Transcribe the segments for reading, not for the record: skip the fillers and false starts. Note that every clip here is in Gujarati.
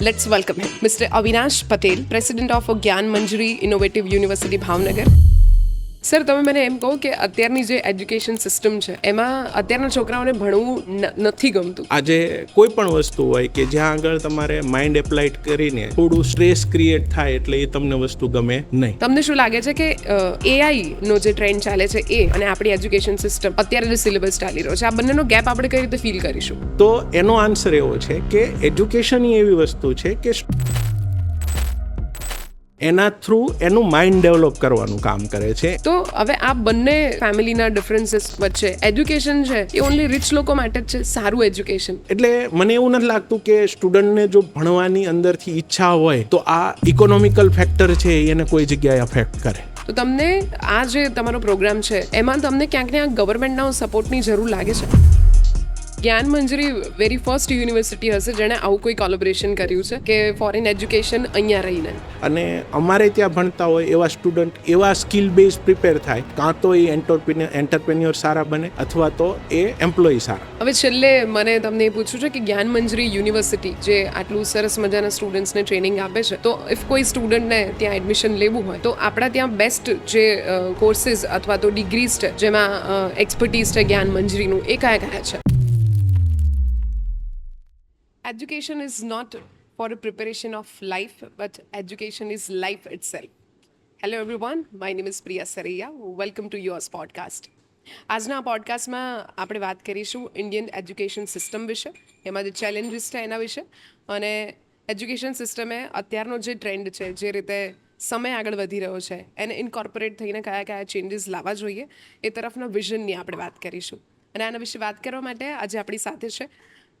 Let's welcome him, Mr. Avinash Patel, President of Gyan Manjari Innovative University, Bhavnagar. Sir, તમે મને એમ કહો કે અત્યારની જે એજ્યુકેશન સિસ્ટમ છે એમાં અત્યારના છોકરાઓને ભણવું નથી ગમતું. આજે કોઈ પણ વસ્તુ હોય કે જ્યાં આગળ તમારે માઇન્ડ એપ્લાઇડ કરીને થોડું સ્ટ્રેસ ક્રિએટ થાય એટલે એ તમને વસ્તુ ગમે નહીં. તમને શું લાગે છે કે એઆઈ નો જે ટ્રેન્ડ ચાલે છે એ અને આપણી એજ્યુકેશન સિસ્ટમ અત્યારે જે સિલેબસ ચાલી રહ્યો છે આ બંનેનો ગેપ આપણે કઈ રીતે ફીલ કરીશું? તો એનો આન્સર એવો છે કે એજ્યુકેશન એવી વસ્તુ છે કે એના થ્રુ એનું માઇન્ડ ડેવલપ કરવાનું કામ કરે છે. તો હવે આ બંને ફેમિલીના ડિફરન્સીસ વચ્ચે એજ્યુકેશન છે એ ઓનલી રિચ લોકો માટે જ છે, સારું એજ્યુકેશન? એટલે મને એવું નથી લાગતું કે સ્ટુડન્ટને જો ભણવાની અંદરથી ઈચ્છા હોય તો આ ઇકોનોમિકલ ફેક્ટર છે એને કોઈ જગ્યાએ અફેક્ટ કરે. તો તમને આ જે તમારો પ્રોગ્રામ છે એમાં તમને ક્યાંક ને ક્યાંક ગવર્મેન્ટના સપોર્ટની જરૂર લાગે છે? જ્ઞાન મંજરી વેરી ફર્સ્ટ યુનિવર્સિટી હશે જેણે આવું કોઈ કોલેબોરેશન કર્યું છે કે ફોરેન એજ્યુકેશન અહીંયા રહીને, અને અમારે ત્યાં ભણતા હોય એવા સ્ટુડન્ટ એવા સ્કિલ બેઝ પ્રિપેર થાય, કાં તો એ એન્ટરપ્રેન્યોર સારા બને અથવા તો એ એમ્પ્લોયી સારા. હવે છેલ્લે મને તમને એ પૂછવું છે કે જ્ઞાન મંજરી યુનિવર્સિટી જે આટલું સરસ મજાના સ્ટુડન્ટ્સને ટ્રેનિંગ આપે છે, તો ઇફ કોઈ સ્ટુડન્ટને ત્યાં એડમિશન લેવું હોય તો આપણા ત્યાં બેસ્ટ જે કોર્સીસ અથવા તો ડિગ્રીઝ છે જેમાં એક્સપર્ટીઝ છે જ્ઞાન મંજરીનું, એ કયા કયા છે? Education is not for a preparation of life, but education is life itself. Hello everyone, my name is Priya Saraiya. Welcome to yours podcast. આજના પોડકાસ્ટમાં આપણે વાત કરીશું ઇન્ડિયન એજ્યુકેશન સિસ્ટમ વિશે, એમાં જે ચેલેન્જીસ છે એના વિશે, અને એજ્યુકેશન સિસ્ટમે અત્યારનો જે ટ્રેન્ડ છે, જે રીતે સમય આગળ વધી રહ્યો છે એને ઇન્કોર્પોરેટ થઈને કયા કયા ચેન્જીસ લાવવા જોઈએ એ તરફના વિઝનની આપણે વાત કરીશું. અને આના વિશે વાત કરવા માટે આજે આપણી સાથે છે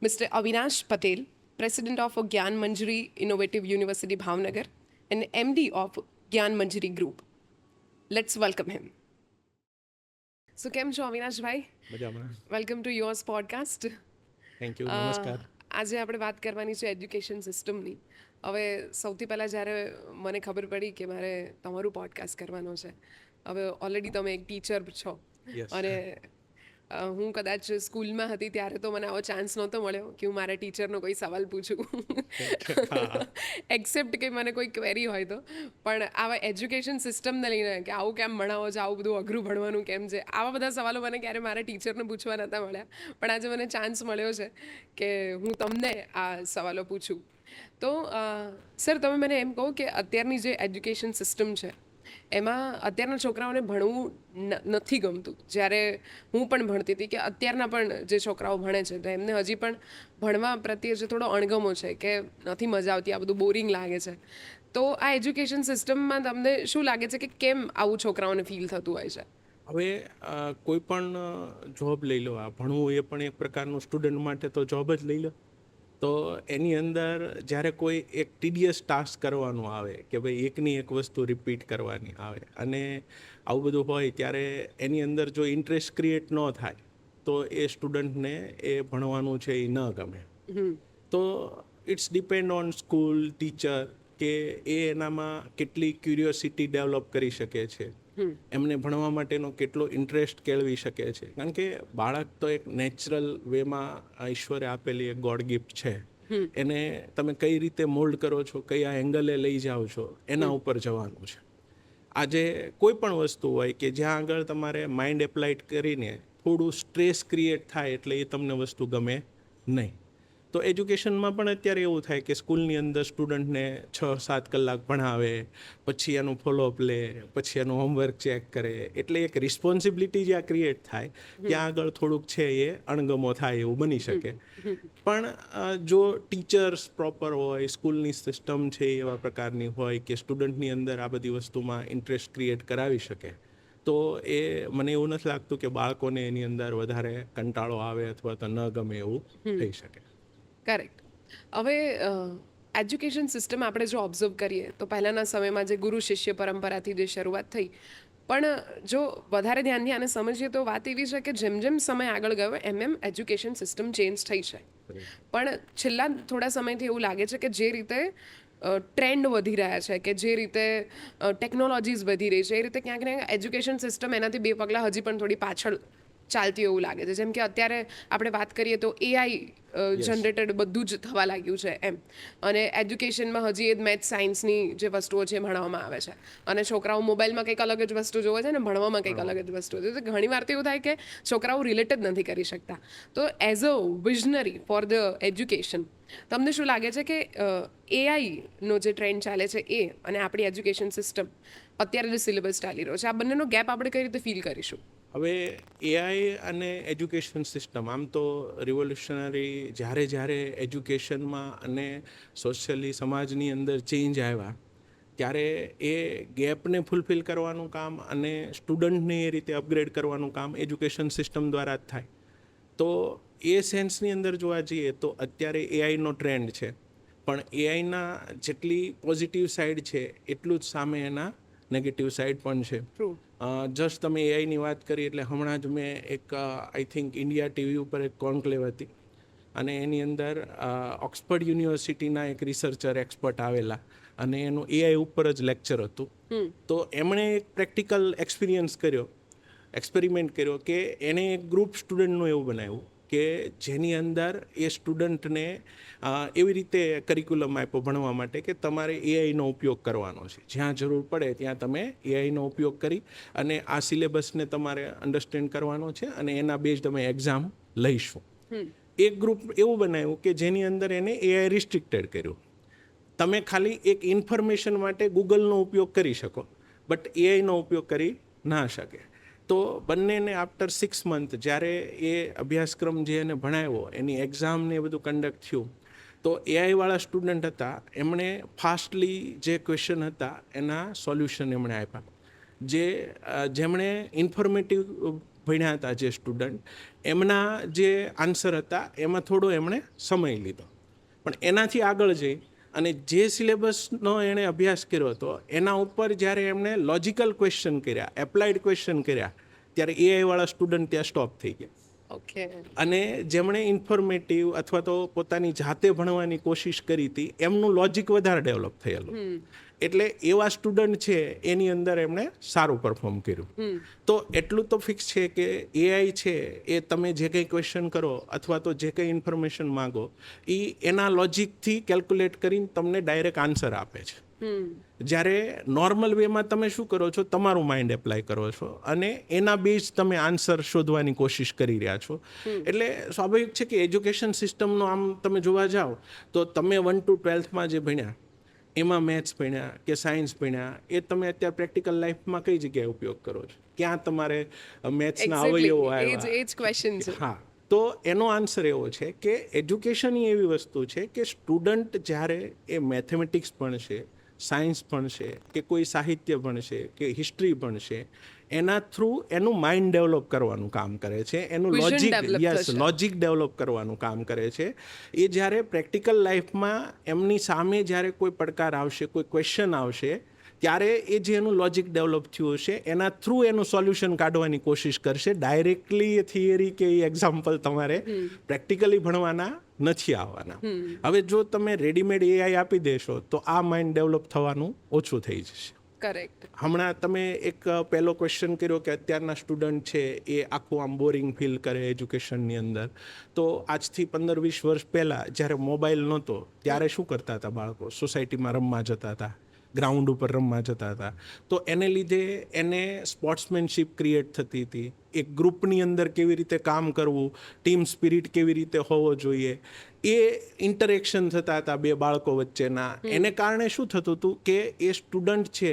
Mr. Avinash Patel, President of Gyan Manjari Innovative University, Bhavnagar, and MD of Gyan Manjari Group. Let's welcome him. So, કેમ છો અવિનાશ ભાઈ? મજામાં. Welcome to yours podcast. Thank you. નમસ્કાર. આજે આપણે વાત કરવાની છે એજ્યુકેશન સિસ્ટમની. હવે સૌથી પહેલાં જ્યારે મને ખબર પડી કે મારે તમારું પોડકાસ્ટ કરવાનો છે, હવે ઓલરેડી તમે એક ટીચર છો, અને હું કદાચ સ્કૂલમાં હતી ત્યારે તો મને આવો ચાન્સ નહોતો મળ્યો કે હું મારા ટીચરનો કોઈ સવાલ પૂછું, એક્સેપ્ટ કે મને કોઈ ક્વેરી હોય તો. પણ આવા એજ્યુકેશન સિસ્ટમને લઈને કે આવું કેમ ભણાવો છો, આવું બધું અઘરું ભણવાનું કેમ છે, આવા બધા સવાલો મને ક્યારે મારા ટીચરને પૂછવા નહોતા મળ્યા. પણ આજે મને ચાન્સ મળ્યો છે કે હું તમને આ સવાલો પૂછું. તો સર, તમે મને એમ કહો કે અત્યારની જે એજ્યુકેશન સિસ્ટમ છે એમાં અત્યારના છોકરાઓને ભણવું નથી ગમતું. જ્યારે હું પણ ભણતી હતી કે અત્યારના પણ જે છોકરાઓ ભણે છે તો એમને હજી પણ ભણવા પ્રત્યે જે થોડો અણગમો છે કે નથી મજા આવતી, આ બધું બોરિંગ લાગે છે. તો આ એજ્યુકેશન સિસ્ટમમાં તમને શું લાગે છે કે કેમ આવું છોકરાઓને ફીલ થતું હોય છે? હવે કોઈ પણ જોબ લઈ લો, આ ભણવું એ પણ એક પ્રકારનું સ્ટુડન્ટ માટે તો જોબ જ લઈ લો. તો એની અંદર જ્યારે કોઈ એક ટીડિયસ ટાસ્ક કરવાનું આવે કે ભાઈ એકની એક વસ્તુ રિપીટ કરવાની આવે અને આવું બધું હોય, ત્યારે એની અંદર જો ઇન્ટરેસ્ટ ક્રિએટ ન થાય તો એ સ્ટુડન્ટને એ ભણવાનું છે એ ન ગમે. તો it's depend on school, teacher, કે એ એનામાં કેટલી ક્યુરિયોસિટી ડેવલપ કરી શકે છે, એમને ભણવા માટેનો કેટલો ઇન્ટરેસ્ટ કેળવી શકે છે. કારણ કે બાળક તો એક નેચરલ વેમાં ઈશ્વરે આપેલી એક ગોડ ગિફ્ટ છે, એને તમે કઈ રીતે મોલ્ડ કરો છો, કયા એંગલે લઈ જાઓ છો, એના ઉપર જવાનું છે. આજે કોઈ પણ વસ્તુ હોય કે જ્યાં આગળ તમારે માઇન્ડ એપ્લાઇડ કરીને થોડું સ્ટ્રેસ ક્રિએટ થાય એટલે એ તમને વસ્તુ ગમે નહીં. તો એજ્યુકેશનમાં પણ અત્યારે એવું થાય કે સ્કૂલની અંદર સ્ટુડન્ટને 6-7 કલાક ભણાવે, પછી એનું ફોલોઅપ લે, પછી એનું હોમવર્ક ચેક કરે, એટલે એક રિસ્પોન્સિબિલિટી જ્યાં ક્રિએટ થાય ત્યાં આગળ થોડુંક છે એ અણગમો થાય એવું બની શકે. પણ જો ટીચર્સ પ્રોપર હોય, સ્કૂલની સિસ્ટમ છે એવા પ્રકારની હોય કે સ્ટુડન્ટની અંદર આ બધી વસ્તુમાં ઇન્ટરેસ્ટ ક્રિએટ કરાવી શકે, તો એ મને એવું નથી લાગતું કે બાળકોને એની અંદર વધારે કંટાળો આવે અથવા તો ન ગમે એવું થઈ શકે. કરેક્ટ. હવે એજ્યુકેશન સિસ્ટમ આપણે જો ઓબ્ઝર્વ કરીએ તો પહેલાંના સમયમાં જે ગુરુ શિષ્ય પરંપરાથી જે શરૂઆત થઈ, પણ જો વધારે ધ્યાનથી આને સમજીએ તો વાત એવી છે કે જેમ જેમ સમય આગળ ગયો એમ એજ્યુકેશન સિસ્ટમ ચેન્જ થઈ છે. પણ છેલ્લા થોડા સમયથી એવું લાગે છે કે જે રીતે ટ્રેન્ડ વધી રહ્યા છે, કે જે રીતે ટેકનોલોજીસ વધી રહી છે, એ રીતે ક્યાંક ને એજ્યુકેશન સિસ્ટમ એનાથી 2 પગલાં હજી પણ થોડી પાછળ ચાલતી એવું લાગે છે? જેમ કે અત્યારે આપણે વાત કરીએ તો એઆઈ જનરેટેડ બધું જ થવા લાગ્યું છે એમ, અને એજ્યુકેશનમાં હજી એ મેથ્સ સાયન્સની જે વસ્તુઓ છે એ ભણાવવામાં આવે છે, અને છોકરાઓ મોબાઈલમાં કંઈક અલગ જ વસ્તુ જોવે છે ને ભણવામાં કંઈક અલગ જ વસ્તુ છે. તો ઘણી વાર તો એવું થાય કે છોકરાઓ રિલેટ જ નથી કરી શકતા. તો as a visionary for the education, તમને શું લાગે છે કે એઆઈનો જે ટ્રેન્ડ ચાલે છે એ અને આપણી એજ્યુકેશન સિસ્ટમ અત્યારે જે સિલેબસ ચાલી રહ્યો છે, આ બંનેનો ગેપ આપણે કઈ રીતે ફીલ કરીશું? હવે એઆઈ અને એજ્યુકેશન સિસ્ટમ આમ તો રિવોલ્યુશનરી જ્યારે એજ્યુકેશનમાં અને સોશિયલી સમાજની અંદર ચેન્જ આવ્યા ત્યારે એ ગેપને ફૂલફિલ કરવાનું કામ અને સ્ટુડન્ટને એ રીતે અપગ્રેડ કરવાનું કામ એજ્યુકેશન સિસ્ટમ દ્વારા જ થાય. તો એ સેન્સની અંદર જોવા જઈએ તો અત્યારે એઆઈનો ટ્રેન્ડ છે, પણ એઆઈના જેટલી પોઝિટિવ સાઈડ છે એટલું જ સામે એના નેગેટિવ સાઈડ પણ છે. જસ્ટ તમે એઆઈની વાત કરી એટલે હમણાં જ મેં એક આઈ થિંક ઇન્ડિયા ટીવી ઉપર એક કોન્ક્લેવ હતી, અને એની અંદર ઓક્સફર્ડ યુનિવર્સિટીના એક રિસર્ચર એક્સપર્ટ આવેલા, અને એનું એઆઈ ઉપર જ લેક્ચર હતું. તો એમણે એક પ્રેક્ટિકલ એક્સપેરિમેન્ટ કર્યો કે એણે એક ગ્રુપ સ્ટુડન્ટનું એવું બનાવ્યું કે જેની અંદર એ સ્ટુડન્ટને એવી રીતે કરિક્યુલમ આપ્યો ભણવા માટે કે તમારે એઆઈનો ઉપયોગ કરવાનો છે, જ્યાં જરૂર પડે ત્યાં તમે એઆઈનો ઉપયોગ કરી અને આ સિલેબસને તમારે અન્ડરસ્ટેન્ડ કરવાનો છે, અને એના બેઝ તમે એક્ઝામ લઈશું. એક ગ્રુપ એવું બનાવ્યું કે જેની અંદર એને એઆઈ રિસ્ટ્રિક્ટેડ કર્યું. તમે ખાલી એક ઇન્ફોર્મેશન માટે ગૂગલનો ઉપયોગ કરી શકો, બટ એઆઈનો ઉપયોગ કરી ના શકે. તો બંનેને આફ્ટર 6 મંથ જ્યારે એ અભ્યાસક્રમ જે એને ભણાવ્યો એની એક્ઝામ ને એ બધું કન્ડક્ટ થયું, તો એઆઈવાળા સ્ટુડન્ટ હતા એમણે ફાસ્ટલી જે ક્વેશ્ચન હતા એના સોલ્યુશન એમણે આપ્યા. જેમણે ઇન્ફોર્મેટિવ ભણ્યા હતા જે સ્ટુડન્ટ, એમના જે આન્સર હતા એમાં થોડો એમણે સમય લીધો, પણ એનાથી આગળ જઈ અને જે સિલેબસનો એણે અભ્યાસ કર્યો હતો એના ઉપર જ્યારે એમણે લોજિકલ ક્વેશ્ચન કર્યા, એપ્લાઇડ ક્વેશ્ચન કર્યા, ત્યારે એઆઈવાળા સ્ટુડન્ટ ત્યાં સ્ટોપ થઈ ગયા. ઓકે. અને જેમણે ઇન્ફોર્મેટિવ અથવા તો પોતાની જાતે ભણવાની કોશિશ કરી હતી એમનું લોજિક વધારે ડેવલપ થયેલું. એટલે એવા સ્ટુડન્ટ છે એની અંદર એમણે સારું પરફોર્મ કર્યું. તો એટલું તો ફિક્સ છે કે એઆઈ છે એ તમે જે કંઈ ક્વેશ્ચન કરો અથવા તો જે કંઈ ઇન્ફોર્મેશન માગો એ એના લોજિકથી કેલ્ક્યુલેટ કરીને તમને ડાયરેક્ટ આન્સર આપે છે. જ્યારે નોર્મલ વેમાં તમે શું કરો છો, તમારું માઇન્ડ એપ્લાય કરો છો અને એના બેઝ તમે આન્સર શોધવાની કોશિશ કરી રહ્યા છો. એટલે સ્વાભાવિક છે કે એજ્યુકેશન સિસ્ટમનો આમ તમે જોવા જાઓ તો તમે 1 to 12 જે ભણ્યા એમાં મેથ્સ ભણ્યા કે સાયન્સ ભણ્યા એ તમે અત્યારે પ્રેક્ટિકલ લાઈફમાં કઈ જગ્યાએ ઉપયોગ કરો છો, ક્યાં તમારે મેથ્સના અવયવો આવ્યા? એ જ ક્વેશ્ચન છે. હા, તો એનો આન્સર એવો છે કે એજ્યુકેશન એવી વસ્તુ છે કે સ્ટુડન્ટ જ્યારે એ મેથેમેટિક્સ ભણશે, સાયન્સ ભણશે કે કોઈ સાહિત્ય ભણશે કે હિસ્ટ્રી ભણશે, એના થ્રુ એનું માઇન્ડ ડેવલપ કરવાનું કામ કરે છે, એનું લોજિક ડેવલપ કરવાનું કામ કરે છે. એ જ્યારે પ્રેક્ટિકલ લાઈફમાં એમની સામે જ્યારે કોઈ પડકાર આવશે, કોઈ ક્વેશ્ચન આવશે, ત્યારે એ જે એનું લોજિક ડેવલપ થયું હશે એના થ્રુ એનું સોલ્યુશન કાઢવાની કોશિશ કરશે. ડાયરેક્ટલી એ થિયરી કે એક્ઝામ્પલ તમારે પ્રેક્ટિકલી ભણવાના નથી આવવાના. હવે જો તમે રેડીમેડ એઆઈ આપી દેશો તો આ માઇન્ડ ડેવલપ થવાનું ઓછું થઈ જશે. કરેક્ટ. હમણાં તમે એક પહેલો ક્વેશ્ચન કર્યો કે અત્યારના સ્ટુડન્ટ છે એ આખું આમ બોરિંગ ફીલ કરે એજ્યુકેશનની અંદર. તો આજથી 15-20 વર્ષ પહેલાં જ્યારે મોબાઈલ નહોતો ત્યારે શું કરતા હતા બાળકો? સોસાયટીમાં રમવા જતા હતા, ગ્રાઉન્ડ ઉપર રમવા જતા હતા. તો એને લીધે એને સ્પોર્ટ્સમેનશીપ ક્રિએટ થતી હતી, એક ગ્રુપની અંદર કેવી રીતે કામ કરવું, ટીમ સ્પિરિટ કેવી રીતે હોવો જોઈએ, એ ઇન્ટરેક્શન થતા હતા બે બાળકો વચ્ચેના. એને કારણે શું થતું હતું કે એ સ્ટુડન્ટ છે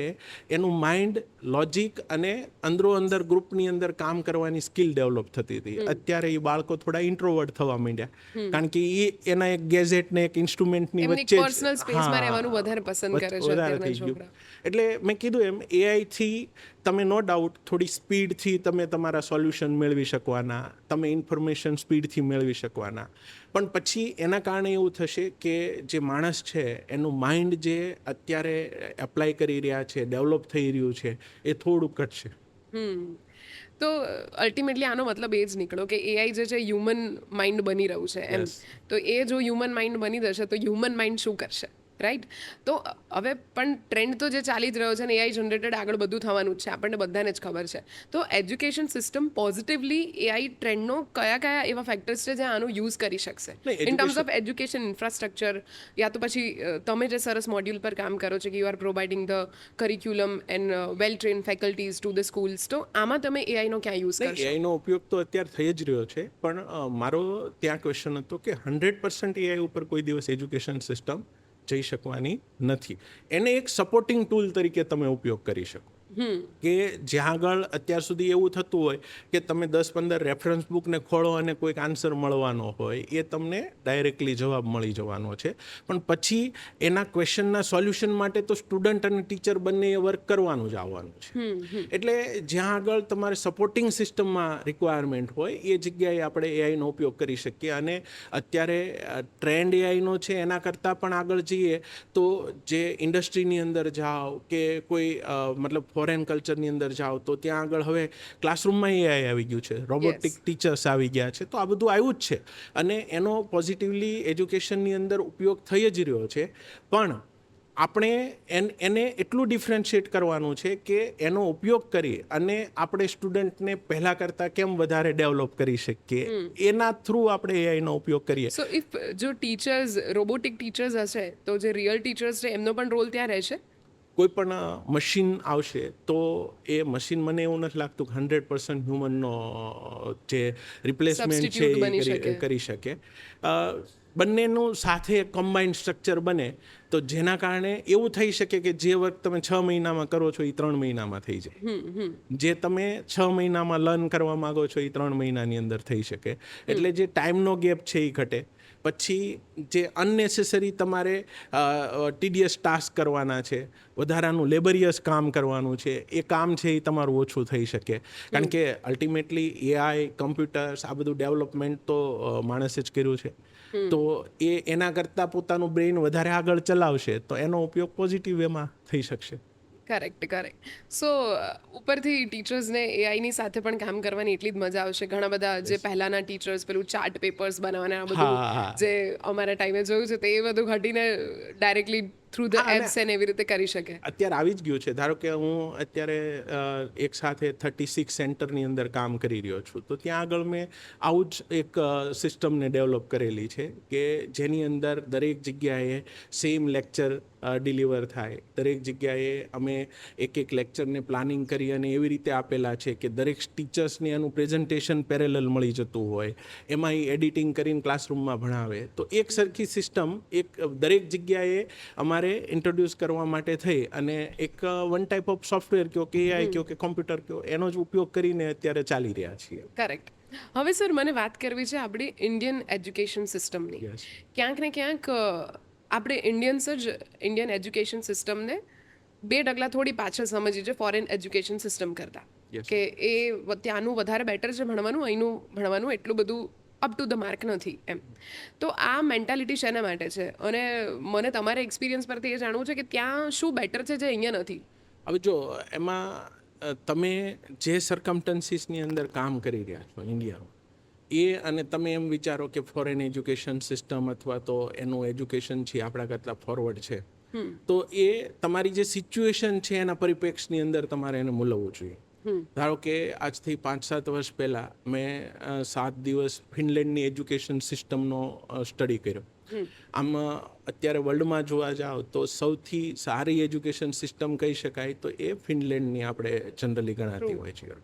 એનું માઇન્ડ, લોજિક અને અંદરો અંદર ગ્રુપની અંદર કામ કરવાની સ્કિલ ડેવલપ થતી હતી. અત્યારે એ બાળકો થોડા ઇન્ટ્રોવર્ટ થવા માંડ્યા, કારણ કે એ એના એક ગેજેટ ને એક ઇન્સ્ટ્રુમેન્ટની વચ્ચે પર્સનલ સ્પેસમાં રહેવાનું વધારે પસંદ કરે છે અત્યારના છોકરા. એટલે મેં કીધું એમ એઆઈથી તમે નો ડાઉટ થોડી સ્પીડથી તમે તમારા સોલ્યુશન મેળવી શકવાના, તમે ઇન્ફોર્મેશન સ્પીડથી મેળવી શકવાના, પણ પછી એના કારણે એવું થશે કે જે માણસ છે એનું માઇન્ડ જે અત્યારે એપ્લાય કરી રહ્યા છે, ડેવલપ થઈ રહ્યું છે, એ થોડું ઘટશે. તો અલ્ટિમેટલી આનો મતલબ એ જ નીકળ્યો કે એઆઈ જે છે હ્યુમન માઇન્ડ બની રહ્યું છે એમ. તો એ જો હ્યુમન માઇન્ડ બની જશે તો હ્યુમન માઇન્ડ શું કરશે? રાઈટ. તો હવે પણ ટ્રેન્ડ તો જે ચાલી જ રહ્યો છે ને એઆઈ જનરેટેડ આગળ બધું થવાનું જ છે, આપણને બધાને જ ખબર છે. તો એજ્યુકેશન સિસ્ટમ પોઝિટિવલી એઆઈ ટ્રેન્ડનો કયા એવા ફેક્ટર્સ છે જે આનું યુઝ કરી શકશે in terms of education infrastructure, યા તો પછી તમે જે સરસ મોડ્યુલ પર કામ કરો છો કે you are providing the curriculum and well train faculties to the schools, તો આમાં તમે એઆઈનો ક્યાં યુઝ કરશો? એઆઈનો ઉપયોગ તો અત્યારે થઈ જ રહ્યો છે, પણ મારો ત્યાં ક્વેશ્ચન હતો કે 100% એઆઈ ઉપર કોઈ દિવસ એજ્યુકેશન સિસ્ટમ જઈ શકવાની નથી. એને એક સપોર્ટિંગ ટૂલ તરીકે તમે ઉપયોગ કરી શકો. કે જ્યાં આગળ અત્યાર સુધી એવું થતું હોય કે તમે 10-15 રેફરન્સ બુકને ખોળો અને કોઈક આન્સર મળવાનો હોય, એ તમને ડાયરેક્ટલી જવાબ મળી જવાનો છે, પણ પછી એના ક્વેશ્ચનના સોલ્યુશન માટે તો સ્ટુડન્ટ અને ટીચર બંને વર્ક કરવાનું જ આવવાનું છે. એટલે જ્યાં આગળ તમારે સપોર્ટિંગ સિસ્ટમમાં રિક્વાયરમેન્ટ હોય એ જગ્યાએ આપણે એઆઈનો ઉપયોગ કરી શકીએ. અને અત્યારે ટ્રેન્ડ એઆઈનો છે, એના કરતાં પણ આગળ જઈએ તો જે ઇન્ડસ્ટ્રીની અંદર જાઓ કે કોઈ મતલબ ફોરેન કલ્ચરની અંદર જાઓ તો ત્યાં આગળ હવે ક્લાસરૂમમાં એઆઈ આવી ગયું છે, રોબોટિક ટીચર્સ આવી ગયા છે, તો આ બધું આવ્યું જ છે અને એનો પોઝિટિવલી એજ્યુકેશનની અંદર ઉપયોગ થઈ જ રહ્યો છે. પણ આપણે એને એટલું ડિફરન્શિએટ કરવાનું છે કે એનો ઉપયોગ કરી અને આપણે સ્ટુડન્ટને પહેલાં કરતાં કેમ વધારે ડેવલપ કરી શકીએ, એના થ્રુ આપણે એઆઈનો ઉપયોગ કરીએ. સો ઇફ જો ટીચર્સ રોબોટિક ટીચર્સ હશે તો જે રિયલ ટીચર્સ છે એમનો પણ રોલ ત્યાં રહેશે? કોઈ પણ મશીન આવશે તો એ મશીન, મને એવું નથી લાગતું કે 100% હ્યુમનનો જે રિપ્લેસમેન્ટ છે એ કરી શકે. બંનેનું સાથે કમ્બાઇન્ડ સ્ટ્રક્ચર બને તો જેના કારણે એવું થઈ શકે કે જે વર્ક તમે 6 મહિનામાં કરો છો એ 3 મહિનામાં થઈ જાય, જે તમે 6 મહિનામાં લર્ન કરવા માંગો છો એ 3 મહિનાની અંદર થઈ શકે. એટલે જે ટાઈમનો ગેપ છે એ ઘટે. પછી જે અનનેસેસરી તમારે ટીડીએસ ટાસ્ક કરવાના છે, વધારાનું લેબરિયસ કામ કરવાનું છે, એ કામ છે એ તમારું ઓછું થઈ શકે. કારણ કે અલ્ટિમેટલી એઆઈ, કમ્પ્યુટર્સ, આ બધું ડેવલપમેન્ટ તો માણસે જ કર્યું છે. તો એના કરતાં પોતાનું બ્રેઇન વધારે આગળ ચલાવશે તો એનો ઉપયોગ પોઝિટિવ વેમાં થઈ શકશે. કરેક્ટ. સો ઉપરથી ટીચર્સને એઆઈની સાથે પણ કામ કરવાની એટલી જ મજા આવશે. ઘણા બધા જે પહેલાના ટીચર્સ પેલું ચાર્ટ પેપર્સ બનાવવાના બધું જે અમારા ટાઈમે જોયું છે, તો એ બધું ઘટીને ડાયરેક્ટલી થ્રુ ધ એપ્સ એને એવી રીતે કરી શકે. અત્યારે આવી જ ગયું છે. ધારો કે હું અત્યારે એક સાથે 36 સેન્ટરની અંદર કામ કરી રહ્યો છું, તો ત્યાં આગળ મેં આવું જ એક સિસ્ટમને ડેવલપ કરેલી છે કે જેની અંદર દરેક જગ્યાએ સેમ લેક્ચર ડિલિવર થાય. દરેક જગ્યાએ અમે એક લેક્ચરને પ્લાનિંગ કરી અને એવી રીતે આપેલા છે કે દરેક ટીચર્સને એનું પ્રેઝન્ટેશન પેરેલલ મળી જતું હોય, એમાં એ એડિટિંગ કરીને ક્લાસરૂમમાં ભણાવે. તો એક સરખી સિસ્ટમ એક દરેક જગ્યાએ અમારે ઇન્ટ્રોડ્યુસ કરવા માટે થઈ અને એક વન ટાઈપ ઓફ સોફ્ટવેર કયો કે એઆઈ કયો કે કોમ્પ્યુટર કયો, એનો જ ઉપયોગ કરીને અત્યારે ચાલી રહ્યા છીએ. કરેક્ટ. હવે સર મને વાત કરવી છે આપણી ઇન્ડિયન એજ્યુકેશન સિસ્ટમની. ક્યાંક ને ક્યાંક આપણે ઇન્ડિયન એજ્યુકેશન સિસ્ટમને 2 ડગલા થોડી પાછળ સમજી છે ફોરેન એજ્યુકેશન સિસ્ટમ કરતાં, કે એ ત્યાંનું વધારે બેટર છે ભણવાનું, અહીંનું ભણવાનું એટલું બધું અપ ટુ ધ માર્ક નથી એમ. તો આ મેન્ટાલિટી શેના માટે છે? અને મને તમારા એક્સપિરિયન્સ પરથી એ જાણવું છે કે ત્યાં શું બેટર છે જે અહીંયા નથી? હવે જો એમાં તમે જે સર્કમસ્ટન્સીસની અંદર કામ કરી રહ્યા છો ઇન્ડિયામાં, એ અને તમે એમ વિચારો કે ફોરેન એજ્યુકેશન સિસ્ટમ અથવા તો એનું એજ્યુકેશન છે આપણા કરતાં ફોરવર્ડ છે, તો એ તમારી જે સિચ્યુએશન છે એના પરિપ્રેક્ષની અંદર તમારે એને મૂલવવું જોઈએ. ધારો કે આજથી 5-7 વર્ષ પહેલાં મેં 7 દિવસ ફિનલેન્ડની એજ્યુકેશન સિસ્ટમનો સ્ટડી કર્યો. આમ અત્યારે વર્લ્ડમાં જોવા જાઓ તો સૌથી સારી એજ્યુકેશન સિસ્ટમ કહી શકાય તો એ ફિનલેન્ડની આપણે જનરલી ગણાતી હોય છે.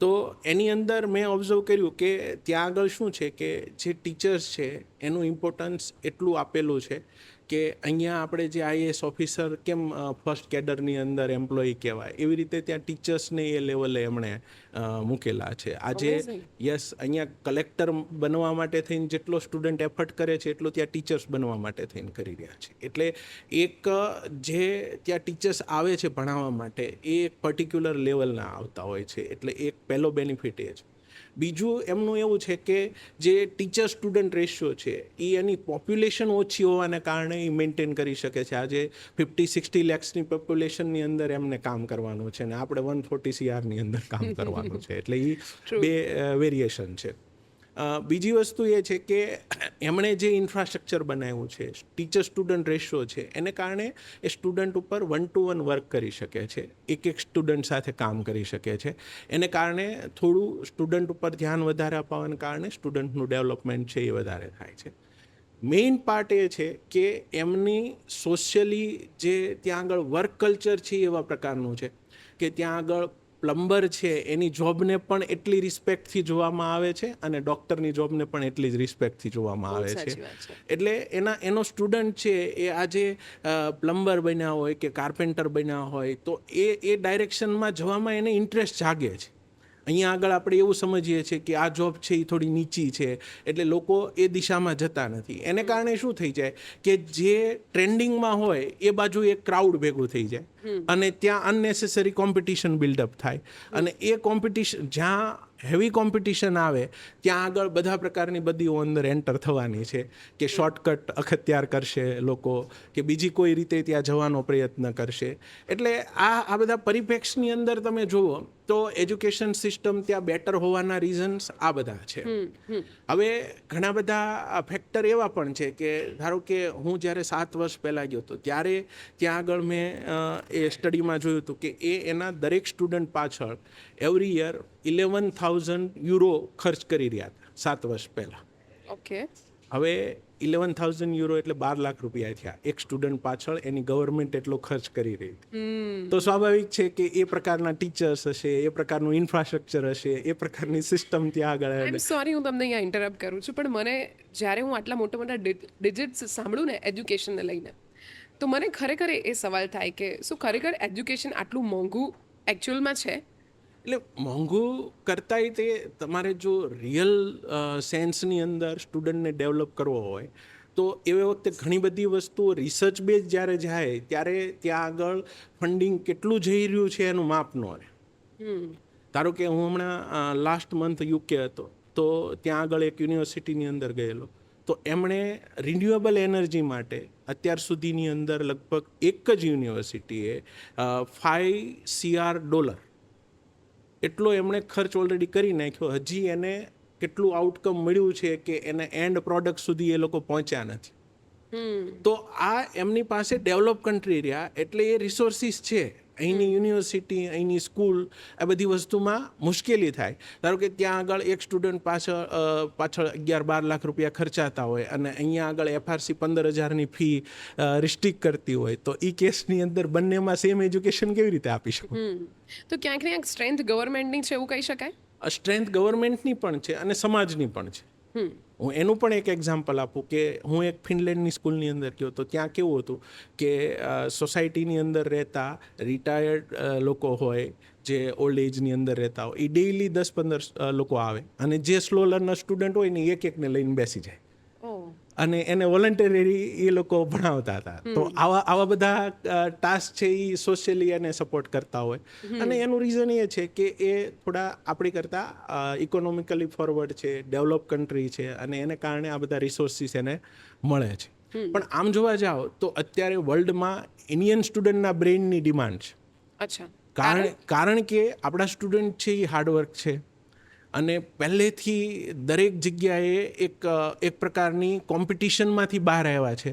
તો એની અંદર મેં ઓબ્ઝર્વ કર્યું કે ત્યાં આગળ શું છે કે જે ટીચર્સ છે એનું ઇમ્પોર્ટન્સ એટલું આપેલું છે કે અહીંયા આપણે જે આઈએએસ ઓફિસર કેમ ફર્સ્ટ કેડરની અંદર એમ્પ્લોયી કહેવાય, એવી રીતે ત્યાં ટીચર્સને એ લેવલે એમણે મૂકેલા છે. આજે અહીંયા કલેક્ટર બનવા માટે થઈને જેટલો સ્ટુડન્ટ એફર્ટ કરે છે એટલો ત્યાં ટીચર્સ બનવા માટે થઈને કરી રહ્યા છે. એટલે એક જે ત્યાં ટીચર્સ આવે છે ભણાવવા માટે એ એક પર્ટિક્યુલર લેવલના આવતા હોય છે. એટલે એક પહેલો બેનિફિટ એ છે. બીજું એમનું એવું છે કે જે ટીચર સ્ટુડન્ટ રેશિયો છે એ એની પોપ્યુલેશન ઓછી હોવાને કારણે એ મેન્ટેન કરી શકે છે. આજે 50-60 લેક્સની પોપ્યુલેશનની અંદર એમને કામ કરવાનું છે ને આપણે 140 CRની અંદર કામ કરવાનું છે. એટલે એ બે વેરિએશન છે. બીજી વસ્તુ એ છે કે એમણે જે ઇન્ફ્રાસ્ટ્રક્ચર બનાવ્યું છે, ટીચર સ્ટુડન્ટ રેશિયો છે, એને કારણે એ સ્ટુડન્ટ ઉપર 1-to-1 વર્ક કરી શકે છે, એક સ્ટુડન્ટ સાથે કામ કરી શકે છે. એને કારણે થોડું સ્ટુડન્ટ ઉપર ધ્યાન વધારે અપાવવાને કારણે સ્ટુડન્ટનું ડેવલપમેન્ટ છે એ વધારે થાય છે. મેઇન પાર્ટ એ છે કે એમની સોશિયલી જે ત્યાં આગળ વર્ક કલ્ચર છે એવા પ્રકારનું છે કે ત્યાં આગળ પ્લમ્બર છે એની જોબને પણ એટલી રિસ્પેક્ટથી જોવામાં આવે છે અને ડૉક્ટરની જોબને પણ એટલી જ રિસ્પેક્ટથી જોવામાં આવે છે. સાચી વાત છે. એટલે એનો સ્ટુડન્ટ છે એ આજે પ્લમ્બર બન્યા હોય કે કાર્પેન્ટર બન્યા હોય તો એ ડાયરેક્શનમાં જવામાં એને ઇન્ટરેસ્ટ જાગે છે. અહીંયા આગળ આપણે એવું સમજીએ છીએ કે આ જોબ છે એ થોડી નીચી છે એટલે લોકો એ દિશામાં જતા નથી. એને કારણે શું થઈ જાય કે જે ટ્રેન્ડિંગમાં હોય એ બાજુ એક ક્રાઉડ ભેગું થઈ જાય અને ત્યાં અનનેસેસરી કોમ્પિટિશન બિલ્ડઅપ થાય અને એ કોમ્પિટિશન જ્યાં હેવી કોમ્પિટિશન આવે ત્યાં આગળ બધા પ્રકારની બદીઓ અંદર એન્ટર થવાની છે કે શોર્ટકટ અખત્યાર કરશે લોકો કે બીજી કોઈ રીતે ત્યાં જવાનો પ્રયત્ન કરશે. એટલે આ બધા પરિપ્રેક્ષની અંદર તમે જુઓ તો એજ્યુકેશન સિસ્ટમ ત્યાં બેટર હોવાના રીઝન્સ આ બધા છે. હવે ઘણા બધા ફેક્ટર એવા પણ છે કે ધારો કે હું જ્યારે 7 વર્ષ પહેલાં ગયો હતો ત્યારે ત્યાં આગળ મેં એ સ્ટડીમાં જોયું હતું કે એના દરેક સ્ટુડન્ટ પાછળ એવરી યર 11,000 યુરો ખર્ચ કરી રહ્યા હતા 7 વર્ષ પહેલાં. ઓકે. હવે 11,000 યુરો એટલે 12 લાખ રૂપિયા થયા એક સ્ટુડન્ટ પાછળ એની ગવર્મેન્ટ એટલો ખર્ચ કરી રહી હતી. તો સ્વાભાવિક છે કે એ પ્રકારના ટીચર્સ હશે, એ પ્રકારનું ઇન્ફ્રાસ્ટ્રક્ચર હશે, એ પ્રકારની સિસ્ટમ ત્યાં આગળ. આઈ એમ સોરી હું તમને અહીંયા ઇન્ટરપ્ટ કરું છું પણ મને જ્યારે હું આટલા મોટા મોટા ડિજિટ્સ સાંભળું ને એજ્યુકેશનને લઈને તો મને ખરેખર એ સવાલ થાય કે શું ખરેખર એજ્યુકેશન આટલું મોંઘું એકચ્યુઅલમાં છે? એટલે મોંઘું કરતાંય તે તમારે જો રિયલ સેન્સની અંદર સ્ટુડન્ટને ડેવલપ કરવો હોય તો એ વખતે ઘણી બધી વસ્તુઓ રિસર્ચ બેઝ જ્યારે જાય ત્યારે ત્યાં આગળ ફંડિંગ કેટલું જઈ રહ્યું છે એનું માપ ન રહે. ધારો કે હું હમણાં લાસ્ટ મંથ યુકે હતો તો ત્યાં આગળ એક યુનિવર્સિટીની અંદર ગયેલો તો એમણે રિન્યુએબલ એનર્જી માટે અત્યાર સુધીની અંદર લગભગ એક જ યુનિવર્સિટીએ $5 crore એટલો એમણે ખર્ચ ઓલરેડી કરી નાખ્યો. હજી એને કેટલું આઉટકમ મળ્યું છે કે એને એન્ડ પ્રોડક્ટ સુધી એ લોકો પહોંચ્યા નથી. તો આ એમની પાસે ડેવલપ કન્ટ્રી રહ્યા એટલે એ રિસોર્સિસ છે. અહીંની યુનિવર્સિટી, અહીંની સ્કૂલ આ બધી વસ્તુમાં મુશ્કેલી થાય. ધારો કે ત્યાં આગળ એક સ્ટુડન્ટ પાછળ 11-12 લાખ રૂપિયા ખર્ચાતા હોય અને અહીંયા આગળ FRC 15,000ની ફી રિસ્ટ્રિક્ટ કરતી હોય તો એ કેસની અંદર બંનેમાં સેમ એજ્યુકેશન કેવી રીતે આપી શકો? તો ક્યાંક ને ક્યાંક સ્ટ્રેન્થ ગવર્મેન્ટની છે એવું કહી શકાય? સ્ટ્રેન્થ ગવર્મેન્ટની પણ છે અને સમાજની પણ છે. હું એનું પણ એક એક્ઝામ્પલ આપું કે હું એક ફિનલેન્ડની સ્કૂલની અંદર ગયો તો ત્યાં કેવું હતું કે સોસાયટીની અંદર રહેતા રિટાયર્ડ લોકો હોય જે ઓલ્ડ એજની અંદર રહેતા હોય એ ડેઇલી 10-15 લોકો આવે અને જે સ્લો લર્નર સ્ટુડન્ટ હોય ને એકને લઈને બેસી જાય અને એને વોલન્ટરી એ લોકો ભણાવતા હતા. તો આવા બધા ટાસ્ક છે એ સોશિયલી એને સપોર્ટ કરતા હોય અને એનું રીઝન એ છે કે એ થોડા આપણી કરતાં ઇકોનોમિકલી ફોરવર્ડ છે, ડેવલપ કન્ટ્રી છે અને એને કારણે આ બધા રિસોર્સિસ એને મળે છે. પણ આમ જોવા જાઓ તો અત્યારે વર્લ્ડમાં ઇન્ડિયન સ્ટુડન્ટના બ્રેઇનની ડિમાન્ડ છે. અચ્છા. કારણ કે આપણા સ્ટુડન્ટ છે એ હાર્ડવર્ક છે અને પહેલેથી દરેક જગ્યાએ એક પ્રકારની કોમ્પિટિશનમાંથી બહાર આવ્યા છે.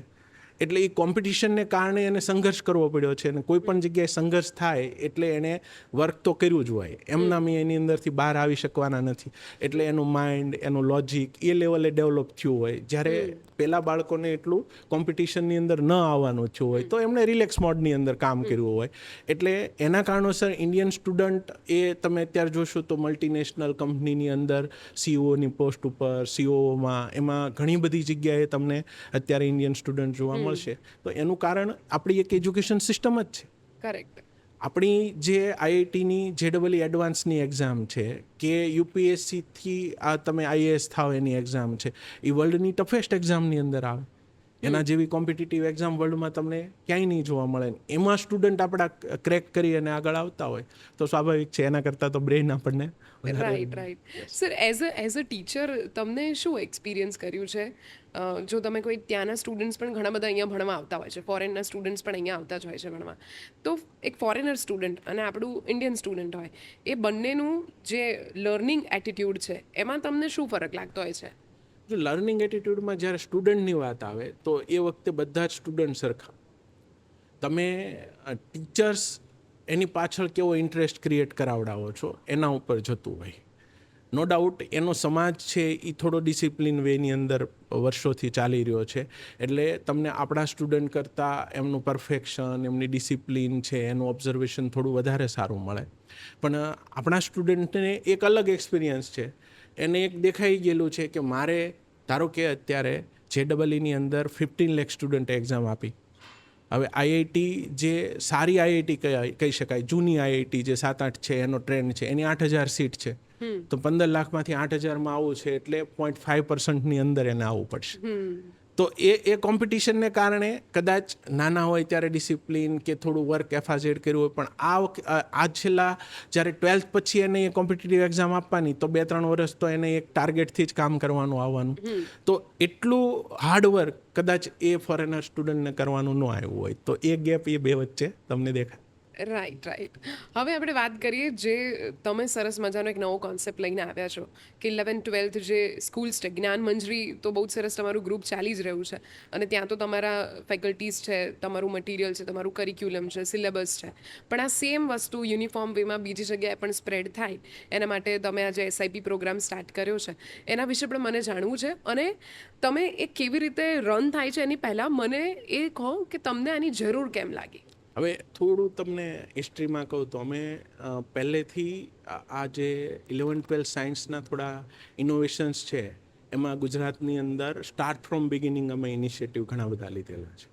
એટલે એ કોમ્પિટિશનને કારણે એને સંઘર્ષ કરવો પડ્યો છે અને કોઈ પણ જગ્યાએ સંઘર્ષ થાય એટલે એણે વર્ક તો કર્યું જ હોય. એમના મેં એની અંદરથી બહાર આવી શકવાના નથી. એટલે એનું માઇન્ડ, એનું લોજિક એ લેવલે ડેવલપ થયું હોય. જ્યારે પહેલાં બાળકોને એટલું કોમ્પિટિશનની અંદર ન આવવાનું થયું હોય તો એમણે રિલેક્સ મોડની અંદર કામ કર્યું હોય. એટલે એના કારણોસર ઇન્ડિયન સ્ટુડન્ટ એ તમે અત્યારે જોશો તો મલ્ટીનેશનલ કંપનીની અંદર CEOની પોસ્ટ ઉપર, COOમાં એમાં ઘણી બધી જગ્યાએ તમને અત્યારે ઇન્ડિયન સ્ટુડન્ટ જોવા મળશે. તો એનું કારણ આપણી એક એજ્યુકેશન સિસ્ટમ જ છે. કરેક્ટ. આપણી જે IITની JEE એડવાન્સની એક્ઝામ છે કે UPSCથી આ તમે IAS થાવ એની એક્ઝામ છે એ વર્લ્ડની ટફેસ્ટ એક્ઝામની અંદર આવે. એના જેવી કોમ્પિટિટિવ એક્ઝામ વર્લ્ડમાં તમને ક્યાંય નહીં જોવા મળે. એમાં સ્ટુડન્ટ આપણા ક્રેક કરી અને આગળ આવતા હોય તો સ્વાભાવિક છે એના કરતાં તો બ્રેઇન આપણને right sir as a teacher તમને શું એક્સપિરિયન્સ કર્યું છે જો તમે કોઈ ત્યાંના સ્ટુડન્ટ્સ પણ ઘણા બધા અહીંયા ભણવા આવતા હોય છે, ફોરેનના સ્ટુડન્ટ્સ પણ અહીંયા આવતા જ હોય છે ભણવા, તો એક ફોરેનર સ્ટુડન્ટ અને આપણું ઇન્ડિયન સ્ટુડન્ટ હોય એ બંનેનું જે લર્નિંગ એટીટ્યૂડ છે એમાં તમને શું ફરક લાગતો હોય છે? જો લર્નિંગ એટીટ્યૂડમાં જ્યારે સ્ટુડન્ટની વાત આવે તો એ વખતે બધા જ સ્ટુડન્ટ સરખા. તમે ટીચર્સ એની પાછળ કેવો ઇન્ટરેસ્ટ ક્રિએટ કરાવડાવો છો એના ઉપર જતું હોય. નો ડાઉટ એનો સમાજ છે એ થોડો ડિસિપ્લિન વેની અંદર વર્ષોથી ચાલી રહ્યો છે, એટલે તમને આપણા સ્ટુડન્ટ કરતાં એમનું પરફેક્શન, એમની ડિસિપ્લિન છે, એનું ઓબ્ઝર્વેશન થોડું વધારે સારું મળે. પણ આપણા સ્ટુડન્ટને એક અલગ એક્સપિરિયન્સ છે. એને એક દેખાઈ ગયેલું છે કે મારે ધારો કે અત્યારે JEEની અંદર 15 લાખ સ્ટુડન્ટે એક્ઝામ આપી. હવે આઈઆઈટી જે સારી આઈઆઈટી કહી શકાય, જૂની આઈઆઈટી જે 7-8 છે એનો ટ્રેન્ડ છે, એની 8,000 સીટ છે. તો 15 લાખમાંથી 8,000માં આવવું છે એટલે 0.5%ની અંદર એને આવવું પડશે. તો એ કોમ્પિટિશનને કારણે કદાચ નાના હોય ત્યારે ડિસિપ્લિન કે થોડું વર્ક એફાઝેડ કર્યું હોય, પણ આ છેલ્લા જ્યારે 12th પછી એને એ કોમ્પિટિટિવ એક્ઝામ આપવાની તો 2-3 વર્ષ તો એને એક ટાર્ગેટથી જ કામ કરવાનું આવવાનું. તો એટલું હાર્ડવર્ક કદાચ એ ફોરેનર સ્ટુડન્ટને કરવાનું ન આવ્યું હોય, તો એ ગેપ એ બે વચ્ચે તમને દેખાય. રાઈટ હવે આપણે વાત કરીએ જે તમે સરસ મજાનો એક નવો કોન્સેપ્ટ લઈને આવ્યા છો કે 11th-12th જે સ્કૂલ્સ છે, જ્ઞાન મંજરી તો બહુ જ સરસ તમારું ગ્રુપ ચાલી જ રહ્યું છે અને ત્યાં તો તમારા ફેકલ્ટીઝ છે, તમારું મટીરિયલ છે, તમારું કરિક્યુલમ છે, સિલેબસ છે, પણ આ સેમ વસ્તુ યુનિફોર્મ વેમાં બીજી જગ્યાએ પણ સ્પ્રેડ થાય એના માટે તમે આજે SIP પ્રોગ્રામ સ્ટાર્ટ કર્યો છે. એના વિશે પણ મને જાણવું છે અને તમે એ કેવી રીતે રન થાય છે એની પહેલાં મને એ કહો કે તમને આની જરૂર કેમ લાગી? હવે થોડું તમને હિસ્ટ્રીમાં કહું તો અમે પહેલેથી આ જે 11-12 સાયન્સના થોડા ઇનોવેશન્સ છે એમાં ગુજરાતની અંદર સ્ટાર્ટ ફ્રોમ બિગિનિંગ અમે ઇનિશિયેટિવ ઘણા બધા લીધેલા છે.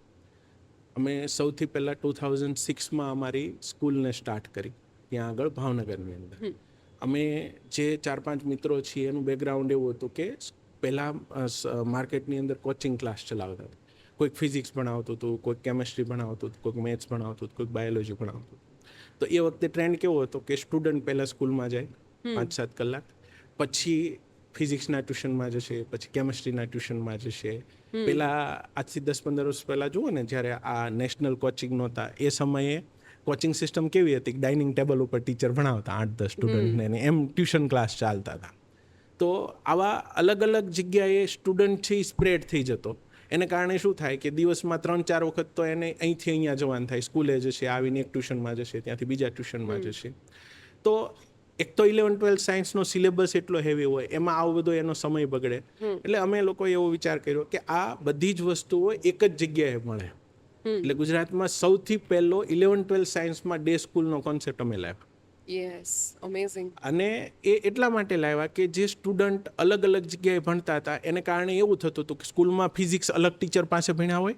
અમે સૌથી પહેલાં 2006માં અમારી સ્કૂલને સ્ટાર્ટ કરી ત્યાં આગળ ભાવનગરની અંદર. અમે જે 4-5 મિત્રો છીએ એનું બેકગ્રાઉન્ડ એવું હતું કે પહેલાં માર્કેટની અંદર કોચિંગ ક્લાસ ચલાવતા હતા. કોઈક ફિઝિક્સ ભણાવતું હતું, કોઈક કેમેસ્ટ્રી ભણાવતું હતું, કોઈક મેથ્સ ભણાવતું હતું, કોઈક બાયોલોજી ભણાવતું હતું. તો એ વખતે ટ્રેન્ડ કેવો હતો કે સ્ટુડન્ટ પહેલાં સ્કૂલમાં જાય 5-7 કલાક, પછી ફિઝિક્સના ટ્યુશનમાં જશે, પછી કેમેસ્ટ્રીના ટ્યુશનમાં જશે. પહેલાં આજથી 10-15 વર્ષ પહેલાં જુઓ ને, જ્યારે આ નેશનલ કોચિંગ નહોતા એ સમયે કોચિંગ સિસ્ટમ કેવી હતી? ડાઇનિંગ ટેબલ ઉપર ટીચર ભણાવતા 8-10 સ્ટુડન્ટને, એમ ટ્યુશન ક્લાસ ચાલતા હતા. તો આવા અલગ અલગ જગ્યાએ સ્ટુડન્ટ છે એ સ્પ્રેડ થઈ જતો. એને કારણે શું થાય કે દિવસમાં 3-4 વખત તો એને અહીંથી અહીંયા જવાનું થાય. સ્કૂલે જશે, આવીને એક ટ્યુશનમાં જશે, ત્યાંથી બીજા ટ્યુશનમાં જશે. તો એક તો 11-12 સાયન્સનો સિલેબસ એટલો હેવી હોય, એમાં આવો બધો એનો સમય બગડે. એટલે અમે લોકોએ એવો વિચાર કર્યો કે આ બધી જ વસ્તુઓ એક જ જગ્યાએ મળે. એટલે ગુજરાતમાં સૌથી પહેલો 11-12 સાયન્સમાં ડે સ્કૂલનો કોન્સેપ્ટ અમે લાવ્યા. Yes, amazing. અને એ એટલા માટે લાવ્યા કે જે સ્ટુડન્ટ અલગ અલગ જગ્યાએ ભણતા હતા એને કારણે એવું થતું હતું કે સ્કૂલમાં ફિઝિક્સ અલગ ટીચર પાસે ભણ્યા હોય,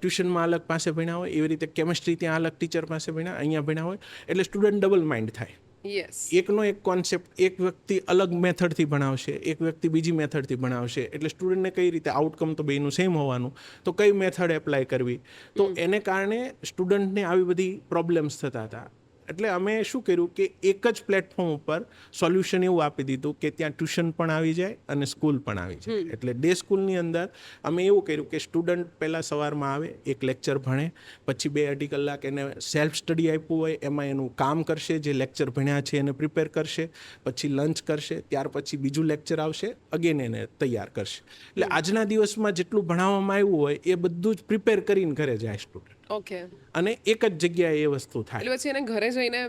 ટ્યુશનમાં અલગ પાસે ભણ્યા હોય, એવી રીતે કેમેસ્ટ્રી ત્યાં અલગ ટીચર પાસે ભણ્યા, અહીંયા ભણ્યા હોય, એટલે સ્ટુડન્ટ ડબલ માઇન્ડ થાય. યસ, એકનો એક કોન્સેપ્ટ એક વ્યક્તિ અલગ મેથડથી ભણાવશે, એક વ્યક્તિ બીજી મેથડથી ભણાવશે, એટલે સ્ટુડન્ટને કઈ રીતે આઉટકમ તો બેનું સેમ હોવાનું, તો કઈ મેથડ એપ્લાય કરવી, તો એને કારણે સ્ટુડન્ટને આવી બધી પ્રોબ્લેમ્સ થતા હતા. એટલે અમે શું કર્યું કે એક જ પ્લેટફોર્મ ઉપર સોલ્યુશન એવું આપી દીધું કે ત્યાં ટ્યુશન પણ આવી જાય અને સ્કૂલ પણ આવી જાય. એટલે ડે સ્કૂલની અંદર અમે એવું કર્યું કે સ્ટુડન્ટ પહેલાં સવારમાં આવે, એક લેક્ચર ભણે, પછી 2-2.5 કલાક એને સેલ્ફ સ્ટડી આપ્યું હોય એમાં એનું કામ કરશે, જે લેક્ચર ભણ્યા છે એને પ્રિપેર કરશે, પછી લંચ કરશે, ત્યાર પછી બીજું લેક્ચર આવશે, અગેન એને તૈયાર કરશે. એટલે આજના દિવસમાં જેટલું ભણાવવામાં આવ્યું હોય એ બધું જ પ્રિપેર કરીને ઘરે જાય સ્ટુડન્ટ. ઓકે. અને એક જ જગ્યાએ એ વસ્તુ થાય. એટલે પછી એને ઘરે જઈને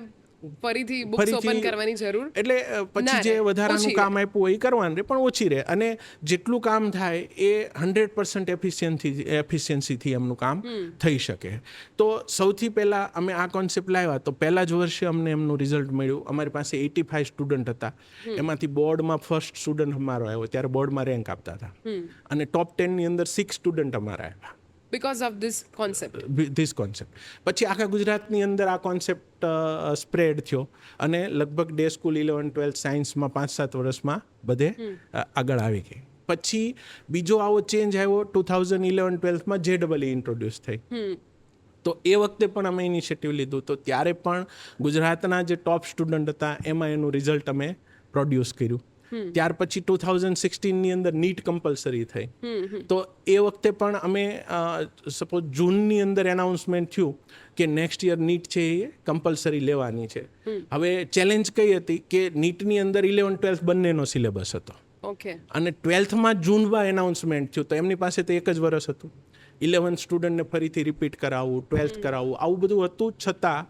ફરીથી બુક્સ ઓપન કરવાની જરૂર, એટલે પછી જે વધારાનું કામ આપ્યું હોય એ કરવાનું રહે, પણ ઓછી રહે. અને જેટલું કામ થાય એ 100% એફિશિયન્સીથી એમનું કામ થઈ શકે. તો સૌથી પહેલાં અમે આ કોન્સેપ્ટ લાવ્યા તો પહેલા જ વર્ષે અમને એમનું રિઝલ્ટ મળ્યું. અમારી પાસે 85 સ્ટુડન્ટ હતા, એમાંથી બોર્ડમાં ફર્સ્ટ સ્ટુડન્ટ અમારો આવ્યો, ત્યારે બોર્ડમાં રેન્ક આપતા હતા, અને ટોપ 10ની અંદર 6 સ્ટુડન્ટ અમારા આવ્યા. because of this concept. પછી આખા ગુજરાતની અંદર આ કોન્સેપ્ટ સ્પ્રેડ થયો અને લગભગ ડે સ્કૂલ 11-12 સાયન્સમાં 5-7 વર્ષમાં બધે આગળ આવી ગઈ. પછી બીજો આવો ચેન્જ આવ્યો 2011-12માં JEE ઇન્ટ્રોડ્યુસ થઈ. તો એ વખતે પણ અમે ઇનિશિયેટિવ લીધું. તો ત્યારે પણ ગુજરાતના જે ટોપ સ્ટુડન્ટ હતા એમાં એનું રિઝલ્ટ અમે પ્રોડ્યુસ કર્યું. ત્યાર પછી 2016ની અંદર નીટ કમ્પલસરી થઈ. તો એ વખતે પણ અમે સપોઝ જૂનની અંદર એનાઉન્સમેન્ટ થયું કે નેક્સ્ટ યર નીટ છે એ કમ્પલસરી લેવાની છે. હવે ચેલેન્જ કઈ હતી કે નીટની અંદર 11-12 બંનેનો સિલેબસ હતો. ઓકે. અને 12થમાં જૂનમાં એનાઉન્સમેન્ટ થયું તો એમની પાસે તો એક જ વર્ષ હતું. 11 સ્ટુડન્ટને ફરીથી રિપીટ કરાવવું, 12th કરાવવું, આવું બધું હતું. છતાં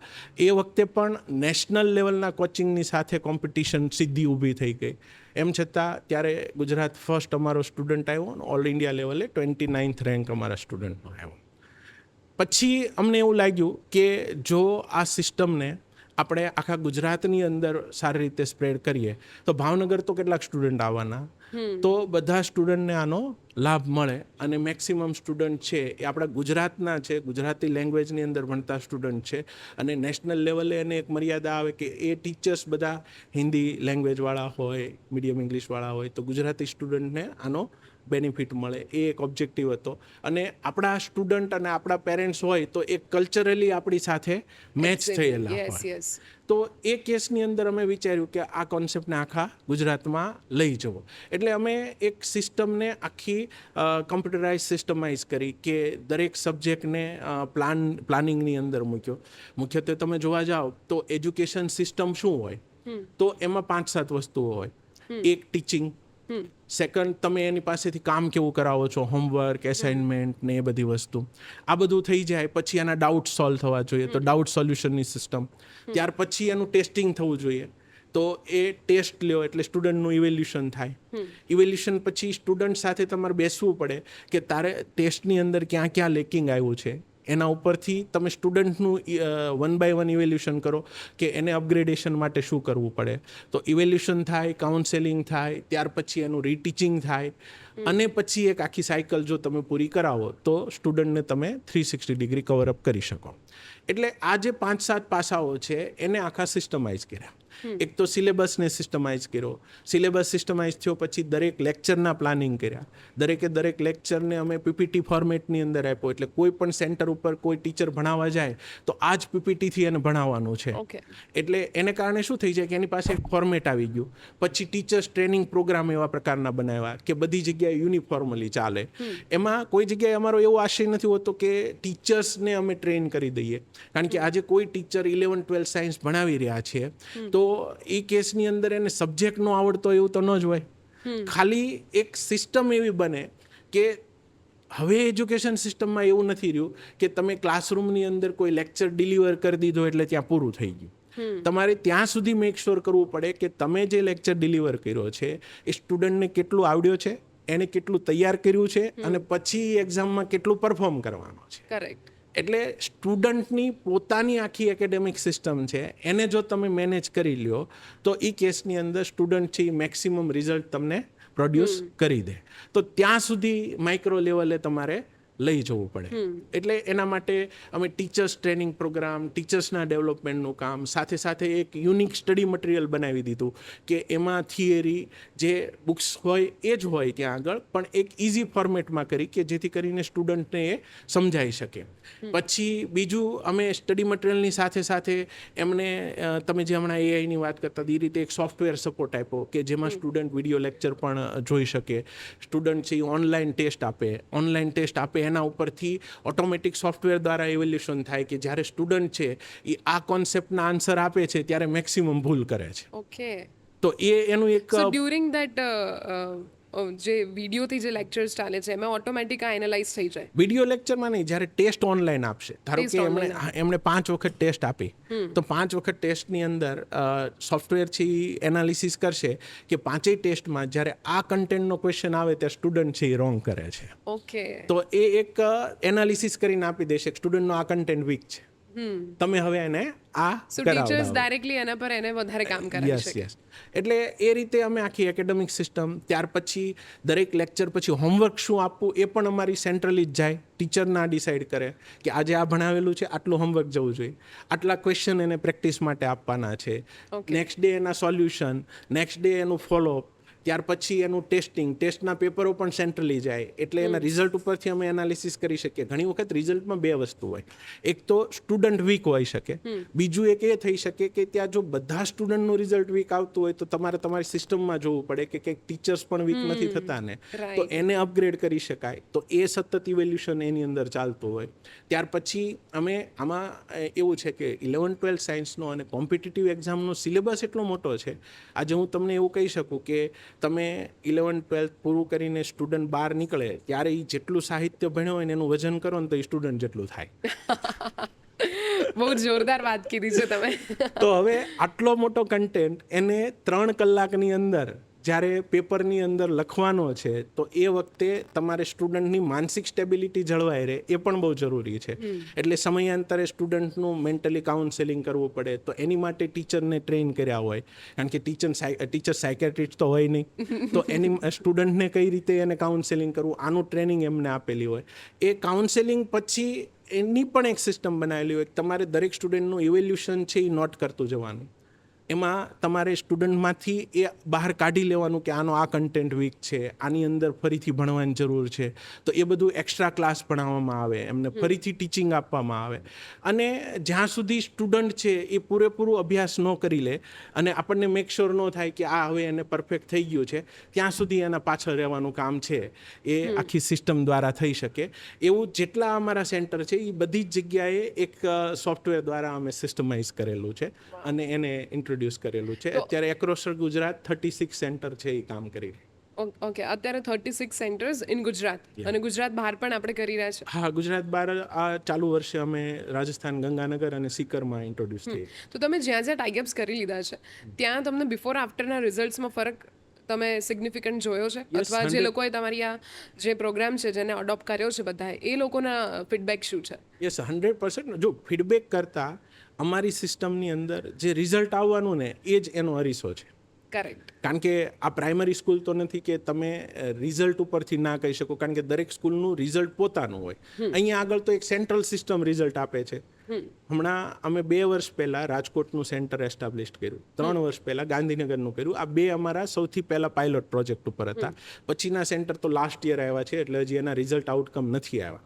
એ વખતે પણ નેશનલ લેવલના કોચિંગની સાથે કોમ્પિટિશન સીધી ઊભી થઈ ગઈ. એમ છતાં ત્યારે ગુજરાત ફર્સ્ટ અમારો સ્ટુડન્ટ આવ્યો, ઓલ ઇન્ડિયા લેવલે 29th રેન્ક અમારા સ્ટુડન્ટનો આવ્યો. પછી અમને એવું લાગ્યું કે જો આ સિસ્ટમને આપણે આખા ગુજરાતની અંદર સારી રીતે સ્પ્રેડ કરીએ તો ભાવનગર તો કેટલાક સ્ટુડન્ટ આવવાના, તો બધા સ્ટુડન્ટને આનો લાભ મળે અને મેક્સિમમ સ્ટુડન્ટ છે એ આપણા ગુજરાતના છે, ગુજરાતી લેંગ્વેજની અંદર ભણતા સ્ટુડન્ટ છે. અને નેશનલ લેવલે એને એક મર્યાદા આવે કે એ ટીચર્સ બધા હિન્દી લેંગ્વેજવાળા હોય, મીડિયમ ઇંગ્લિશવાળા હોય, તો ગુજરાતી સ્ટુડન્ટને આનો બેનિફિટ મળે, એ એક ઓબ્જેક્ટિવ હતો. અને આપણા સ્ટુડન્ટ અને આપણા પેરેન્ટ્સ હોય તો એ કલ્ચરલી આપણી સાથે મેચ થયેલા હોય. તો એ કેસની અંદર અમે વિચાર્યું કે આ કોન્સેપ્ટને આખા ગુજરાતમાં લઈ જવો. એટલે અમે એક સિસ્ટમને આખી કમ્પ્યુટરાઇઝ સિસ્ટમાઇઝ કરી કે દરેક સબ્જેક્ટને પ્લાનિંગની અંદર મૂક્યો. મુખ્યત્વે તમે જોવા જાઓ તો એજ્યુકેશન સિસ્ટમ શું હોય, તો એમાં 5-7 વસ્તુઓ હોય. એક ટીચિંગ, સેકન્ડ તમે એની પાસેથી કામ કેવું કરાવો છો, હોમવર્ક, એસાઇનમેન્ટ ને એ બધી વસ્તુ. આ બધું થઈ જાય પછી એના ડાઉટ સોલ્વ થવા જોઈએ, તો ડાઉટ સોલ્યુશનની સિસ્ટમ. ત્યાર પછી એનું ટેસ્ટિંગ થવું જોઈએ, તો એ ટેસ્ટ લ્યો એટલે સ્ટુડન્ટનું ઇવેલ્યુશન થાય. ઇવેલ્યુશન પછી સ્ટુડન્ટ સાથે તમારે બેસવું પડે કે તારે ટેસ્ટની અંદર ક્યાં ક્યાં લેકિંગ આવ્યું છે. એના ઉપરથી તમે સ્ટુડન્ટનું 1 by 1 ઇવેલ્યુશન કરો કે એને અપગ્રેડેશન માટે શું કરવું પડે. તો ઇવેલ્યુશન થાય, કાઉન્સેલિંગ થાય, ત્યાર પછી એનું રીટીચિંગ થાય, અને પછી એક આખી સાયકલ જો તમે પૂરી કરાવો તો સ્ટુડન્ટને તમે 360 ડિગ્રી કવરઅપ કરી શકો. એટલે આ જે 5-7 પાસાઓ છે એને આખા સિસ્ટમાઇઝ કર્યા. એક તો સિલેબસને સિસ્ટમાઇઝ કર્યો. સિલેબસ સિસ્ટમાઇઝ થયો પછી દરેક લેક્ચરના પ્લાનિંગ કર્યા. દરેક લેક્ચરને અમે પીપીટી ફોર્મેટની અંદર આપ્યો. એટલે કોઈ પણ સેન્ટર ઉપર કોઈ ટીચર ભણાવવા જાય તો આ જ પીપીટીથી એને ભણાવવાનું છે. એટલે એને કારણે શું થઈ જાય કે એની પાસે એક ફોર્મેટ આવી ગયું. પછી ટીચર્સ ટ્રેનિંગ પ્રોગ્રામ એવા પ્રકારના બનાવ્યા કે બધી જગ્યાએ યુનિફોર્મલી ચાલે. એમાં કોઈ જગ્યાએ અમારો એવો આશય નથી હોતો કે ટીચર્સને અમે ટ્રેન કરી દઈએ, કારણ કે આજે કોઈ ટીચર 11-12 સાયન્સ ભણાવી રહ્યા છે તો એ કેસની અંદર એને સબ્જેક્ટ નો આવડતો એવું તો ન જ હોય. ખાલી એક સિસ્ટમ એવી બને કે હવે એજ્યુકેશન સિસ્ટમમાં એવું નથી રહ્યું કે તમે ક્લાસરૂમની અંદર કોઈ લેક્ચર ડિલિવર કરી દીધો એટલે ત્યાં પૂરું થઈ ગયું. તમારે ત્યાં સુધી મેક શ્યોર કરવું પડે કે તમે જે લેક્ચર ડિલિવર કર્યો છે એ સ્ટુડન્ટને કેટલું આવડ્યો છે, એને કેટલું તૈયાર કર્યું છે, અને પછી એક્ઝામમાં કેટલું પરફોર્મ કરવાનું છે. કરેક્ટ. એટલે સ્ટુડન્ટની પોતાની આખી એકેડેમિક સિસ્ટમ છે એને જો તમે મેનેજ કરી લ્યો તો એ કેસની અંદર સ્ટુડન્ટ છે એ મેક્સિમમ રિઝલ્ટ તમને પ્રોડ્યુસ કરી દે. તો ત્યાં સુધી માઇક્રો લેવલે તમારે લઈ જવું પડે. એટલે એના માટે અમે ટીચર્સ ટ્રેનિંગ પ્રોગ્રામ, ટીચર્સના ડેવલપમેન્ટનું કામ, સાથે સાથે એક યુનિક સ્ટડી મટીરિયલ બનાવી દીધું કે એમાં થિયરી જે બુક્સ હોય એ જ હોય ત્યાં આગળ, પણ એક ઇઝી ફોર્મેટમાં કરી કે જેથી કરીને સ્ટુડન્ટને એ સમજાઈ શકે. પછી બીજું અમે સ્ટડી મટીરિયલની સાથે સાથે એમને તમે જે હમણાં એઆઈની વાત કરતા એ રીતે એક સોફ્ટવેર સપોર્ટ આપ્યો કે જેમાં સ્ટુડન્ટ વિડીયો લેક્ચર પણ જોઈ શકે. સ્ટુડન્ટ છે એ ઓનલાઈન ટેસ્ટ આપે એના ઉપરથી ઓટોમેટિક સોફ્ટવેર દ્વારા ઇવેલ્યુશન થાય કે જ્યારે સ્ટુડન્ટ છે એ આ કોન્સેપ્ટના આન્સર આપે છે ત્યારે મેક્સિમમ ભૂલ કરે છે. ઓકે. તો એ એનું એક ડ્યુરિંગ દેટ જે વિડીયોથી જે લેક્ચર્સ ચાલે છે એમાં ઓટોમેટિક આ એનાલાઇઝ થઈ જાય. વિડીયો લેક્ચરમાં નહીં, જ્યારે ટેસ્ટ ઓનલાઈન આપશે, ધારો કે એમણે 5 વખત ટેસ્ટ આપી તો 5 વખત ટેસ્ટની અંદર સોફ્ટવેર છે એ એનાલિસિસ કરશે કે 5 ટેસ્ટમાં જ્યારે આ કન્ટેન્ટનો ક્વેશ્ચન આવે ત્યારે સ્ટુડન્ટ છે એ રોંગ કરે છે. ઓકે. તો એ એક એનાલિસિસ કરીને આપી દેશે સ્ટુડન્ટનો આ કન્ટેન્ટ વીક છે, તમે હવે એને આ ટીચર્સ ડાયરેક્ટલી એના પર એને વધારે કામ કરાવી શકે. એટલે એ રીતે અમે આખી એકેડેમિક સિસ્ટમ, ત્યાર પછી દરેક લેક્ચર પછી હોમવર્ક શું આપવું એ પણ અમારી સેન્ટ્રલી જ જાય. ટીચર ના ડિસાઈડ કરે કે આજે આ ભણાવેલું છે આટલું હોમવર્ક જવું જોઈએ, આટલા ક્વેશ્ચન એને પ્રેક્ટિસ માટે આપવાના છે, નેક્સ્ટ ડે એના સોલ્યુશન, નેક્સ્ટ ડે એનું ફોલોઅપ. ત્યાર પછી એનું ટેસ્ટના પેપરો પણ સેન્ટ્રલી જાય, એટલે એના રિઝલ્ટ ઉપરથી અમે એનાલિસિસ કરી શકીએ. ઘણી વખત રિઝલ્ટમાં બે વસ્તુ હોય, એક તો સ્ટુડન્ટ વીક હોઈ શકે, બીજું એક એ થઈ શકે કે ત્યાં જો બધા સ્ટુડન્ટનું રિઝલ્ટ વીક આવતું હોય તો તમારે તમારી સિસ્ટમમાં જોવું પડે કે કંઈક ટીચર્સ પણ વીક નથી થતા ને, તો એને અપગ્રેડ કરી શકાય. તો એ સતત ઇવોલ્યુશન એની અંદર ચાલતું હોય. ત્યાર પછી અમે આમાં એવું છે કે 11-12 સાયન્સનો અને કોમ્પિટિટિવ એક્ઝામનો સિલેબસ એટલો મોટો છે. આજે હું તમને એવું કહી શકું કે તમે 11-12 પૂરું કરીને સ્ટુડન્ટ બહાર નીકળે ત્યારે એ જેટલું સાહિત્ય ભણ્યો હોય ને એનું વજન કરો ને તો એ સ્ટુડન્ટ જેટલું થાય. બહુ જોરદાર વાત કીધી છે તમે. તો હવે આટલો મોટો કન્ટેન્ટ એને 3 કલાકની અંદર જ્યારે પેપરની અંદર લખવાનો છે, તો એ વખતે તમારે સ્ટુડન્ટની માનસિક સ્ટેબિલિટી જળવાઈ રહે એ પણ બહુ જરૂરી છે. એટલે સમયાંતરે સ્ટુડન્ટનું મેન્ટલી કાઉન્સેલિંગ કરવું પડે, તો એની માટે ટીચરને ટ્રેન કર્યા હોય, કારણ કે ટીચર સાયકેટ્રિસ્ટ તો હોય નહીં, તો એની સ્ટુડન્ટને કઈ રીતે એને કાઉન્સેલિંગ કરવું આનું ટ્રેનિંગ એમને આપેલી હોય. એ કાઉન્સેલિંગ પછી એની પણ એક સિસ્ટમ બનાવેલી હોય, તમારે દરેક સ્ટુડન્ટનું ઇવેલ્યુશન છે એ નોટ કરતું જવાનું. એમાં તમારે સ્ટુડન્ટમાંથી એ બહાર કાઢી લેવાનું કે આનો આ કન્ટેન્ટ વીક છે, આની અંદર ફરીથી ભણવાની જરૂર છે, તો એ બધું એક્સ્ટ્રા ક્લાસ ભણાવવામાં આવે, એમને ફરીથી ટીચિંગ આપવામાં આવે. અને જ્યાં સુધી સ્ટુડન્ટ છે એ પૂરેપૂરું અભ્યાસ ન કરી લે અને આપણને મેક શ્યોર ન થાય કે આ હવે એને પરફેક્ટ થઈ ગયું છે, ત્યાં સુધી એના પાછળ રહેવાનું કામ છે એ આખી સિસ્ટમ દ્વારા થઈ શકે. એવું જેટલા અમારા સેન્ટર છે એ બધી જ જગ્યાએ એક સોફ્ટવેર દ્વારા અમે સિસ્ટમાઇઝ કરેલું છે અને એને ઇન્ટ્રોડ્યુસ કરેલું છે. અત્યારે એક્રોસ ગુજરાત 36 સેન્ટર છે એ કામ કરી રહ્યા. ઓકે, અત્યારે 36 સેન્ટર્સ ઇન ગુજરાત, અને ગુજરાત બહાર પણ આપણે કરી રહ્યા છે. હા, ગુજરાત બહાર આ ચાલુ વર્ષે અમે રાજસ્થાન, ગંગાનગર અને સીકરમાં ઇન્ટ્રોડ્યુસ થઈ. તો તમે જ્યાં જ્યાં ટાઈઅપ્સ કરી લીધા છે ત્યાં તમને બિફોર આફ્ટરના રિઝલ્ટ્સમાં ફરક તમે સિગ્નિફિકન્ટ જોયો છે? અથવા જે લોકોએ તમારી આ જે પ્રોગ્રામ છે જેને અડોપ્ટ કર્યો છે બધાએ, એ લોકોના ફીડબેક શું છે? યસ, 100%. જો ફીડબેક કરતાં અમારી સિસ્ટમની અંદર જે રિઝલ્ટ આવવાનું ને એ જ એનો અરીસો છે. કરેક્ટ. કારણ કે આ પ્રાઇમરી સ્કૂલ તો નથી કે તમે રિઝલ્ટ ઉપરથી ના કહી શકો, કારણ કે દરેક સ્કૂલનું રિઝલ્ટ પોતાનું હોય. અહીંયા આગળ તો એક સેન્ટ્રલ સિસ્ટમ રિઝલ્ટ આપે છે. હમણાં અમે 2 વર્ષ પહેલાં રાજકોટનું સેન્ટર એસ્ટાબ્લિશ કર્યું, 3 વર્ષ પહેલાં ગાંધીનગરનું કર્યું. આ 2 અમારા સૌથી પહેલાં પાયલોટ પ્રોજેક્ટ ઉપર હતા. પછીના સેન્ટર તો લાસ્ટ યર આવ્યા છે, એટલે હજી એના રિઝલ્ટ આઉટકમ નથી આવ્યા.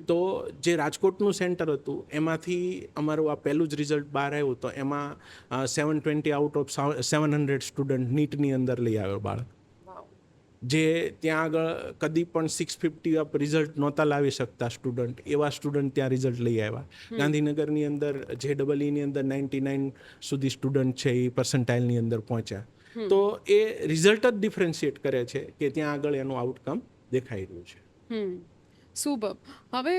તો જે રાજકોટનું સેન્ટર હતું એમાંથી અમારું આ પહેલું જ રિઝલ્ટ બહાર આવ્યું, તો એમાં 720 આઉટ ઓફ 700 સ્ટુડન્ટ નીટની અંદર લઈ આવ્યો બાળક. જે ત્યાં આગળ કદી પણ 650 અપ રિઝલ્ટ નહોતા લાવી શકતા સ્ટુડન્ટ, એવા સ્ટુડન્ટ ત્યાં રિઝલ્ટ લઈ આવ્યા. ગાંધીનગરની અંદર JEEની અંદર 99 સુધી સ્ટુડન્ટ છે એ પર્સન્ટાઇલની અંદર પહોંચ્યા. તો એ રિઝલ્ટ જ ડિફરન્શિએટ કરે છે કે ત્યાં આગળ એનું આઉટકમ દેખાઈ રહ્યું છે. સુપર. હવે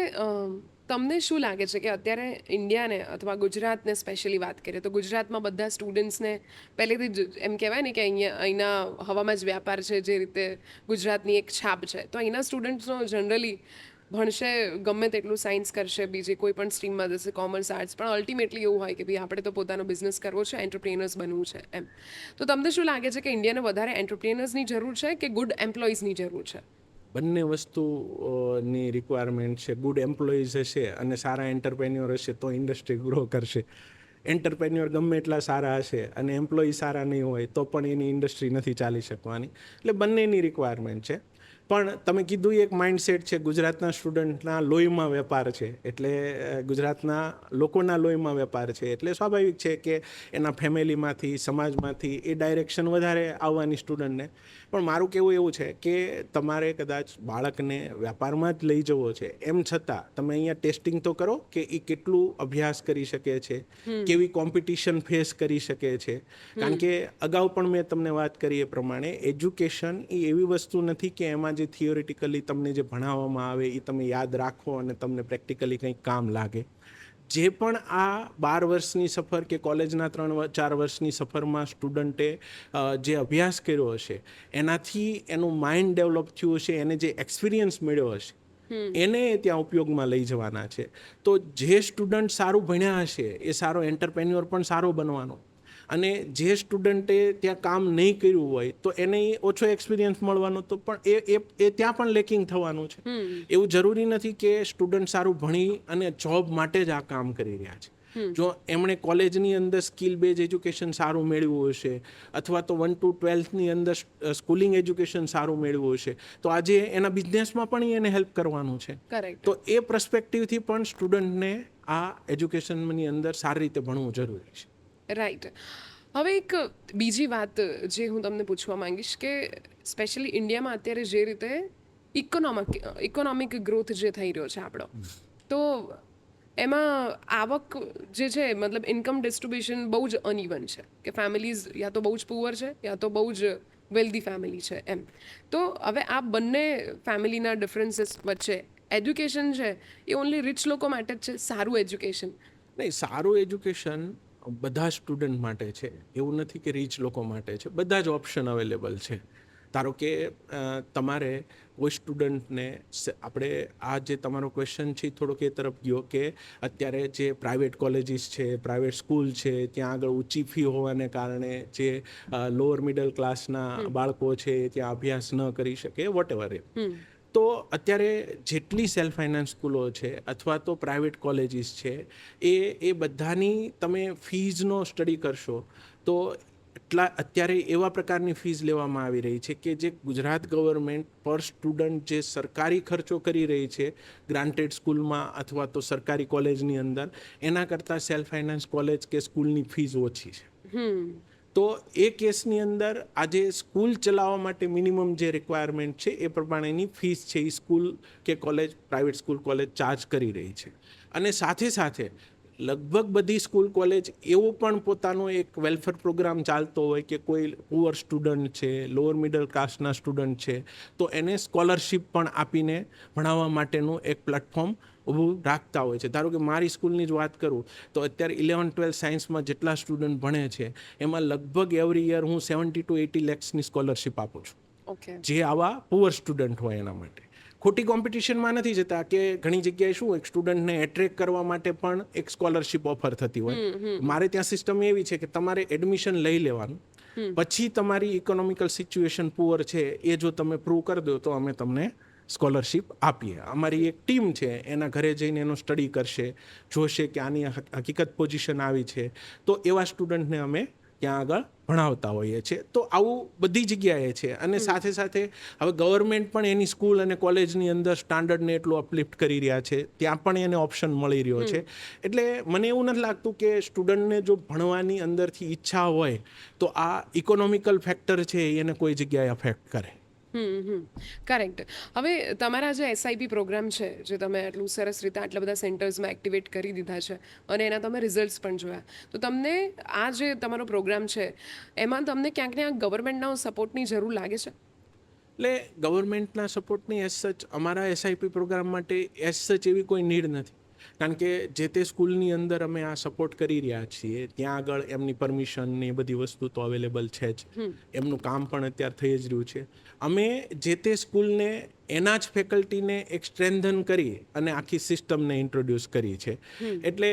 તમને શું લાગે છે કે અત્યારે ઇન્ડિયાને અથવા ગુજરાતને સ્પેશિયલી વાત કરીએ તો ગુજરાતમાં બધા સ્ટુડન્ટ્સને પહેલેથી જ એમ કહેવાય ને કે અહીંના હવામાં જ વ્યાપાર છે, જે રીતે ગુજરાતની એક છાપ છે, તો અહીંના સ્ટુડન્ટ્સનો જનરલી ભણશે, ગમે તેટલું સાયન્સ કરશે, બીજી કોઈ પણ સ્ટ્રીમમાં જશે, કોમર્સ, આર્ટ્સ, પણ અલ્ટિમેટલી એવું હોય કે ભાઈ આપણે તો પોતાનો બિઝનેસ કરવો છે, એન્ટરપ્રેનર્સ બનવું છે એમ. તો તમને શું લાગે છે કે ઇન્ડિયાને વધારે એન્ટરપ્રેનર્સની જરૂર છે કે ગુડ એમ્પ્લોઈઝની જરૂર છે? બંને વસ્તુની રિક્વાયરમેન્ટ છે. ગુડ એમ્પ્લોઈઝ હશે અને સારા એન્ટરપ્રેન્યોર હશે તો ઇન્ડસ્ટ્રી ગ્રો કરશે. એન્ટરપ્રેન્યોર ગમે એટલા સારા હશે અને એમ્પ્લોઈ સારા નહીં હોય તો પણ એની ઇન્ડસ્ટ્રી નથી ચાલી શકવાની. એટલે બંનેની રિક્વાયરમેન્ટ છે. પણ તમે કીધું એક માઇન્ડસેટ છે, ગુજરાતના સ્ટુડન્ટના લોહીમાં વેપાર છે, એટલે ગુજરાતના લોકોના લોહીમાં વેપાર છે, એટલે સ્વાભાવિક છે કે એના ફેમિલીમાંથી, સમાજમાંથી એ ડાયરેક્શન વધારે આવવાની સ્ટુડન્ટને. પણ મારું કહેવું એવું છે કે તમારે કદાચ બાળકને વ્યાપારમાં જ લઈ જવો છે, એમ છતાં તમે અહીંયા ટેસ્ટિંગ તો કરો કે એ કેટલું અભ્યાસ કરી શકે છે, કેવી કોમ્પિટિશન ફેસ કરી શકે છે. કારણ કે અગાઉ પણ મેં તમને વાત કરી એ પ્રમાણે એજ્યુકેશન એ એવી વસ્તુ નથી કે એમાં જે થિયોરિટિકલી તમને જે ભણાવવામાં આવે એ તમે યાદ રાખો અને તમને પ્રેક્ટિકલી કંઈક કામ લાગે. જે પણ આ 12 વર્ષની સફર કે કોલેજના 3-4 વર્ષની સફરમાં સ્ટુડન્ટે જે અભ્યાસ કર્યો હશે એનાથી એનું માઇન્ડ ડેવલપ થયું હશે, એને જે એક્સપિરિયન્સ મળ્યો હશે એને ત્યાં ઉપયોગમાં લઈ જવાના છે. તો જે સ્ટુડન્ટ સારું ભણ્યા હશે એ સારો એન્ટરપ્રેન્યોર પણ સારો બનવાનો, અને જે સ્ટુડન્ટે ત્યાં કામ નહીં કર્યું હોય તો એને ઓછો એક્સપિરિયન્સ મળવાનો, તો પણ એ ત્યાં પણ લેકિંગ થવાનું છે. એવું જરૂરી નથી કે સ્ટુડન્ટ સારું ભણી અને જોબ માટે જ આ કામ કરી રહ્યા છે. જો એમણે કોલેજની અંદર સ્કિલ બેઝ એજ્યુકેશન સારું મેળવ્યું હશે અથવા તો 1 to 12ની અંદર સ્કૂલિંગ એજ્યુકેશન સારું મેળવ્યું હશે તો આજે એના બિઝનેસમાં પણ એને હેલ્પ કરવાનું છે. કરેક્ટ. તો એ પર્સપેક્ટિવથી પણ સ્ટુડન્ટને આ એજ્યુકેશનની અંદર સારી રીતે ભણવું જરૂરી છે. રાઈટ. હવે એક બીજી વાત જે હું તમને પૂછવા માંગીશ કે સ્પેશિયલી ઇન્ડિયામાં અત્યારે જે રીતે ઇકોનોમિક ગ્રોથ જે થઈ રહ્યો છે આપણો, તો એમાં આવક જે છે મતલબ ઇન્કમ ડિસ્ટ્રીબ્યુશન બહુ જ અનઇવન છે કે ફેમિલીઝ યા તો બહુ જ પુઅર છે યા તો બહુ જ વેલ્ધી ફેમિલી છે એમ. તો હવે આ બંને ફેમિલીના ડિફરન્સીસ વચ્ચે એજ્યુકેશન છે એ ઓનલી રિચ લોકો માટે જ છે, સારું એજ્યુકેશન? નહીં, સારું એજ્યુકેશન બધા સ્ટુડન્ટ માટે છે, એવું નથી કે રીચ લોકો માટે છે. બધા જ ઓપ્શન અવેલેબલ છે. ધારો કે તમારે કોઈ સ્ટુડન્ટને આપણે આ જે તમારો ક્વેશ્ચન છે થોડોક એ તરફ ગયો કે અત્યારે જે પ્રાઇવેટ કોલેજીસ છે, પ્રાઇવેટ સ્કૂલ છે, ત્યાં આગળ ઊંચી ફી હોવાને કારણે જે લોઅર મિડલ ક્લાસના બાળકો છે ત્યાં અભ્યાસ ન કરી શકે, વોટેવર એ. તો અત્યારે જેટલી સેલ્ફ ફાઇનાન્સ સ્કૂલો છે અથવા તો પ્રાઇવેટ કોલેજીસ છે એ બધાની તમે ફીઝનો સ્ટડી કરશો તો અત્યારે એવા પ્રકારની ફીઝ લેવામાં આવી રહી છે કે જે ગુજરાત ગવર્મેન્ટ પર સ્ટુડન્ટ જે સરકારી ખર્ચો કરી રહી છે ગ્રાન્ટેડ સ્કૂલમાં અથવા તો સરકારી કોલેજની અંદર, એના કરતાં સેલ્ફ ફાઇનાન્સ કોલેજ કે સ્કૂલની ફીઝ ઓછી છે. તો એ કેસની અંદર આજે સ્કૂલ ચલાવવા માટે મિનિમમ જે રિક્વાયરમેન્ટ છે એ પ્રમાણેની ફીસ છે એ સ્કૂલ કે college, private school college charge કરી રહી છે. અને સાથે સાથે લગભગ બધી સ્કૂલ કોલેજ એવો પણ પોતાનો એક વેલફેર પ્રોગ્રામ ચાલતો હોય કે કોઈ પુઅર સ્ટુડન્ટ છે, લોઅર મિડલ ક્લાસના સ્ટુડન્ટ છે તો એને સ્કોલરશિપ પણ આપીને ભણાવવા માટેનું એક પ્લેટફોર્મ ઊભું રાખતા હોય છે. ધારો કે મારી સ્કૂલની જ વાત કરું તો અત્યારે 11-12 સાયન્સમાં જેટલા સ્ટુડન્ટ ભણે છે એમાં લગભગ એવરી યર હું 70 to 80 લેક્સની સ્કોલરશિપ આપું છું. ઓકે. જે આવા પુઅર સ્ટુડન્ટ હોય એના માટે. ખોટી કોમ્પિટિશનમાં નથી જતા કે ઘણી જગ્યાએ શું એક સ્ટુડન્ટને એટ્રેક્ટ કરવા માટે પણ એક સ્કોલરશિપ ઓફર થતી હોય. મારે ત્યાં સિસ્ટમ એવી છે કે તમારે એડમિશન લઈ લેવાનું, પછી તમારી ઇકોનોમિકલ સિચ્યુએશન પુઅર છે એ જો તમે પ્રૂવ કરી દો તો અમે તમને સ્કોલરશિપ આપીએ. અમારી એક ટીમ છે એના ઘરે જઈને એનો સ્ટડી કરશે, જોશે કે આની હકીકત પોઝિશન આવી છે, તો એવા સ્ટુડન્ટને અમે ત્યાં આગળ ભણાવતા હોઈએ છીએ. તો આવું બધી જગ્યાએ છે. અને સાથે સાથે હવે ગવર્મેન્ટ પણ એની સ્કૂલ અને કોલેજની અંદર સ્ટાન્ડર્ડને એટલું અપલિફ્ટ કરી રહ્યા છે, ત્યાં પણ એને ઓપ્શન મળી રહ્યો છે. એટલે મને એવું નથી લાગતું કે સ્ટુડન્ટને જો ભણવાની અંદરથી ઈચ્છા હોય તો આ ઇકોનોમિકલ ફેક્ટર છે એને કોઈ જગ્યાએ અફેક્ટ કરે. કરેક્ટ. હવે તમારા જે એસઆઈપી પ્રોગ્રામ છે જે તમે આટલું સરસ રીતે આટલા બધા સેન્ટર્સમાં એક્ટિવેટ કરી દીધા છે અને એના તમે રિઝલ્ટ્સ પણ જોયા, તો તમને આ જે તમારો પ્રોગ્રામ છે એમાં તમને ક્યાંક ને ક્યાંક ગવર્મેન્ટના સપોર્ટની જરૂર લાગે છે? એટલે ગવર્મેન્ટના સપોર્ટની એઝ સચ અમારા એસઆઈપી પ્રોગ્રામ માટે એઝ સચ એવી કોઈ નીડ નથી. કારણ કે જે તે સ્કૂલની અંદર અમે આ સપોર્ટ કરી રહ્યા છીએ ત્યાં આગળ એમની પરમિશન ને એ બધી વસ્તુ તો અવેલેબલ છે જ. એમનું કામ પણ અત્યારે થઈ જ રહ્યું છે. અમે જે તે સ્કૂલને એના જ ફેકલ્ટીને એક સ્ટ્રેન્થન કરી અને આખી સિસ્ટમને ઇન્ટ્રોડ્યુસ કરી છે. એટલે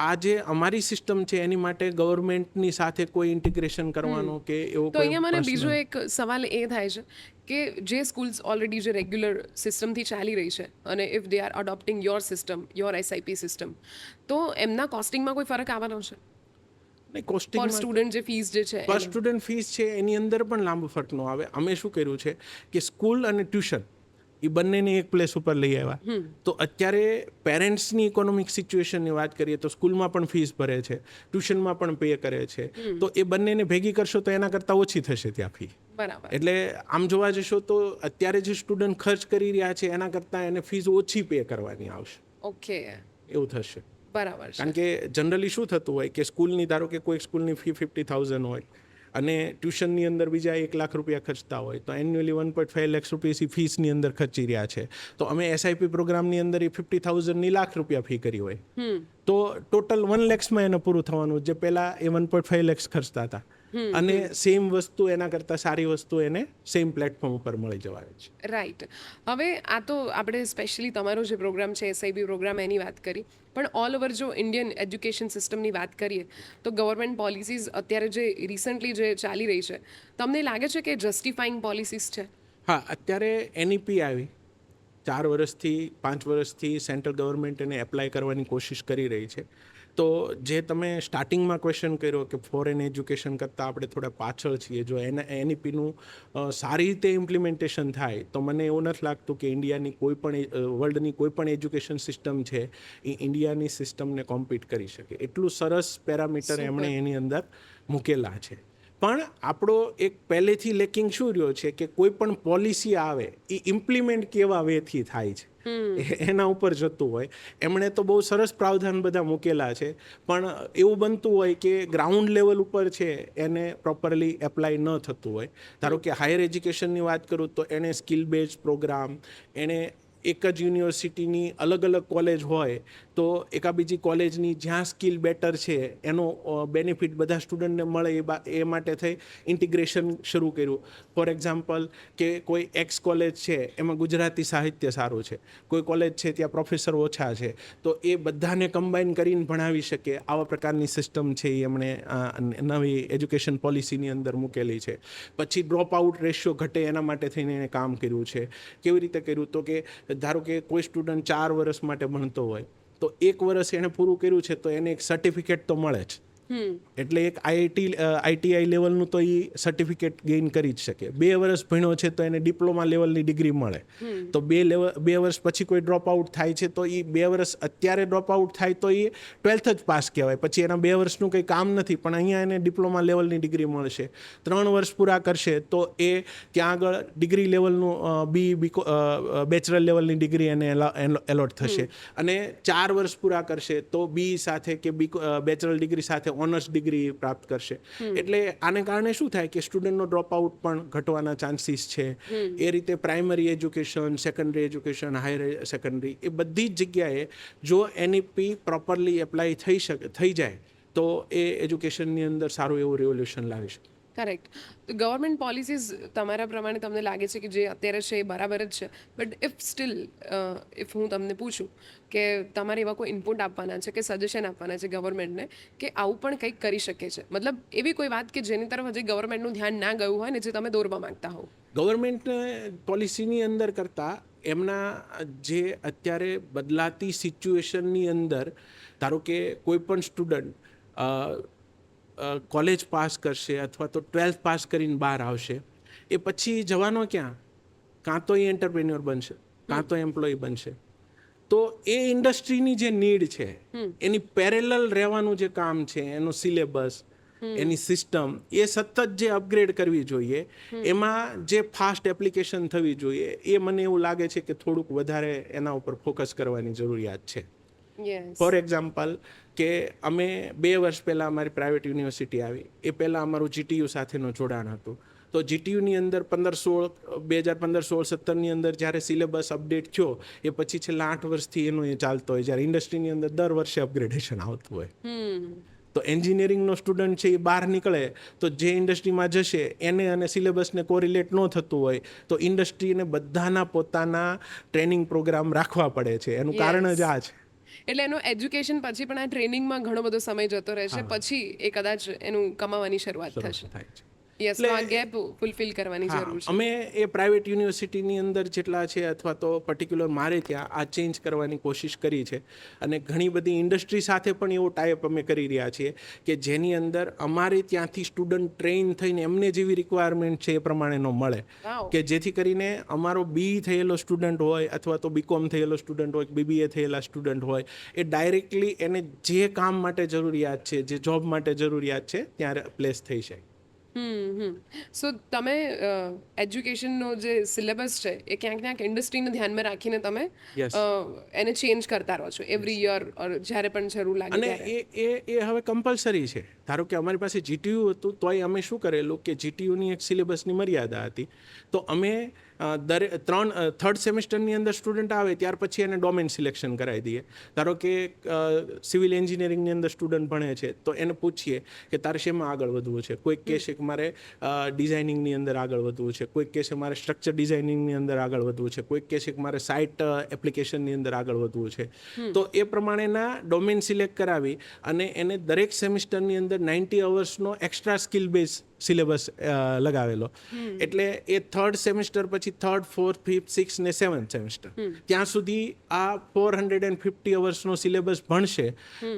આ જે અમારી સિસ્ટમ છે એની માટે ગવર્મેન્ટની સાથે કોઈ ઇન્ટિગ્રેશન કરવાનો કે એવો તો અહીંયા મને બીજો એક સવાલ એ થાય છે કે જે સ્કૂલ્સ ઓલરેડી જે રેગ્યુલર સિસ્ટમથી ચાલી રહી છે અને if they are adopting your system, your SIP system, તો એમના કોસ્ટિંગમાં કોઈ ફરક આવવાનો છે? પર સ્ટુડન્ટ જે ફીસ જે છે, પર સ્ટુડન્ટ ફીસ છે એની અંદર પણ લાંબો ફરક ન આવે. અમે શું કર્યું છે કે સ્કૂલ અને ટ્યુશન એ બંનેને એક પ્લેસ ઉપર લઈ આવ્યા. તો અત્યારે પેરેન્ટ્સની ઇકોનોમિક સિચ્યુએશનની વાત કરીએ તો સ્કૂલમાં પણ ફીસ ભરે છે, ટ્યુશનમાં પણ પે કરે છે. તો એ બંનેને ભેગી કરશો તો એના કરતાં ઓછી થશે ત્યાં ફી. બરાબર. એટલે આમ જોવા જશો તો અત્યારે જે સ્ટુડન્ટ ખર્ચ કરી રહ્યા છે એના કરતાં એને ફીસ ઓછી પે કરવાની આવશે. ઓકે. એવું થશે. બરાબર. કારણ કે જનરલી શું થતું હોય કે સ્કૂલની ધારો કે કોઈ સ્કૂલની ફી 50,000 હોય અને ટ્યુશનની અંદર બીજા 1 લાખ રૂપિયા ખર્ચતા હોય તો એન્યુઅલી 1.5 લાખ રૂપિયા ફીસની અંદર ખર્ચી રહ્યા છે. તો અમે એસઆઈપી પ્રોગ્રામની અંદર એ 50,000ની લાખ રૂપિયા ફી કરી હોય તો ટોટલ 1 લેક્સમાં એને પૂરું થવાનું, જે પહેલાં એ 1.5 લેક્સ ખર્ચતા હતા. અને સેમ વસ્તુ એના કરતાં સારી વસ્તુ એને સેમ પ્લેટફોર્મ ઉપર મળી જવાય છે. રાઈટ. હવે આ તો આપણે સ્પેશિયલી તમારો જે પ્રોગ્રામ છે એસઆઈપી પ્રોગ્રામ એની વાત કરી, પણ ઓલ ઓવર જો ઇન્ડિયન એજ્યુકેશન સિસ્ટમની વાત કરીએ તો ગવર્મેન્ટ પોલિસીઝ અત્યારે જે રિસન્ટલી જે ચાલી રહી છે, તમને લાગે છે કે જસ્ટિફાઈંગ પોલિસીઝ છે? હા, અત્યારે એનઈપી આવી વર્ષથી 5 વર્ષથી સેન્ટ્રલ ગવર્મેન્ટ એને એપ્લાય કરવાની કોશિશ કરી રહી છે. તો જે તમે સ્ટાર્ટિંગમાં ક્વેશ્ચન કર્યો કે ફોરેન એજ્યુકેશન કરતાં આપણે થોડા પાછળ છીએ, જો એનઈપીનું સારી રીતે ઇમ્પ્લિમેન્ટેશન થાય તો મને એવું નથી લાગતું કે ઇન્ડિયાની કોઈ પણ વર્લ્ડની કોઈ પણ એજ્યુકેશન સિસ્ટમ છે એ ઇન્ડિયાની સિસ્ટમને કોમ્પીટ કરી શકે. એટલું સરસ પેરામીટર એમણે એની અંદર મૂકેલા છે. પણ આપણો એક પહેલેથી લેકિંગ શું રહ્યો છે કે કોઈ પણ પોલિસી આવે એ ઇમ્પ્લિમેન્ટ કેવા વેથી થાય છે એના ઉપર જતું હોય. એમણે તો બહુ સરસ પ્રાવધાન બધા મૂકેલા છે, પણ એવું બનતું હોય કે ગ્રાઉન્ડ લેવલ ઉપર છે એને પ્રોપરલી એપ્લાય ન થતું હોય. ધારો કે હાયર એજ્યુકેશનની વાત કરું તો એણે સ્કિલ બેઝ પ્રોગ્રામ, એણે એક જ યુનિવર્સિટીની અલગ અલગ કોલેજ હોય તો એકાબીજી કોલેજની જ્યાં સ્કિલ બેટર છે એનો બેનિફિટ બધા સ્ટુડન્ટને મળે એ માટે થઈ ઇન્ટિગ્રેશન શરૂ કર્યું. ફોર એક્ઝામ્પલ કે કોઈ એક્સ કોલેજ છે એમાં ગુજરાતી સાહિત્ય સારું છે, કોઈ કોલેજ છે ત્યાં પ્રોફેસર ઓછા છે, તો એ બધાને કમ્બાઈન કરીને ભણાવી શકે આવા પ્રકારની સિસ્ટમ છે એ એમણે નવી એજ્યુકેશન પોલિસીની અંદર મૂકેલી છે. પછી ડ્રોપ આઉટ રેશિયો ઘટે એના માટે થઈને એણે કામ કર્યું છે. કેવી રીતે કર્યું તો કે ધારો કે કોઈ સ્ટુડન્ટ 4 વર્ષ માટે ભણતો હોય તો 1 વર્ષ એણે પૂરું કર્યું છે તો એને એક સર્ટિફિકેટ તો મળે જ. એટલે એક આઈટીઆઈ લેવલનું તો એ સર્ટિફિકેટ ગેઇન કરી જ શકે. 2 વર્ષ ભણ્યો છે તો એને ડિપ્લોમા લેવલની ડિગ્રી મળે. તો 2 વર્ષ પછી કોઈ ડ્રોપ આઉટ થાય છે તો એ 2 વર્ષ અત્યારે ડ્રોપ આઉટ થાય તો એ 12th જ પાસ કહેવાય, પછી એના 2 વર્ષનું કંઈ કામ નથી, પણ અહીંયા એને ડિપ્લોમા લેવલની ડિગ્રી મળશે. 3 વર્ષ પૂરા કરશે તો એ ત્યાં આગળ ડિગ્રી લેવલનું બેચલર લેવલની ડિગ્રી એને એલોટ થશે. અને 4 વર્ષ પૂરા કરશે તો બી સાથે કે બેચલર ડિગ્રી સાથે ઓનર્સ ડિગ્રી પ્રાપ્ત કરશે. એટલે આને કારણે શું થાય કે સ્ટુડન્ટનો ડ્રોપ આઉટ પણ ઘટવાના ચાન્સીસ છે. એ રીતે primary education, secondary education, higher secondary, એ બધી જ જગ્યાએ જો એનઈપી પ્રોપરલી એપ્લાય થઈ જાય તો એ એજ્યુકેશનની અંદર સારું એવું રેવોલ્યુશન લાવી શકે. કરેક્ટ. ગવર્મેન્ટ પોલિસીઝ તમારા પ્રમાણે તમને લાગે છે કે જે અત્યારે છે એ બરાબર જ છે, બટ ઇફ હું તમને પૂછું કે તમારે એવા કોઈ ઇનપુટ આપવાના છે કે સજેશન આપવાના છે ગવર્મેન્ટને કે આવું પણ કંઈક કરી શકે છે, મતલબ એવી કોઈ વાત કે જેની તરફ હજી ગવર્મેન્ટનું ધ્યાન ના ગયું હોય ને જે તમે દોરવા માંગતા હો? ગવર્મેન્ટ પોલિસીની અંદર કરતાં એમના જે અત્યારે બદલાતી સિચ્યુએશનની અંદર ધારો કે કોઈ પણ સ્ટુડન્ટ કોલેજ પાસ કરશે અથવા તો 12th પાસ કરીને બહાર આવશે, એ પછી જવાનો ક્યાં? કાં તો એ એન્ટરપ્રેન્યોર બનશે, કાં તો એમ્પ્લોય બનશે. તો એ ઇન્ડસ્ટ્રીની જે નીડ છે એની પેરેલલ રહેવાનું જે કામ છે, એનો સિલેબસ, એની સિસ્ટમ એ સતત જે અપગ્રેડ કરવી જોઈએ, એમાં જે ફાસ્ટ એપ્લિકેશન થવી જોઈએ, એ મને એવું લાગે છે કે થોડુંક વધારે એના ઉપર ફોકસ કરવાની જરૂરિયાત છે. ફોર એક્ઝામ્પલ કે અમે 2 વર્ષ પહેલાં અમારી પ્રાઇવેટ યુનિવર્સિટી આવી, એ પહેલાં અમારું જીટીયુ સાથેનું જોડાણ હતું. તો જીટીયુની અંદર 2015-16-17ની અંદર જ્યારે સિલેબસ અપડેટ થયો એ પછી છેલ્લા 8 વર્ષથી એનો એ ચાલતો હોય, જ્યારે ઇન્ડસ્ટ્રીની અંદર દર વર્ષે અપગ્રેડેશન આવતું હોય. તો એન્જિનિયરિંગનો સ્ટુડન્ટ છે એ બહાર નીકળે તો જે ઇન્ડસ્ટ્રીમાં જશે એને અને સિલેબસને કોરિલેટ ન થતું હોય તો ઇન્ડસ્ટ્રીને બધાના પોતાના ટ્રેનિંગ પ્રોગ્રામ રાખવા પડે છે. એનું કારણ જ આ છે. એટલે એનું એજ્યુકેશન પછી પણ આ ટ્રેનિંગમાં ઘણો બધો સમય જતો રહેશે, પછી એ કદાચ એનું કમાવાની શરૂઆત થશે. થાય છે. યસ, આ ગેપ ફૂલફિલ કરવાની જરૂર છે. અમે એ પ્રાઇવેટ યુનિવર્સિટીની અંદર જેટલા છે અથવા તો પર્ટિક્યુલર મારે ત્યાં આ ચેન્જ કરવાની કોશિશ કરી છે. અને ઘણી બધી ઇન્ડસ્ટ્રી સાથે પણ એવો ટાઈપ અમે કરી રહ્યા છીએ કે જેની અંદર અમારે ત્યાંથી સ્ટુડન્ટ ટ્રેન થઈને એમને જેવી રિક્વાયરમેન્ટ છે એ પ્રમાણેનો મળે, કે જેથી કરીને અમારો બી થયેલો સ્ટુડન્ટ હોય અથવા તો બીકોમ થયેલો સ્ટુડન્ટ હોય, બીબીએ થયેલા સ્ટુડન્ટ હોય, એ ડાયરેક્ટલી એને જે કામ માટે જરૂરિયાત છે, જે જોબ માટે જરૂરિયાત છે ત્યાં પ્લેસ થઈ જાય. સો તમે એજ્યુકેશનનો જે સિલેબસ છે એ ક્યાંક ક્યાંક ઇન્ડસ્ટ્રીને ધ્યાનમાં રાખીને તમે એને ચેન્જ કરતા રહો છો એવરી યર, જ્યારે પણ જરૂર લાગે. અને એ હવે કમ્પલસરી છે. ધારો કે અમારી પાસે જીટીયુ હતું તોય અમે શું કરેલું કે જીટીયુની એક સિલેબસની મર્યાદા હતી, તો અમે થર્ડ સેમેસ્ટરની અંદર સ્ટુડન્ટ આવે ત્યાર પછી એને ડોમેન સિલેક્શન કરાવી દઈએ. ધારો કે સિવિલ એન્જિનિયરિંગની અંદર સ્ટુડન્ટ ભણે છે તો એને પૂછીએ કે તારે શેમાં આગળ વધવું છે. કોઈક કહેશે કે મારે ડિઝાઇનિંગની અંદર આગળ વધવું છે, કોઈક કહેશે મારે સ્ટ્રક્ચર ડિઝાઇનિંગની અંદર આગળ વધવું છે, કોઈક કહેશે કે મારે સાઇટ એપ્લિકેશનની અંદર આગળ વધવું છે. તો એ પ્રમાણેના ડોમેન સિલેક્ટ કરાવી અને એને દરેક સેમિસ્ટરની અંદર 90 અવર્સનો એક્સ્ટ્રા સ્કિલ બેઝ સિલેબસ લગાવેલો. એટલે એ 3rd સેમેસ્ટર પછી 3rd 4th 5th 6th ને 7th સેમેસ્ટર ત્યાં સુધી આ 450 અવર્સનો સિલેબસ ભણશે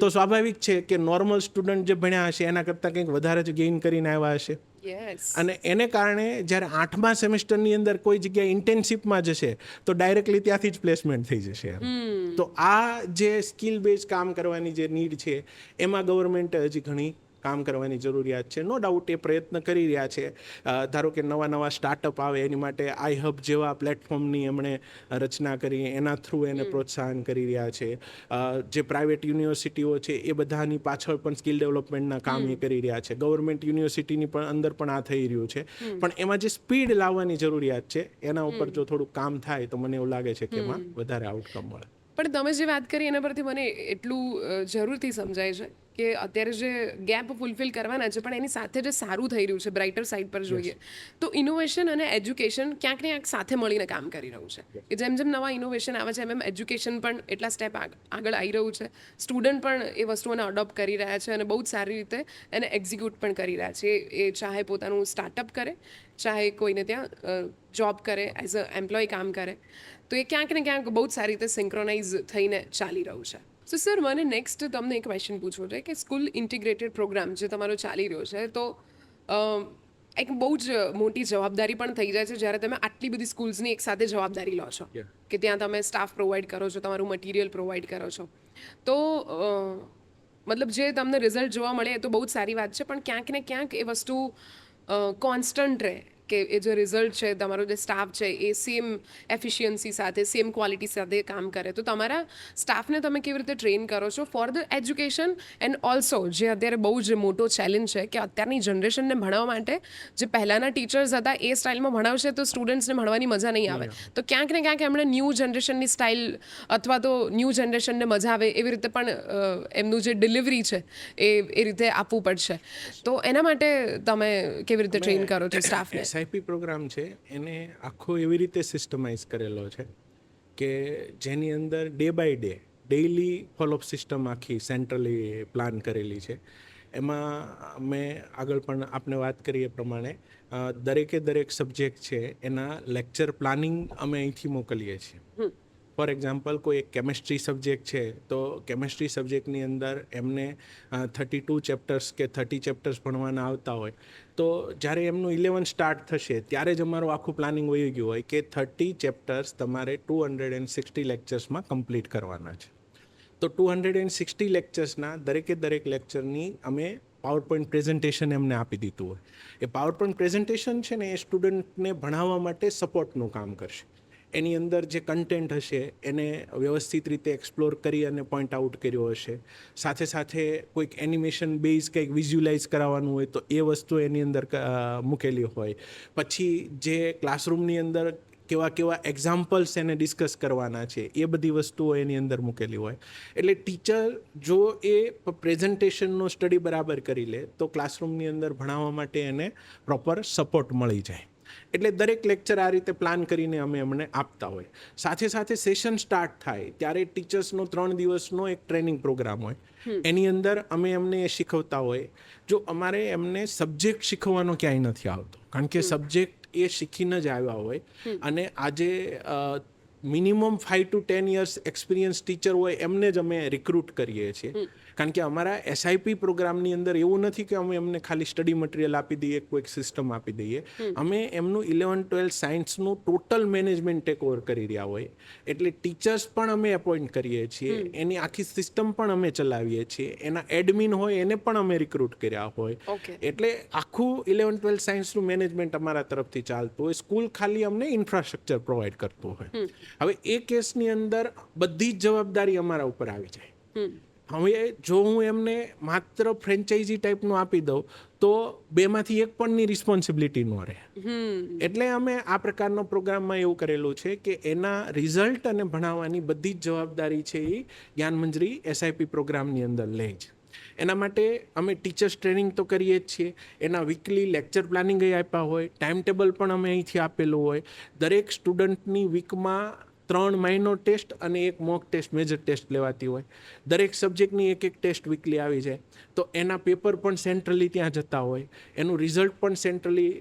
તો સ્વાભાવિક છે કે નોર્મલ સ્ટુડન્ટ જે ભણ્યા હશે એના કરતાં કંઈક વધારે જ ગેઇન કરીને આવ્યા હશે. યસ. અને એને કારણે જ્યારે 8મા સેમેસ્ટરની અંદર કોઈ જગ્યાએ ઇન્ટર્નશીપમાં જશે તો ડાયરેક્ટલી ત્યાંથી જ પ્લેસમેન્ટ થઈ જશે. તો આ જે સ્કિલ બેઝ કામ કરવાની જે નીડ છે એમાં ગવર્મેન્ટે હજી ઘણી કામ કરવાની જરૂરિયાત છે. નો ડાઉટ એ પ્રયત્ન કરી રહ્યા છે. ધારો કે નવા નવા સ્ટાર્ટઅપ આવે એની માટે આઈ હબ જેવા પ્લેટફોર્મની એમણે રચના કરી, એના થ્રુ એને પ્રોત્સાહન કરી રહ્યા છે. જે પ્રાઇવેટ યુનિવર્સિટીઓ છે એ બધાની પાછળ પણ સ્કિલ ડેવલપમેન્ટના કામ એ કરી રહ્યા છે. ગવર્મેન્ટ યુનિવર્સિટીની પણ અંદર પણ આ થઈ રહ્યું છે. પણ એમાં જે સ્પીડ લાવવાની જરૂરિયાત છે એના ઉપર જો થોડું કામ થાય તો મને એવું લાગે છે કે એમાં વધારે આઉટકમ મળે. પણ તમે જે વાત કરી એના પરથી મને એટલું જરૂરથી સમજાય છે કે અત્યારે જે ગેપ ફૂલફિલ કરવાના છે પણ એની સાથે જે સારું થઈ રહ્યું છે બ્રાઇટર સાઇડ પર જોઈએ તો ઇનોવેશન અને એજ્યુકેશન ક્યાંક ને ક્યાંક સાથે મળીને કામ કરી રહ્યું છે. કે જેમ જેમ નવા ઇનોવેશન આવે છે એમ એજ્યુકેશન પણ એટલા સ્ટેપ આગળ આવી રહ્યું છે. સ્ટુડન્ટ પણ એ વસ્તુઓને અડોપ્ટ કરી રહ્યા છે અને બહુ જ સારી રીતે એને એક્ઝિક્યુટ પણ કરી રહ્યા છે. એ ચાહે પોતાનું સ્ટાર્ટઅપ કરે, ચાહે કોઈને ત્યાં જોબ કરે, એઝ અ એમ્પ્લોય કામ કરે, તો એ ક્યાંક ને ક્યાંક બહુ જ સારી રીતે સિન્ક્રોનાઇઝ થઈને ચાલી રહ્યું છે. સો સર મને નેક્સ્ટ તમને એક ક્વેશ્ચન પૂછવો છે કે સ્કૂલ ઇન્ટિગ્રેટેડ પ્રોગ્રામ જે તમારો ચાલી રહ્યો છે તો એક બહુ જ મોટી જવાબદારી પણ થઈ જાય છે જ્યારે તમે આટલી બધી સ્કૂલ્સની એક સાથે જવાબદારી લો છો કે ત્યાં તમે સ્ટાફ પ્રોવાઈડ કરો છો, તમારું મટીરિયલ પ્રોવાઈડ કરો છો. તો મતલબ જે તમને રિઝલ્ટ જોવા મળે એ તો બહુ જ સારી વાત છે પણ ક્યાંક ને ક્યાંક એ વસ્તુ કોન્સ્ટન્ટ રહે કે એ જે રિઝલ્ટ છે તમારો જે સ્ટાફ છે એ સેમ એફિશિયન્સી સાથે સેમ ક્વોલિટી સાથે કામ કરે. તો તમારા સ્ટાફને તમે કેવી રીતે ટ્રેન કરો છો for the education and also જે અત્યારે બહુ જ મોટો ચેલેન્જ છે કે અત્યારની જનરેશનને ભણાવવા માટે જે પહેલાંના ટીચર્સ હતા એ સ્ટાઇલમાં ભણાવશે તો સ્ટુડન્ટ્સને ભણવાની મજા નહીં આવે. તો ક્યાંક ને ક્યાંક એમણે ન્યૂ જનરેશનની સ્ટાઇલ અથવા તો ન્યૂ જનરેશનને મજા આવે એવી રીતે પણ એમનું જે ડિલિવરી છે એ રીતે આપવું પડશે. તો એના માટે તમે કેવી રીતે ટ્રેન કરો છો સ્ટાફને? એસઆઈપી પ્રોગ્રામ છે એને આખો એવી રીતે સિસ્ટમાઇઝ કરેલો છે કે જેની અંદર day by day daily follow up system આખી સેન્ટ્રલી પ્લાન કરેલી છે. એમાં મેં આગળ પણ આપને વાત કરી એ પ્રમાણે દરેક સબ્જેક્ટ છે એના લેક્ચર પ્લાનિંગ અમે અહીંથી મોકલીએ છીએ. ફોર એક્ઝામ્પલ કોઈ એક કેમેસ્ટ્રી સબ્જેક્ટ છે તો કેમેસ્ટ્રી સબ્જેક્ટની અંદર એમને 32 ચેપ્ટર્સ કે 30 ચેપ્ટર્સ ભણવાના આવતા હોય તો જ્યારે એમનું 11 સ્ટાર્ટ થશે ત્યારે જ અમારું આખું પ્લાનિંગ વહી ગયું હોય કે 30 ચેપ્ટર્સ તમારે 260 લેક્ચર્સમાં કમ્પ્લીટ કરવાના છે. તો 260 લેક્ચર્સના દરેક લેક્ચરની અમે પાવરપોઈન્ટ પ્રેઝન્ટેશન એમને આપી દીધું હોય. એ પાવરપોઈન્ટ પ્રેઝન્ટેશન છે ને એ સ્ટુડન્ટને ભણાવવા માટે સપોર્ટનું કામ કરશે. એની અંદર જે કન્ટેન્ટ હશે એને વ્યવસ્થિત રીતે એક્સપ્લોર કરી અને પોઈન્ટ આઉટ કર્યો હશે. સાથે કોઈક એનિમેશન બેઝ કંઈક વિઝ્યુલાઇઝ કરાવવાનું હોય તો એ વસ્તુ એની અંદર મૂકેલી હોય. પછી જે ક્લાસરૂમની અંદર કેવા એક્ઝામ્પલ્સ એને ડિસ્કસ કરવાના છે એ બધી વસ્તુઓ એની અંદર મૂકેલી હોય. એટલે ટીચર જો એ પ્રેઝન્ટેશનનો સ્ટડી બરાબર કરી લે તો ક્લાસરૂમની અંદર ભણાવવા માટે એને પ્રોપર સપોર્ટ મળી જાય. એટલે દરેક લેક્ચર આ રીતે પ્લાન કરીને અમે એમને આપતા હોય. સાથે સેશન સ્ટાર્ટ થાય ત્યારે ટીચર્સનો 3 દિવસનો એક ટ્રેનિંગ પ્રોગ્રામ હોય. એની અંદર અમે એમને એ શીખવતા હોય. જો અમારે એમને સબ્જેક્ટ શીખવવાનો ક્યાંય નથી આવતો કારણ કે સબ્જેક્ટ એ શીખીને જ આવ્યા હોય અને આજે minimum 5 to 10 years experience teacher હોય એમને જ અમે રિક્રુટ કરીએ છીએ. કારણ કે અમારા એસઆઈપી પ્રોગ્રામની અંદર એવું નથી કે અમે એમને ખાલી સ્ટડી મટીરિયલ આપી દઈએ, કોઈક સિસ્ટમ આપી દઈએ. અમે એમનું 11-12 સાયન્સનું ટોટલ મેનેજમેન્ટ ટેક ઓવર કરી રહ્યા હોય. એટલે ટીચર્સ પણ અમે એપોઇન્ટ કરીએ છીએ, એની આખી સિસ્ટમ પણ અમે ચલાવીએ છીએ, એના એડમિન હોય એને પણ અમે રિક્રુટ કર્યા હોય. એટલે આખું 11-12 સાયન્સનું મેનેજમેન્ટ અમારા તરફથી ચાલતું હોય. સ્કૂલ ખાલી અમને ઇન્ફ્રાસ્ટ્રક્ચર પ્રોવાઈડ કરતું હોય. હવે એ કેસની અંદર બધી જ જવાબદારી અમારા ઉપર આવી જાય. હવે જો હું એમને માત્ર ફ્રેન્ચાઇઝી ટાઈપનું આપી દઉં તો 2માંથી એક પણની રિસ્પોન્સિબિલિટી ન રહે. એટલે અમે આ પ્રકારનો પ્રોગ્રામમાં એવું કરેલું છે કે એના રિઝલ્ટ અને ભણાવવાની બધી જ જવાબદારી છે એ જ્ઞાનમંજરી એસઆઈપી પ્રોગ્રામની અંદર લે છે. એના માટે અમે ટીચર્સ ટ્રેનિંગ તો કરીએ જ છીએ, એના વીકલી લેક્ચર પ્લાનિંગ આપ્યા હોય, ટાઈમ ટેબલ પણ અમે અહીંથી આપેલું હોય. દરેક સ્ટુડન્ટની વીકમાં 3 માઇનોર ટેસ્ટ અને એક મોક ટેસ્ટ મેજર ટેસ્ટ લેવાતી હોય. દરેક સબ્જેક્ટની એક ટેસ્ટ વીકલી આવી જાય. તો એના પેપર પણ સેન્ટ્રલી ત્યાં જતા હોય, એનું રિઝલ્ટ પણ સેન્ટ્રલી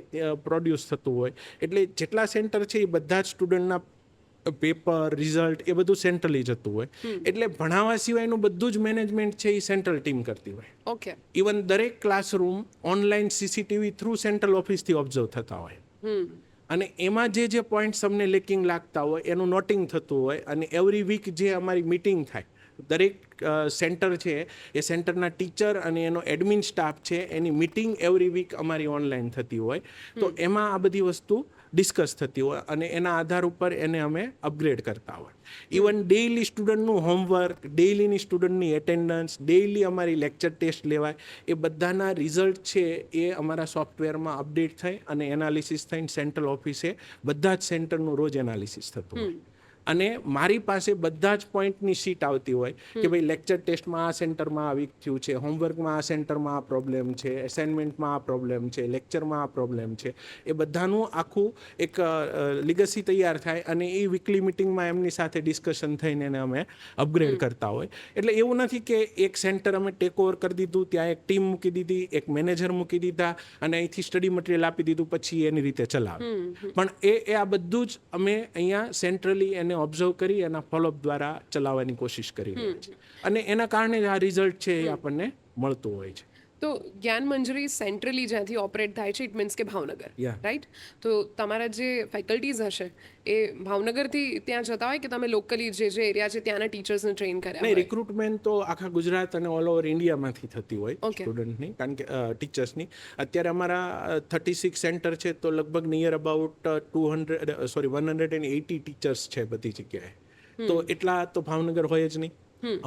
પ્રોડ્યુસ થતું હોય. એટલે જેટલા સેન્ટર છે એ બધા જ સ્ટુડન્ટના પેપર રિઝલ્ટ એ બધું સેન્ટ્રલી જતું હોય. એટલે ભણાવવા સિવાયનું બધું જ મેનેજમેન્ટ છે એ સેન્ટ્રલ ટીમ કરતી હોય. ઓકે. ઇવન દરેક classroom online CCTV through central ઓફિસથી ઓબ્ઝર્વ થતા હોય. અને એમાં જે પોઈન્ટ્સ અમને લેકિંગ લાગતા હોય એનું નોટિંગ થતું હોય. અને એવરી વીક જે અમારી મિટિંગ થાય, દરેક સેન્ટર છે એ સેન્ટરના ટીચર અને એનો એડમિન સ્ટાફ છે એની મિટિંગ એવરી વીક અમારી ઓનલાઈન થતી હોય. તો એમાં આ બધી વસ્તુ ડિસ્કસ થતી હોય અને એના આધાર ઉપર એને અમે અપગ્રેડ કરતા હોય. ઇવન ડેઇલી સ્ટુડન્ટનું હોમવર્ક, ડેઇલીની સ્ટુડન્ટની એટેન્ડન્સ, ડેઇલી અમારી લેક્ચર ટેસ્ટ લેવાય, એ બધાના રિઝલ્ટ છે એ અમારા સોફ્ટવેરમાં અપડેટ થાય અને એનાલિસિસ થઈને સેન્ટ્રલ ઓફિસે બધા જ સેન્ટરનું રોજ એનાલિસિસ થતું હોય. અને મારી પાસે બધા જ પોઈન્ટની શીટ આવતી હોય કે ભાઈ લેક્ચર ટેસ્ટમાં આ સેન્ટરમાં આ વીક થયું છે, હોમવર્કમાં આ સેન્ટરમાં આ પ્રોબ્લેમ છે, એસાઇનમેન્ટમાં આ પ્રોબ્લેમ છે, લેક્ચરમાં આ પ્રોબ્લેમ છે. એ બધાનું આખું એક લીગસી તૈયાર થાય અને એ વીકલી મિટિંગમાં એમની સાથે ડિસ્કશન થઈને એને અમે અપગ્રેડ કરતા હોય. એટલે એવું નથી કે એક સેન્ટર અમે ટેક ઓવર કરી દીધું, ત્યાં એક ટીમ મૂકી દીધી, એક મેનેજર મૂકી દીધા અને અહીંથી સ્ટડી મટીરિયલ આપી દીધું, પછી એની રીતે ચલાવે. પણ એ આ બધું જ અમે અહીંયા સેન્ટ્રલી એને ઓબ્ઝર્વ કરી એના ફોલોઅપ દ્વારા ચલાવવાની કોશિશ કરી રહ્યા છે. અને એના કારણે આ રિઝલ્ટ છે એ આપણને મળતું હોય છે. તો જ્ઞાન મંજરી સેન્ટ્રલી જ્યાંથી ઓપરેટ થાય છે, ઇટ મીન્સ કે ભાવનગર, રાઈટ? તો તમારા જે ફેકલ્ટીઝ હશે એ ભાવનગરથી ત્યાં જતા હોય કે તમે લોકલી જે એરિયા છે ત્યાંના ટીચર્સને ટ્રેન કર્યા? નહીં, રિક્રુટમેન્ટ તો આખા ગુજરાત અને ઓલ ઓવર ઇન્ડિયામાંથી થતી હોય Okay. સ્ટુડન્ટની, કારણ કે ટીચર્સની. અત્યારે અમારા 36 સેન્ટર છે તો લગભગ નિયર અબાઉટ 180 ટીચર્સ છે બધી જગ્યાએ. તો એટલા તો ભાવનગર હોય જ નહીં.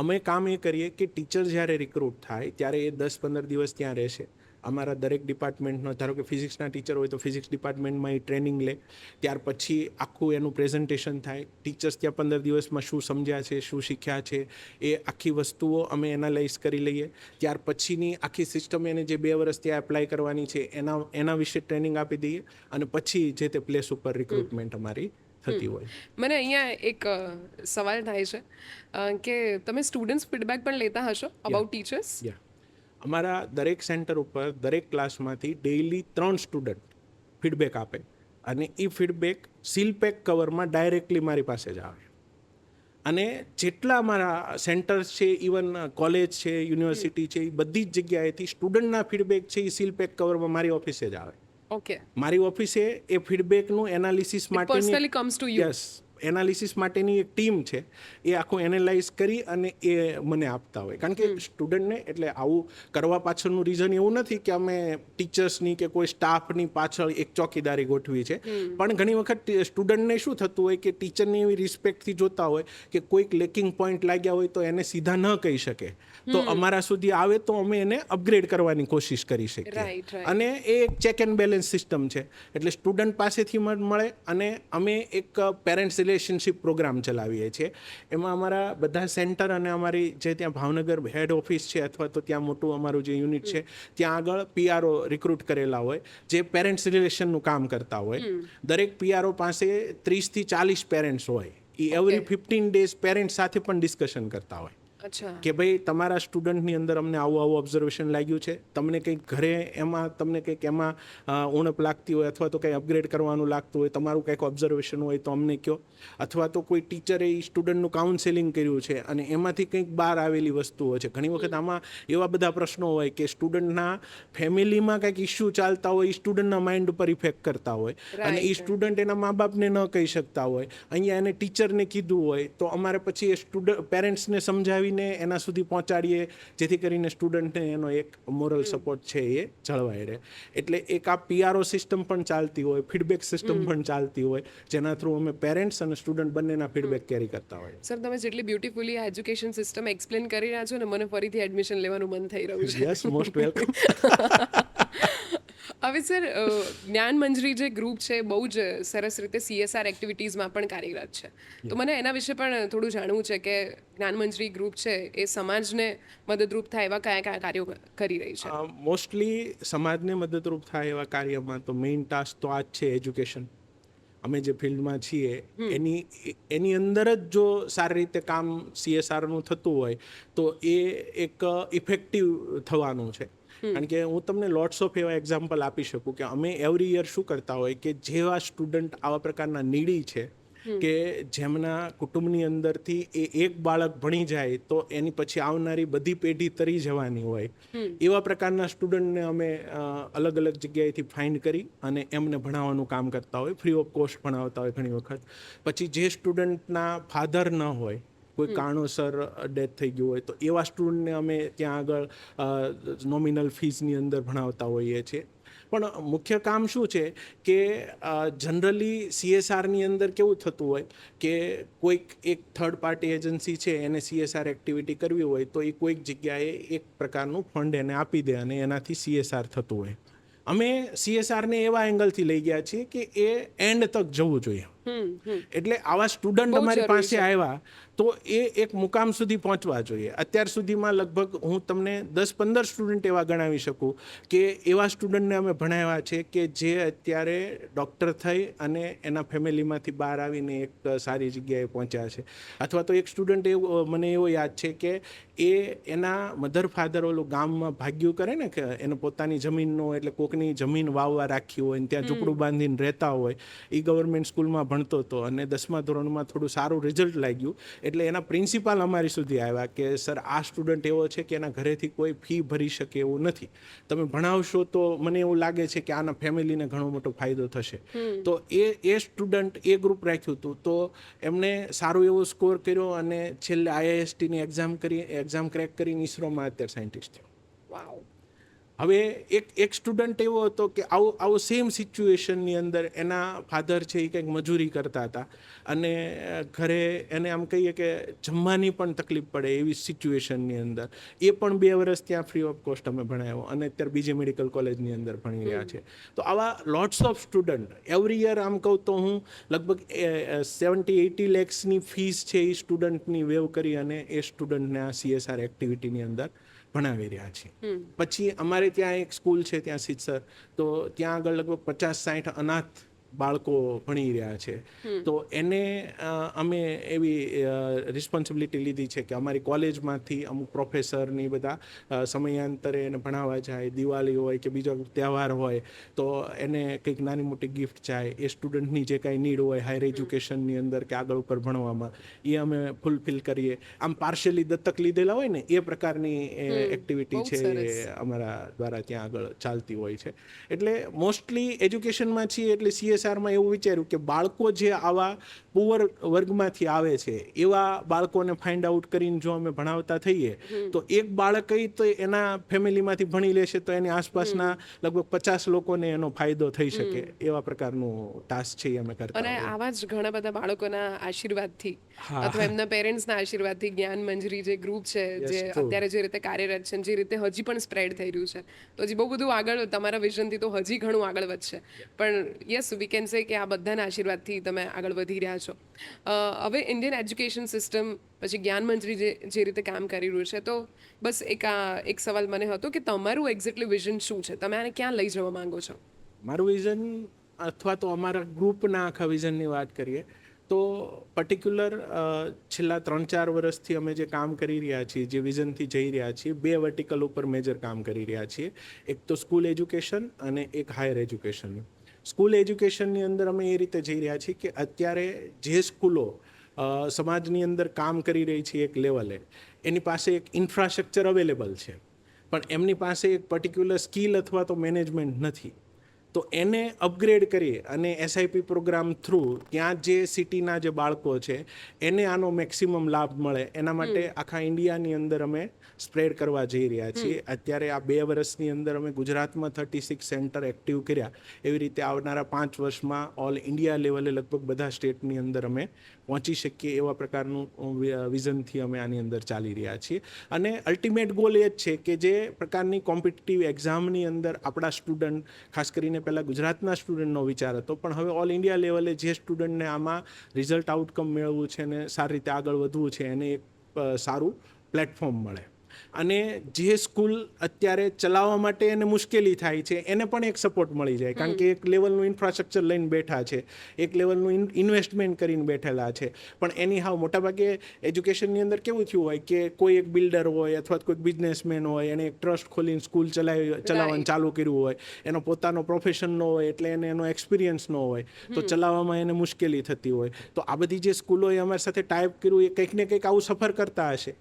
અમે કામ એ કરીએ કે ટીચર જ્યારે રિક્રુટ થાય ત્યારે એ 10-15 દિવસ ત્યાં રહેશે. અમારા દરેક ડિપાર્ટમેન્ટનો, ધારો કે ફિઝિક્સના ટીચર હોય તો ફિઝિક્સ ડિપાર્ટમેન્ટમાં એ ટ્રેનિંગ લે, ત્યાર પછી આખું એનું પ્રેઝન્ટેશન થાય. ટીચર્સ ત્યાં 15 દિવસમાં શું સમજ્યા છે, શું શીખ્યા છે, એ આખી વસ્તુઓ અમે એનાલાઇઝ કરી લઈએ. ત્યાર પછીની આખી સિસ્ટમ એને જે 2 વર્ષ ત્યાં એપ્લાય કરવાની છે એના વિશે ટ્રેનિંગ આપી દઈએ અને પછી જે તે પ્લેસ ઉપર રિક્રુટમેન્ટ અમારી થતી હોય. મને અહીંયા એક સવાલ થાય છે કે તમે સ્ટુડન્ટ્સ ફીડબેક પણ લેતા હશો અબાઉટ ટીચર્સ? અમારા દરેક સેન્ટર ઉપર દરેક ક્લાસમાંથી ડેઇલી 3 સ્ટુડન્ટ ફીડબેક આપે અને એ ફીડબેક સીલપેક કવરમાં ડાયરેક્ટલી મારી પાસે જ આવે. અને જેટલા અમારા સેન્ટર્સ છે, ઇવન કોલેજ છે, યુનિવર્સિટી છે, એ બધી જ જગ્યાએથી સ્ટુડન્ટના ફીડબેક છે એ સીલપેક કવરમાં મારી ઓફિસે જ આવે. ઓકે. મારી ઓફિસે એ ફીડબેકનું એનાલિસિસ માટે personally comes to you? Yes, analysis માટેની એક ટીમ છે એ આખું એનાલાઇઝ કરી અને એ મને આપતા હોય. કારણ કે સ્ટુડન્ટને, એટલે આવું કરવા પાછળનું રીઝન એવું નથી કે અમે ટીચર્સની કે કોઈ સ્ટાફની પાછળ એક ચોકીદારી ગોઠવી છે, પણ ઘણી વખત સ્ટુડન્ટને શું થતું હોય કે ટીચરની એવી રિસ્પેક્ટથી જોતા હોય કે કોઈક લેકિંગ પોઈન્ટ લાગ્યા હોય તો એને સીધા ન કહી શકે, તો અમારા સુધી આવે તો અમે એને અપગ્રેડ કરવાની કોશિશ કરી શકીએ. અને એ એક ચેક એન્ડ બેલેન્સ સિસ્ટમ છે. એટલે સ્ટુડન્ટ પાસેથી મળે અને અમે એક પેરેન્ટ્સ રિલેશનશિપ પ્રોગ્રામ ચલાવીએ છીએ. એમાં અમારા બધા સેન્ટર અને અમારી જે ત્યાં ભાવનગર હેડ ઓફિસ છે અથવા તો ત્યાં મોટું અમારું જે યુનિટ છે ત્યાં આગળ પીઆરઓ રિક્રુટ કરેલા હોય જે પેરેન્ટ્સ રિલેશનનું કામ કરતા હોય. દરેક પીઆરઓ પાસે 30 થી 40 પેરેન્ટ્સ હોય. એ એવરી 15 ડેઝ પેરેન્ટ્સ સાથે પણ ડિસ્કશન કરતા હોય કે ભાઈ તમારા સ્ટુડન્ટની અંદર અમને આવું ઓબ્ઝર્વેશન લાગ્યું છે, તમને કંઈક ઘરે તમને કંઈક એમાં ઉણપ લાગતી હોય અથવા તો કંઈ અપગ્રેડ કરવાનું લાગતું હોય, તમારું કંઈક ઓબ્ઝર્વેશન હોય તો અમને કહો. અથવા તો કોઈ ટીચરે એ સ્ટુડન્ટનું કાઉન્સેલિંગ કર્યું છે અને એમાંથી કંઈક બહાર આવેલી વસ્તુઓ છે. ઘણી વખત આમાં એવા બધા પ્રશ્નો હોય કે સ્ટુડન્ટના ફેમિલીમાં કંઈક ઇસ્યુ ચાલતા હોય, એ સ્ટુડન્ટના માઇન્ડ ઉપર ઇફેક્ટ કરતા હોય અને એ સ્ટુડન્ટ એના મા બાપને ન કહી શકતા હોય, અહીંયા એને ટીચરને કીધું હોય, તો અમારે પછી એ પેરેન્ટ્સને સમજાવી એના સુધી પહોંચાડીએ જેથી કરીને સ્ટુડન્ટને એનો એક મોરલ સપોર્ટ છે એ જળવાઈ રહે. એટલે એક આ પીઆરઓ સિસ્ટમ પણ ચાલતી હોય, ફીડબેક સિસ્ટમ પણ ચાલતી હોય, જેના થ્રુ અમે પેરેન્ટ્સ અને સ્ટુડન્ટ બંનેના ફીડબેક કેરી કરતા હોય. સર, તમે જેટલી બ્યુટીફુલી આ એજ્યુકેશન સિસ્ટમ એક્સપ્લેન કરી રહ્યા છો ને, મને ફરીથી એડમિશન લેવાનું મન થઈ રહ્યું છે. Yes, most welcome. હવે સર, જ્ઞાન મંજરી જે ગ્રુપ છે બહુ જ સરસ રીતે CSR એક્ટિવિટીઝમાં પણ કાર્યરત છે. તો મને એના વિશે પણ થોડું જાણવું છે કે જ્ઞાન મંજરી ગ્રુપ છે એ સમાજને મદદરૂપ થાય એવા કયા કયા કાર્યો કરી રહી છે? મોસ્ટલી સમાજને મદદરૂપ થાય એવા કાર્યમાં તો મેઇન ટાસ્ક તો આ જ છે, એજ્યુકેશન. અમે જે ફિલ્ડમાં છીએ એની અંદર જ જો સારી રીતે કામ CSRનું થતું હોય તો એ એક ઇફેક્ટિવ થવાનું છે. કારણ કે હું તમને લોટ્સ ઓફ એવા એક્ઝામ્પલ આપી શકું કે અમે એવરી યર શું કરતા હોય કે જેવા સ્ટુડન્ટ આવા પ્રકારના નીડી છે કે જેમના કુટુંબની અંદરથી એ એક બાળક ભણી જાય તો એની પછી આવનારી બધી પેઢી તરી જવાની હોય એવા પ્રકારના સ્ટુડન્ટને અમે અલગ અલગ જગ્યાએથી ફાઇન્ડ કરી અને એમને ભણાવવાનું કામ કરતા હોય, ફ્રી ઓફ કોસ્ટ ભણાવતા હોય ઘણી વખત. પછી જે સ્ટુડન્ટના ફાધર ન હોય, કોઈ કારણોસર ડેથ થઈ ગયું હોય, તો એવા સ્ટુડન્ટને અમે ત્યાં આગળ નોમિનલ ફીઝની અંદર ભણાવતા હોઈએ છીએ. પણ મુખ્ય કામ શું છે કે જનરલી CSRની અંદર કેવું થતું હોય કે કોઈક એક થર્ડ પાર્ટી એજન્સી છે એને CSR એક્ટિવિટી કરવી હોય તો એ કોઈક જગ્યાએ એક પ્રકારનું ફંડ એને આપી દે અને એનાથી CSR થતું હોય. અમે CSRને એવા એંગલથી લઈ ગયા છીએ કે એ એન્ડ તક જવું જોઈએ. એટલે આવા સ્ટુડન્ટ અમારી પાસે આવ્યા તો એ એક મુકામ સુધી પહોંચવા જોઈએ. અત્યાર સુધીમાં લગભગ હું તમને 10-15 સ્ટુડન્ટ એવા ગણાવી શકું કે એવા સ્ટુડન્ટને અમે ભણાવ્યા છે કે જે અત્યારે ડૉક્ટર થઈ અને એના ફેમિલીમાંથી બહાર આવીને એક સારી જગ્યાએ પહોંચ્યા છે. અથવા તો એક સ્ટુડન્ટ મને એવો યાદ છે કે એ એના મધર ફાધર ઓલું ગામમાં ભાગ્યું કરે ને કે એને પોતાની જમીનનો એટલે કોકની જમીન વાવવા રાખી હોય ત્યાં ઝૂંપડું બાંધીને રહેતા હોય, એ ગવર્મેન્ટ સ્કૂલમાં ભણતો હતો અને 10મા ધોરણમાં થોડું સારું રિઝલ્ટ લાગ્યું એટલે એના પ્રિન્સિપાલ અમારી સુધી આવ્યા કે સર આ સ્ટુડન્ટ એવો છે કે એના ઘરેથી કોઈ ફી ભરી શકે એવું નથી, તમે ભણાવશો તો મને એવું લાગે છે કે આના ફેમિલીને ઘણો મોટો ફાયદો થશે. તો એ સ્ટુડન્ટ એ ગ્રુપ રાખ્યું હતું તો એમને સારું એવો સ્કોર કર્યો અને છેલ્લે IISTની એક્ઝામ ક્રેક કરીને ISROમાં અત્યારે સાયન્ટિસ્ટ થયો. વાવ. હવે એક સ્ટુડન્ટ એવો હતો કે આવો સેમ સિચ્યુએશનની અંદર એના ફાધર છે એ કંઈક મજૂરી કરતા હતા અને ઘરે એને આમ કહીએ કે જમવાની પણ તકલીફ પડે એવી સિચ્યુએશનની અંદર એ પણ 2 વર્ષ ત્યાં ફ્રી ઓફ કોસ્ટ અમે ભણાવ્યો અને અત્યારે બીજી મેડિકલ કોલેજની અંદર ભણી રહ્યા છે. તો આવા lots of student every year આમ કહું તો હું લગભગ 70-80 લેક્સની ફીસ છે એ સ્ટુડન્ટની વેવ કરી અને એ સ્ટુડન્ટને આ CSR એક્ટિવિટીની અંદર ભણાવી રહ્યા છીએ. પછી અમારે ત્યાં એક સ્કૂલ છે ત્યાં સિત્સર, તો ત્યાં આગળ લગભગ 50-60 અનાથ બાળકો ભણી રહ્યા છે. તો એને અમે એવી રિસ્પોન્સિબિલિટી લીધી છે કે અમારી કોલેજમાંથી અમુક પ્રોફેસરની બધા સમયાંતરે એને ભણાવવા જાય, દિવાળી હોય કે બીજો તહેવાર હોય તો એને કંઈક નાની મોટી ગિફ્ટ જાય, એ સ્ટુડન્ટની જે કાંઈ નીડ હોય હાયર એજ્યુકેશનની અંદર કે આગળ ઉપર ભણવામાં એ અમે ફૂલફિલ કરીએ. આમ પાર્શિયલી દત્તક લીધેલા હોય ને એ પ્રકારની એક્ટિવિટી છે એ અમારા દ્વારા ત્યાં આગળ ચાલતી હોય છે. એટલે મોસ્ટલી એજ્યુકેશનમાં છીએ એટલે CSRમાં એવું વિચાર્યું કે બાળકો જે આવા પુઅર વર્ગમાંથી આવે છે એવા બાળકોને ફાઇન્ડ આઉટ કરીને જો અમે ભણાવતા થઈએ તો એક બાળક તો એના ફેમિલીમાંથી ભણી લેશે તો એની આસપાસના લગભગ 50 લોકોને એનો ફાયદો થઈ શકે એવા પ્રકારનું ટાસ્ક છે અમે કરતા. અને આવા જ ઘણા બધા બાળકોના આશીર્વાદથી અથવા એમના પેરેન્ટ્સના આશીર્વાદથી જ્ઞાન મંજરી જે ગ્રુપ છે જે અત્યારે જે રીતે કાર્યરત છે જે રીતે હજી પણ સ્પ્રેડ થઈ રહ્યું છે તો હજી બહુ બધું આગળ તમારા વિઝનથી તો હજી ઘણું આગળ વધશે. પણ યસ વી કેન સે કે આ બધાના આશીર્વાદથી તમે આગળ વધી રહ્યા છો. હવે ઇન્ડિયન એજ્યુકેશન સિસ્ટમ પછી જ્ઞાન મંત્રી જે રીતે કામ કરી રહ્યું છે તો બસ એક સવાલ મને હતો કે તમારું એક્ઝેક્ટલી વિઝન શું છે, તમે આને ક્યાં લઈ જવા માંગો છો? મારું વિઝન અથવા તો અમારા ગ્રુપના આખા વિઝનની વાત કરીએ તો પર્ટિક્યુલર છેલ્લા 3-4 વર્ષથી અમે જે કામ કરી રહ્યા છીએ, જે વિઝનથી જઈ રહ્યા છીએ, 2 વર્ટિકલ ઉપર મેજર કામ કરી રહ્યા છીએ. એક તો સ્કૂલ એજ્યુકેશન અને એક હાયર એજ્યુકેશન. સ્કૂલ એજ્યુકેશનની અંદર અમે એ રીતે જઈ રહ્યા છીએ કે અત્યારે જે સ્કૂલો સમાજની અંદર કામ કરી રહી છે એક લેવલે, એની પાસે એક ઇન્ફ્રાસ્ટ્રક્ચર અવેલેબલ છે પણ એમની પાસે એક પર્ટિક્યુલર સ્કિલ અથવા તો મેનેજમેન્ટ નથી. તો એને અપગ્રેડ કરી અને SIP પ્રોગ્રામ થ્રુ ત્યાં જે સિટીના જે બાળકો છે એને આનો મેક્સિમમ લાભ મળે એના માટે આખા ઇન્ડિયાની અંદર અમે સ્પ્રેડ કરવા જઈ રહ્યા છીએ. અત્યારે આ 2 વર્ષની અંદર અમે ગુજરાતમાં 36 સેન્ટર એક્ટિવ કર્યા. એવી રીતે આવનારા 5 વર્ષમાં ઓલ ઇન્ડિયા લેવલે લગભગ બધા સ્ટેટની અંદર અમે પહોંચી શકીએ એવા પ્રકારનું વિઝનથી અમે આની અંદર ચાલી રહ્યા છીએ. અને અલ્ટિમેટ ગોલ એ જ છે કે જે પ્રકારની કોમ્પિટિટિવ એક્ઝામની અંદર આપણા સ્ટુડન્ટ, ખાસ કરીને પહેલાં ગુજરાતના સ્ટુડન્ટનો વિચાર હતો પણ હવે ઓલ ઇન્ડિયા લેવલે જે સ્ટુડન્ટને આમાં રિઝલ્ટ આઉટકમ મેળવવું છે અને સારી રીતે આગળ વધવું છે એને એક સારું પ્લેટફોર્મ મળે. અને જે સ્કૂલ અત્યારે ચલાવવા માટે એને મુશ્કેલી થાય છે એને પણ એક સપોર્ટ મળી જાય, કારણ કે એક લેવલનું ઇન્ફ્રાસ્ટ્રક્ચર લઈને બેઠા છે, એક લેવલનું ઇન્વેસ્ટમેન્ટ કરીને બેઠેલા છે. પણ એની હાવ મોટાભાગે એજ્યુકેશનની અંદર કેવું થયું હોય કે કોઈ એક બિલ્ડર હોય અથવા કોઈ બિઝનેસમેન હોય, એને એક ટ્રસ્ટ ખોલીને સ્કૂલ ચલાવવાનું ચાલુ કર્યું હોય, એનો પોતાનો પ્રોફેશન ન હોય એટલે એને એનો એક્સપિરિયન્સ ન હોય, તો ચલાવવામાં એને મુશ્કેલી થતી હોય. તો આ બધી જે સ્કૂલોએ અમારી સાથે ટાઈપ કર્યું એ કંઈક ને કંઈક આવું સફર કરતા હશે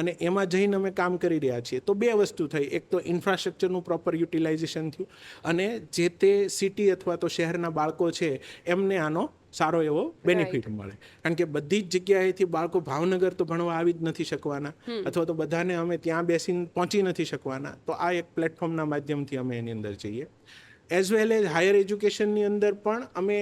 અને એમાં જઈને અમે કામ કરી રહ્યા છીએ. તો બે વસ્તુ થઈ, એક તો ઇન્ફ્રાસ્ટ્રક્ચરનું પ્રોપર યુટિલાઇઝેશન થયું અને જે તે સિટી અથવા તો શહેરના બાળકો છે એમને આનો સારો એવો બેનિફિટ મળે. કારણ કે બધી જ જગ્યાએથી બાળકો ભાવનગર તો ભણવા આવી જ નથી શકવાના, અથવા તો બધાને અમે ત્યાં બેસીને પહોંચી નથી શકવાના. તો આ એક પ્લેટફોર્મના માધ્યમથી અમે એની અંદર જઈએ. એઝ વેલ એઝ હાયર એજ્યુકેશનની અંદર પણ અમે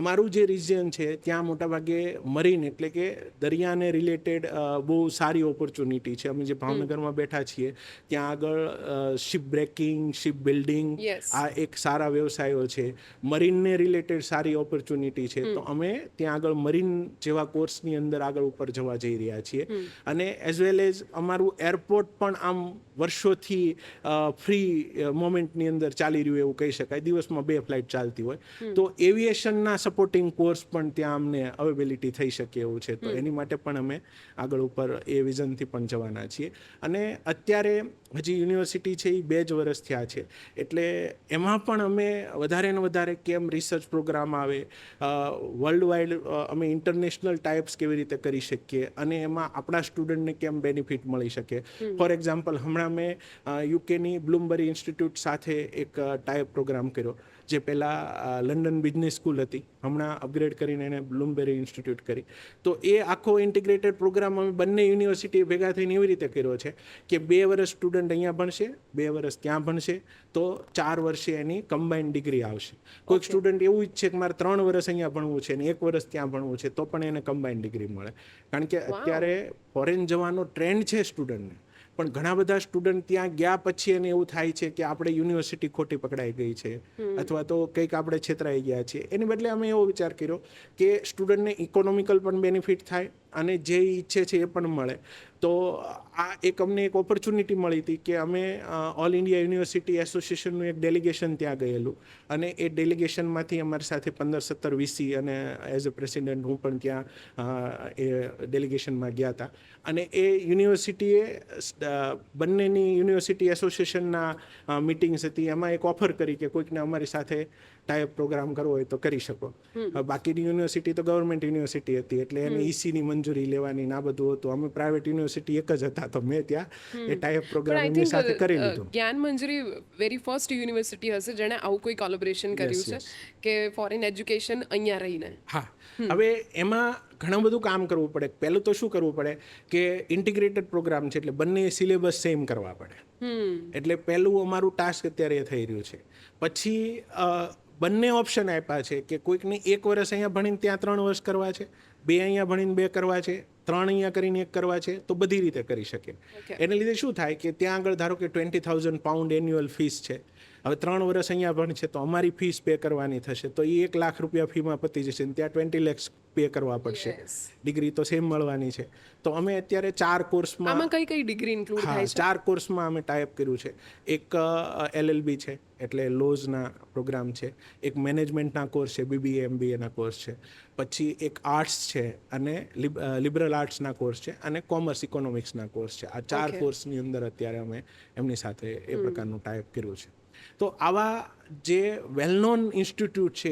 અમારું જે રિજિયન છે ત્યાં મોટાભાગે મરીન એટલે કે દરિયાને રિલેટેડ બહુ સારી ઓપોર્ચ્યુનિટી છે. અમે જે ભાવનગરમાં બેઠા છીએ ત્યાં આગળ શિપ બ્રેકિંગ, શિપ બિલ્ડિંગ, આ એક સારા વ્યવસાયો છે. મરીનને રિલેટેડ સારી ઓપોર્ચ્યુનિટી છે. તો અમે ત્યાં આગળ મરીન જેવા કોર્સની અંદર આગળ ઉપર જવા જઈ રહ્યા છીએ. અને એઝ વેલ એઝ અમારું એરપોર્ટ પણ આમ વર્ષોથી ફ્રી મોમેન્ટની અંદર ચાલી રહ્યું એવું કહી શકાય. દિવસમાં 2 ફ્લાઇટ ચાલતી હોય. તો એવિએશનના સપોર્ટિંગ કોર્સ પણ ત્યાં અમને અવેબિલિટી થઈ શકે એવું છે. તો એની માટે પણ અમે આગળ ઉપર એ વિઝનથી પણ જવાના છીએ. અને અત્યારે હજી યુનિવર્સિટી છે એ 2 જ વર્ષ થયા છે, એટલે એમાં પણ અમે વધારે ને વધારે કેમ રિસર્ચ પ્રોગ્રામ આવે, વર્લ્ડ વાઇડ અમે ઇન્ટરનેશનલ ટાઈપ્સ કેવી રીતે કરી શકીએ અને એમાં આપણા સ્ટુડન્ટને કેમ બેનિફિટ મળી શકે. ફોર એક્ઝામ્પલ, હમણાં મેં યુકેની બ્લૂમબરી ઇન્સ્ટિટ્યૂટ સાથે એક ટાઈપ પ્રોગ્રામ કર્યો, જે પહેલાં લંડન બિઝનેસ સ્કૂલ હતી, હમણાં અપગ્રેડ કરીને એને બ્લૂમબેરી ઇન્સ્ટિટ્યૂટ કરી. તો એ આખો ઇન્ટિગ્રેટેડ પ્રોગ્રામ અમે બંને યુનિવર્સિટીએ ભેગા થઈને એવી રીતે કર્યો છે કે 2 વર્ષ સ્ટુડન્ટ અહીંયા ભણશે, 2 વર્ષ ત્યાં ભણશે, તો 4 વર્ષે એની કમ્બાઇન્ડ ડિગ્રી આવશે. કોઈક સ્ટુડન્ટ એવું ઈચ્છે કે મારે 3 વર્ષ અહીંયા ભણવું છે અને 1 વર્ષ ત્યાં ભણવું છે, તો પણ એને કમ્બાઇન્ડ ડિગ્રી મળે. કારણ કે અત્યારે ફોરેન જવાનો ટ્રેન્ડ છે સ્ટુડન્ટને, પણ ઘણા બધા સ્ટુડન્ટ ત્યાં ગયા પછી એને એવું થાય છે કે આપણે યુનિવર્સિટી ખોટી પકડાઈ ગઈ છે અથવા તો કંઈક આપણે છેતરાઈ ગયા છીએ. એની બદલે અમે એવો વિચાર કર્યો કે સ્ટુડન્ટને ઇકોનોમિકલ પણ બેનિફિટ થાય અને જે ઈચ્છે છે એ પણ મળે. તો આ એક અમને એક ઓપોર્ચ્યુનિટી મળી હતી કે અમે ઓલ ઇન્ડિયા યુનિવર્સિટી એસોસિએશનનું એક ડેલિગેશન ત્યાં ગયેલું અને એ ડેલિગેશનમાંથી અમારી સાથે 15-17 વીસી અને એઝ અ પ્રેસિડેન્ટ હું પણ ત્યાં એ ડેલિગેશનમાં ગયા હતા. અને એ યુનિવર્સિટીએ બંનેની યુનિવર્સિટી એસોસિએશનના મિટિંગ્સ હતી, એમાં એક ઓફર કરી કે કોઈકને અમારી સાથે ટાઈપ પ્રોગ્રામ કરવો હોય તો કરી શકો. બાકીની યુનિવર્સિટી તો ગવર્મેન્ટ યુનિવર્સિટી હતી એટલે એને ઈસીની મંજૂરી લેવાની ના બધું હતું. અમે પ્રાઇવેટ યુનિવર્સિટી એક જ હતા, તો મેં ત્યાં એ ટાઈપ પ્રોગ્રામ એમની સાથે કરી લીધું. જ્ઞાન મંજરી વેરી ફર્સ્ટ યુનિવર્સિટી હશે જેણે આવું કોઈ કોલેબોરેશન કર્યું છે કે ફોરેન એજ્યુકેશન અહીંયા રહીને. હા, હવે એમાં ઘણું બધું કામ કરવું પડે. પહેલું તો શું કરવું પડે કે ઇન્ટિગ્રેટેડ પ્રોગ્રામ છે એટલે બંને સિલેબસ સેમ કરવા પડે. એટલે પહેલું અમારું ટાસ્ક અત્યારે એ થઈ રહ્યું છે. પછી બંને ઓપ્શન આપ્યા છે કે કોઈકને 1 વર્ષ અહીંયા ભણીને ત્યાં 3 વર્ષ કરવા છે, 2 અહીંયા ભણીને 2 કરવા છે, 3 અહીંયા કરીને 1 કરવા છે, તો બધી રીતે કરી શકે. એને લીધે શું થાય કે ત્યાં આગળ ધારો કે £20,000 એન્યુઅલ ફીસ છે. હવે 3 વર્ષ અહીંયા ભણશે તો અમારી ફીસ પે કરવાની થશે, તો એ 1 લાખ રૂપિયા ફીમાં પતી જશે ને ત્યાં 20 lakhs પે કરવા પડશે. ડિગ્રી તો સેમ મળવાની છે. તો અમે અત્યારે 4 કોર્સમાં, આમાં કઈ ડિગ્રી ઇન્ક્લુડ થાય છે? 4 કોર્સમાં અમે ટાઈપ કર્યું છે. એક LLB છે એટલે લોઝના પ્રોગ્રામ છે, એક મેનેજમેન્ટના કોર્સ છે, BBA MBAના કોર્સ છે, પછી એક આર્ટ્સ છે અને લિબરલ આર્ટ્સના કોર્સ છે અને કોમર્સ ઇકોનોમિક્સના કોર્સ છે. આ 4 કોર્સની અંદર અત્યારે અમે એમની સાથે એ પ્રકારનું ટાઈપ કર્યું છે. તો આવા જે વેલ નોન ઇન્સ્ટિટ્યૂટ છે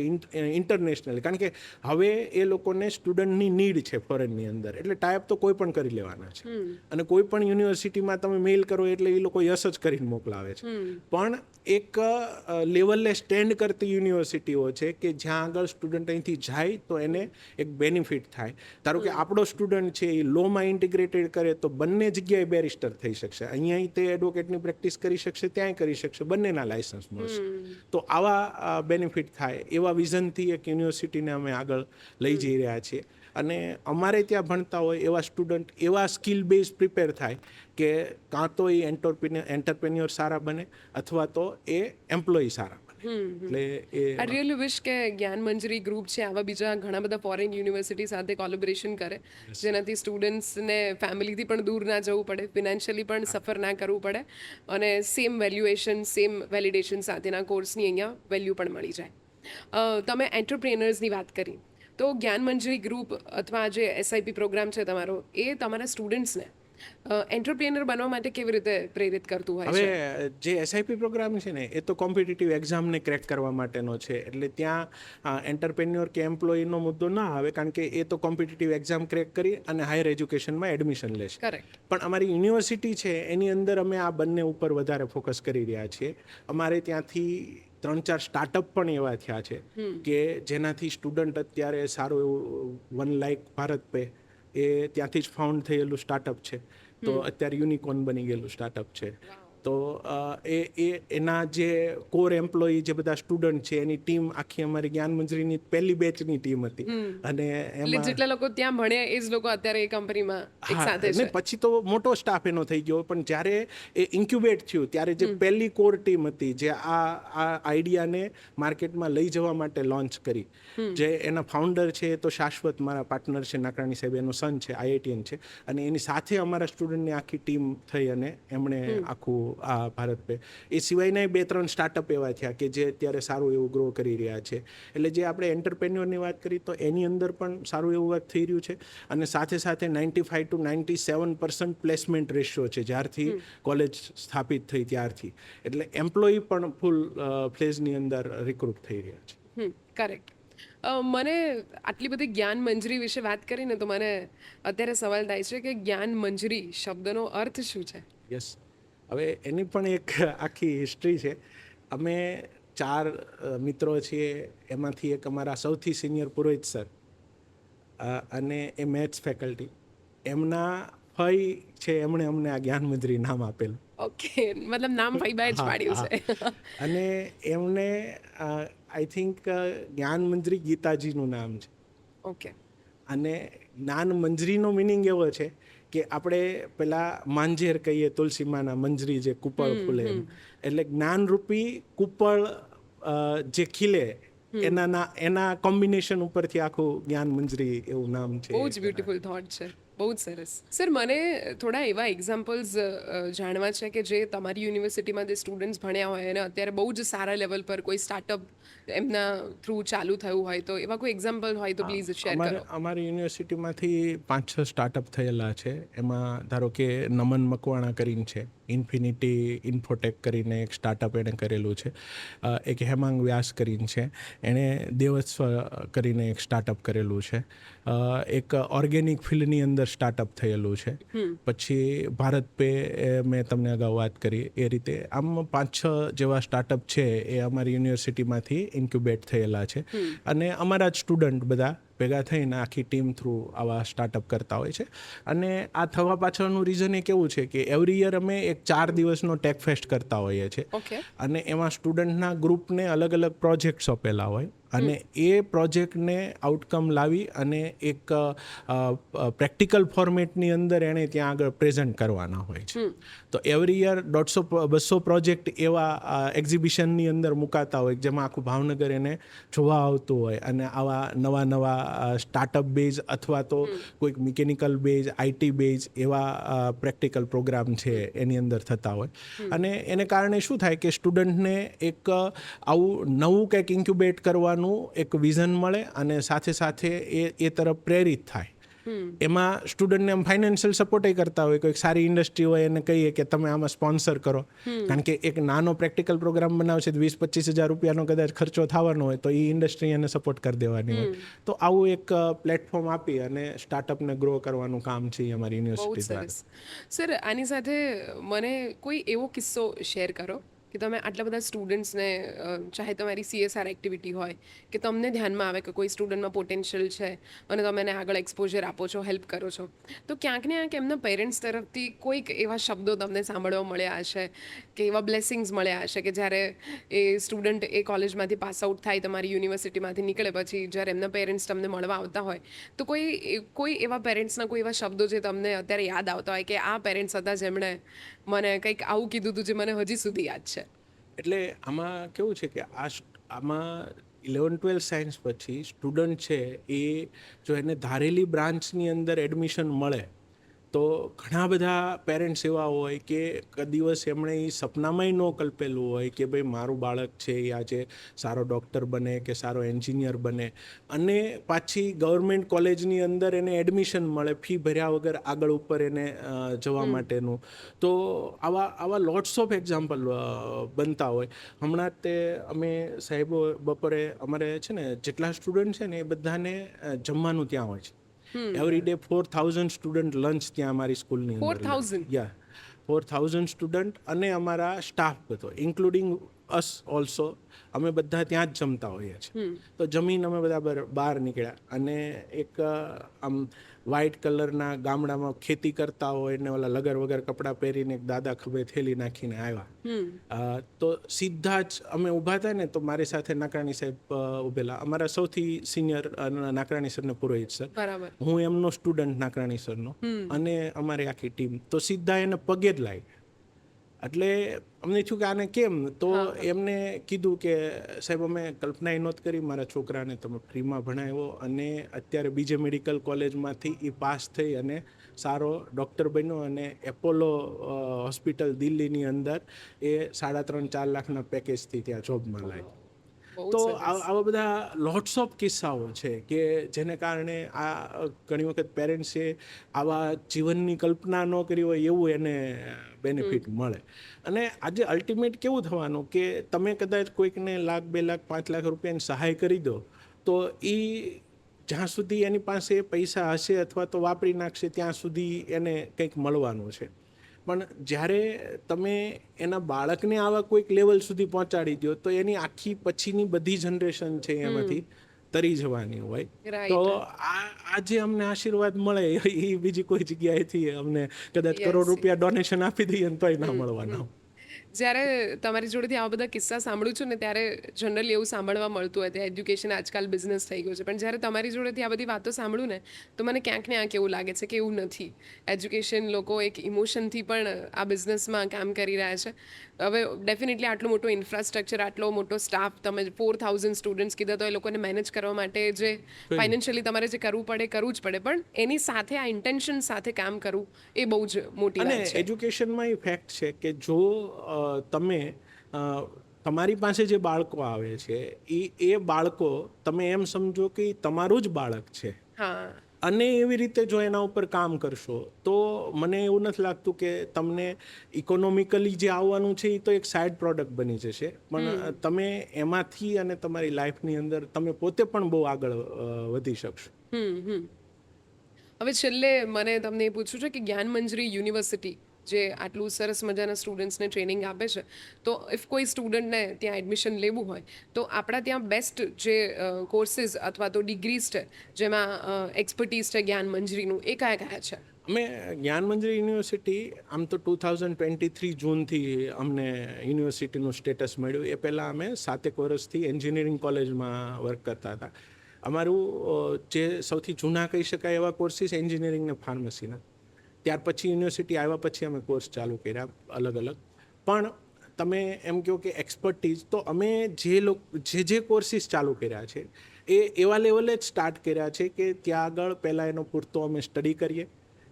ઇન્ટરનેશનલ, કારણ કે હવે એ લોકોને સ્ટુડન્ટની નીડ છે ફોરેનની અંદર, એટલે ટાઈપ તો કોઈ પણ કરી લેવાના છે. અને કોઈ પણ યુનિવર્સિટીમાં તમે મેઇલ કરો એટલે એ લોકો યસ જ કરીને મોકલાવે છે. પણ એક લેવલે સ્ટેન્ડ કરતી યુનિવર્સિટીઓ છે કે જ્યાં આગળ સ્ટુડન્ટ અહીંથી જાય તો એને એક બેનિફિટ થાય. ધારો કે આપણો સ્ટુડન્ટ છે એ લોમાં ઇન્ટિગ્રેટેડ કરે તો બંને જગ્યાએ બેરિસ્ટર થઈ શકશે, અહીંયા તે એડવોકેટની પ્રેક્ટિસ કરી શકશે, ત્યાંય કરી શકશે, બંનેના લાયસન્સ મળશે. તો આવા બેનિફિટ થાય એવા વિઝનથી એક યુનિવર્સિટીને અમે આગળ લઈ જઈ રહ્યા છીએ. અને અમારે ત્યાં ભણતા હોય એવા સ્ટુડન્ટ એવા સ્કિલ બેઝ પ્રિપેર થાય કે કાં તો એ એન્ટરપ્રેન્યોર સારા બને અથવા તો એ એમ્પ્લોયી સારા બને. એટલે એ આઈ રિયલી વિશ કે જ્ઞાન મંજરી ગ્રુપ છે આવા બીજા ઘણા બધા ફોરેન યુનિવર્સિટી સાથે કોલેબોરેશન કરે જેનાથી સ્ટુડન્ટ્સને ફેમિલીથી પણ દૂર ના જવું પડે, ફિનાન્શિયલી પણ સફર ના કરવું પડે અને સેમ વેલ્યુએશન સેમ વેલિડેશન સાથેના કોર્સની અહીંયા વેલ્યુ પણ મળી જાય. તમે એન્ટરપ્રેનર્સની વાત કરી તો જ્ઞાન મંજરી ગ્રુપ અથવા જે એસઆઈપી પ્રોગ્રામ છે તમારો એ તમારા સ્ટુડન્ટ્સને એન્ટરપ્રેનર બનવા માટે કેવી રીતે પ્રેરિત કરતું હોય છે? હવે જે એસઆઈપી પ્રોગ્રામ છે ને એ તો કોમ્પિટિટિવ એક્ઝામને ક્રેક કરવા માટેનો છે, એટલે ત્યાં એન્ટરપ્રેન્યોર કે એમ્પ્લોયીનો મુદ્દો ના આવે, કારણ કે એ તો કોમ્પિટિટિવ એક્ઝામ ક્રેક કરી અને હાયર એજ્યુકેશનમાં એડમિશન લેશે. કરેક્ટ. પણ અમારી યુનિવર્સિટી છે એની અંદર અમે આ બંને ઉપર વધારે ફોકસ કરી રહ્યા છીએ. અમારે ત્યાંથી 3-4 સ્ટાર્ટઅપ પણ એવા થયા છે કે જેનાથી સ્ટુડન્ટ અત્યારે સારું એવું 1 લાખ ભારત પે એ ત્યાંથી જ ફાઉન્ડ થયેલું સ્ટાર્ટઅપ છે. તો અત્યારે યુનિકોર્ન બની ગયેલું સ્ટાર્ટઅપ છે. તો એના જે કોર એમ્પ્લોયી જે બધા સ્ટુડન્ટ છે એની ટીમ આખી અમારી જ્ઞાન મંજરીની પહેલી બેચની ટીમ હતી. અને એમાં જેટલા લોકો ત્યાં ભણ્યા એ જ લોકો અત્યારે એ કંપનીમાં એક સાથે છે. પછી તો મોટો સ્ટાફ એનો થઈ ગયો, પણ જ્યારે એ ઇન્ક્યુબેટ થયું ત્યારે જે પહેલી કોર ટીમ હતી જે આ આઈડિયાને માર્કેટમાં લઈ જવા માટે લોન્ચ કરી, જે એના ફાઉન્ડર છે એ તો શાશ્વત મારા પાર્ટનર છે, નાકરાણી સાહેબ એનો સન છે, IITN છે, અને એની સાથે અમારા સ્ટુડન્ટની આખી ટીમ થઈ અને એમણે આખું આ ભારત પે, એ સિવાયના 2-3 સ્ટાર્ટઅપ એવા થયા કે જે અત્યારે સારું એવું ગ્રો કરી રહ્યા છે. એટલે જે આપણે એન્ટરપ્રેન્યોરની વાત કરી તો એની અંદર પણ સારું એવું વર્ક થઈ રહ્યું છે, અને સાથે સાથે 95 to 97% પ્લેસમેન્ટ રેશિયો છે જ્યારથી કોલેજ સ્થાપિત થઈ ત્યારથી. એટલે એમ્પ્લોયી પણ ફૂલ ફેઝની અંદર રિક્રુટ થઈ રહ્યા છે. કરેક્ટ. મને આટલી બધી જ્ઞાન મંજરી વિશે વાત કરીને તો મને અત્યારે સવાલ થાય છે કે જ્ઞાન મંજરી શબ્દનો અર્થ શું છે? યસ, હવે એની પણ એક આખી હિસ્ટ્રી છે. અમે 4 મિત્રો છીએ, એમાંથી એક અમારા સૌથી સિનિયર પુરોહિત સર, અને એ મેથ્સ ફેકલ્ટી, એમના ફઈ છે, એમણે અમને આ જ્ઞાન મંજરી નામ આપેલું. ઓકે, મતલબ નામ ફઈબાએ જ પાડ્યું છે. અને એમને આઈ થિંક જ્ઞાન મંજરી ગીતાજીનું નામ છે. ઓકે. અને જ્ઞાન મંજરીનો મિનિંગ એવો છે કે આપણે પેલા માંજેર કહીએ તુલસીમાના, મંજરી જે કુપળ ફૂલે, એટલે જ્ઞાનરૂપી કુપળ જે ખીલે એના કોમ્બિનેશન ઉપરથી આખું જ્ઞાન મંજરી એવું નામ છે. બહુ જ બ્યુટીફુલ થોટ છે, બહુ જ સરસ. સર, મને થોડા એવા એક્ઝામ્પલ્સ જાણવા છે કે જે તમારી યુનિવર્સિટીમાં જે સ્ટુડન્ટ્સ ભણ્યા હોય અને અત્યારે બહુ જ સારા લેવલ પર કોઈ સ્ટાર્ટઅપ એમના થ્રુ ચાલુ થયું હોય, તો એવા કોઈ એક્ઝામ્પલ હોય તો પ્લીઝ શેર કરો. અમારી યુનિવર્સિટીમાંથી 5-6 સ્ટાર્ટઅપ થયેલા છે. એમાં ધારો કે નમન મકવાણા કરીને છે, ઇન્ફિનિટી ઇન્ફોટેક કરીને એક સ્ટાર્ટઅપ એણે કરેલું છે. એક હેમાંગ વ્યાસ કરીને છે, એણે દેવસ્વ કરીને એક સ્ટાર્ટઅપ કરેલું છે. એક ઓર્ગેનિક ફિલ્ડની અંદર સ્ટાર્ટઅપ થયેલું છે. પછી ભારત પે મેં તમને અગાઉ વાત કરી એ રીતે આમ 5-6 જેવા સ્ટાર્ટઅપ છે એ અમારી યુનિવર્સિટીમાંથી ઇન્ક્યુબેટ થયેલા છે. અને અમારા જ સ્ટુડન્ટ બધા ભેગા થઈને આખી ટીમ થ્રુ આવા સ્ટાર્ટઅપ કરતા હોય છે. અને આ થવા પાછળનું રીઝન એ કેવું છે કે એવરી યર અમે એક 4 દિવસનો ટેક ફેસ્ટ કરતા હોઈએ છીએ. ઓકે. અને એમાં સ્ટુડન્ટના ગ્રુપને અલગ અલગ પ્રોજેક્ટ્સ સોંપેલા હોય, અને એ પ્રોજેક્ટને આઉટકમ લાવી અને એક પ્રેક્ટિકલ ફોર્મેટની અંદર એણે ત્યાં આગળ પ્રેઝન્ટ કરવાના હોય છે. તો એવરી યર 150-200 પ્રોજેક્ટ એવા એક્ઝિબિશનની અંદર મુકાતા હોય જેમાં આખું ભાવનગર એને જોવા આવતું હોય, અને આવા નવા સ્ટાર્ટઅપ બેઝ અથવા તો કોઈક મિકેનિકલ બેઝ, આઈટી બેઝ એવા પ્રેક્ટિકલ પ્રોગ્રામ છે એની અંદર થતા હોય. અને એને કારણે શું થાય કે સ્ટુડન્ટને એક આવું નવું કંઈક ઇન્ક્યુબેટ કરવાનું એક વિઝન મળે, અને સાથે સાથે એ તરફ પ્રેરિત થાય. એમાં સ્ટુડન્ટને આમ ફાઇનાન્શિયલ સપોર્ટ કરતા હોય, કોઈક સારી ઇન્ડસ્ટ્રી હોય એને કહીએ કે તમે આમાં સ્પોન્સર કરો, કારણ કે એક નાનો પ્રેક્ટિકલ પ્રોગ્રામ બનાવશે 20-25 હજાર રૂપિયાનો કદાચ ખર્ચો થવાનો હોય તો એ ઇન્ડસ્ટ્રી એને સપોર્ટ કરી દેવાની હોય. તો આવું એક પ્લેટફોર્મ આપી અને સ્ટાર્ટઅપને ગ્રો કરવાનું કામ છે અમારી યુનિવર્સિટી દ્વારા. સર, આની સાથે મને કોઈ એવો કિસ્સો શેર કરો કે તમે આટલા બધા સ્ટુડન્ટ્સને, ચાહે તમારી CSR એક્ટિવિટી હોય કે તમને ધ્યાનમાં આવે કે કોઈ સ્ટુડન્ટમાં પોટેન્શિયલ છે અને તમે એને આગળ એક્સપોઝર આપો છો, હેલ્પ કરો છો, તો ક્યાંક ને ક્યાંક એમના પેરેન્ટ્સ તરફથી કોઈક એવા શબ્દો તમને સાંભળવા મળ્યા હશે કે એવા બ્લેસિંગ્સ મળ્યા હશે કે જ્યારે એ સ્ટુડન્ટ એ કોલેજમાંથી પાસ આઉટ થાય, તમારી યુનિવર્સિટીમાંથી નીકળે પછી જ્યારે એમના પેરેન્ટ્સ તમને મળવા આવતા હોય, તો કોઈ એવા પેરેન્ટ્સના કોઈ એવા શબ્દો જે તમને અત્યારે યાદ આવતા હોય કે આ પેરેન્ટ્સ હતા જેમણે મને કંઈક આવું કીધું હતું જે મને હજી સુધી યાદ છે? એટલે આમાં કેવું છે કે આમાં 11-12 સાયન્સ પછી સ્ટુડન્ટ છે એ જો એને ધારેલી બ્રાન્ચની અંદર એડમિશન મળે તો ઘણા બધા પેરેન્ટ્સ એવા હોય કે દિવસ એમણે એ સપનામાંય ન કલ્પેલું હોય કે ભાઈ મારું બાળક છે એ આજે સારો ડૉક્ટર બને કે સારો એન્જિનિયર બને, અને પાછી ગવર્મેન્ટ કોલેજની અંદર એને એડમિશન મળે ફી ભર્યા વગર આગળ ઉપર એને જવા માટેનું. તો આવા લોટ્સ ઓફ એક્ઝામ્પલ બનતા હોય. હમણાં તે અમે સાહેબો બપોરે અમારે છે ને જેટલા સ્ટુડન્ટ છે ને એ બધાને જમવાનું ત્યાં હોય છે. એવરી ડે 4,000 સ્ટુડન્ટ લંચ ત્યાં અમારી સ્કૂલની અંદર 4,000? 4,000 સ્ટુડન્ટ અને અમારા સ્ટાફ બધો ઇન્ક્લુડિંગ અસ ઓલ્સો અમે બધા ત્યાં જ જમતા હોઈએ છીએ. તો જમીન અમે બધા બહાર નીકળ્યા અને એક આમ વ્હાઇટ કલરના ગામડામાં ખેતી કરતા હોય ને ઓલા લગર વગર કપડાં પહેરીને એક દાદા ખભે થેલી નાખીને આવ્યા. તો સીધા જ અમે ઊભા હતા ને તો મારી સાથે નાકરાણી સાહેબ ઊભેલા, અમારા સૌથી સિનિયર નાકરાણી સરને પુરોહિત સર, બરાબર. હું એમનો સ્ટુડન્ટ નાકરાણી સરનો, અને અમારી આખી ટીમ તો સીધા એને પગે જ લાગ્યા. એટલે અમને થયું કે આને કેમ, તો એમને કીધું કે સાહેબ અમે કલ્પના નહોત કરી મારા છોકરાને તમે ફ્રીમાં ભણાવ્યો અને અત્યારે બીજે મેડિકલ કોલેજમાંથી એ પાસ થઈ અને સારો ડૉક્ટર બન્યો અને એપોલો હોસ્પિટલ દિલ્હીની અંદર એ 3.5-4 લાખના પેકેજથી ત્યાં જોબમાં લાગ્યો. તો આવા બધા લોટ્સ ઓફ કિસ્સાઓ છે કે જેને કારણે આ ઘણી વખત પેરેન્ટ્સે આવા જીવનની કલ્પના ન કરી હોય એવું એને બેનિફિટ મળે. અને આજે અલ્ટિમેટ કેવું થવાનું કે તમે કદાચ કોઈકને 1 લાખ 2 લાખ 5 લાખ રૂપિયાની સહાય કરી દો તો એ જ્યાં સુધી એની પાસે પૈસા હશે અથવા તો વાપરી નાખશે ત્યાં સુધી એને કંઈક મળવાનું છે. પણ જ્યારે તમે એના બાળકને આવા કોઈક લેવલ સુધી પહોંચાડી દો તો એની આખી પછીની બધી જનરેશન છે એમાંથી તરી જવાની હોય. તો આ જે અમને આશીર્વાદ મળે એ બીજી કોઈ જગ્યાએથી અમને કદાચ કરોડ રૂપિયા ડોનેશન આપી દઈએ ને તોય ના મળવાના. જ્યારે તમારી જોડેથી આવા બધા કિસ્સા સાંભળું છું ને ત્યારે જનરલી એવું સાંભળવા મળતું હોય એજ્યુકેશન આજકાલ બિઝનેસ થઈ ગયું છે, પણ જ્યારે તમારી જોડેથી આ બધી વાતો સાંભળું ને તો મને ક્યાંક ને ક્યાંક એવું લાગે છે કે એવું નથી. એજ્યુકેશન લોકો એક ઇમોશનથી પણ આ બિઝનેસમાં કામ કરી રહ્યા છે. હવે ડેફિનેટલી આટલું મોટું ઇન્ફ્રાસ્ટ્રક્ચર, આટલો મોટો સ્ટાફ, તમે 4,000 સ્ટુડન્ટ્સ કીધા તો એ લોકોને મેનેજ કરવા માટે જે ફાઇનાન્શિયલી તમારે જે કરવું જ પડે, પણ એની સાથે આ ઇન્ટેન્શન સાથે કામ કરવું એ બહુ જ મોટી વાત છે. અને એજ્યુકેશનમાં એ ફેક્ટ છે કે જો તમે તમારી પાસે જે બાળકો આવે છે એ બાળકો તમે એમ સમજો કે તમારું જ બાળક છે, અને એવી રીતે જો એના ઉપર કામ કરશો તો મને એવું નથી લાગતું કે તમને ઇકોનોમિકલી જે આવવાનું છે એ તો એક સાઇડ પ્રોડક્ટ બની જશે, પણ તમે એમાંથી અને તમારી લાઈફની અંદર તમે પોતે પણ બહુ આગળ વધી શકશો. હવે છેલ્લે મને તમને એ પૂછવું છે કે જ્ઞાનમંજરી યુનિવર્સિટી જે આટલું સરસ મજાના સ્ટુડન્ટ્સને ટ્રેનિંગ આપે છે, તો ઇફ કોઈ સ્ટુડન્ટને ત્યાં એડમિશન લેવું હોય તો આપણા ત્યાં બેસ્ટ જે કોર્સીસ અથવા તો ડિગ્રીઝ છે જેમાં એક્સપર્ટીઝ છે જ્ઞાનમંજરીનું, એ કયા છે? અમે જ્ઞાનમંજરી યુનિવર્સિટી આમ તો 2023 જૂનથી અમને યુનિવર્સિટીનું સ્ટેટસ મળ્યું. એ પહેલાં અમે 7 વર્ષથી એન્જિનિયરિંગ કોલેજમાં વર્ક કરતા હતા. અમારું જે સૌથી જૂના કહી શકાય એવા કોર્સીસ એન્જિનિયરિંગ ને ફાર્મસીના. ત્યાર પછી યુનિવર્સિટી આવ્યા પછી અમે કોર્સ ચાલુ કર્યા અલગ અલગ. પણ તમે એમ કહો કે એક્સપર્ટીઝ, તો અમે જે કોર્સીસ ચાલુ કર્યા છે એ એવા લેવલે જ સ્ટાર્ટ કર્યા છે કે ત્યાં આગળ પહેલાં એનો પૂરતો અમે સ્ટડી કરીએ,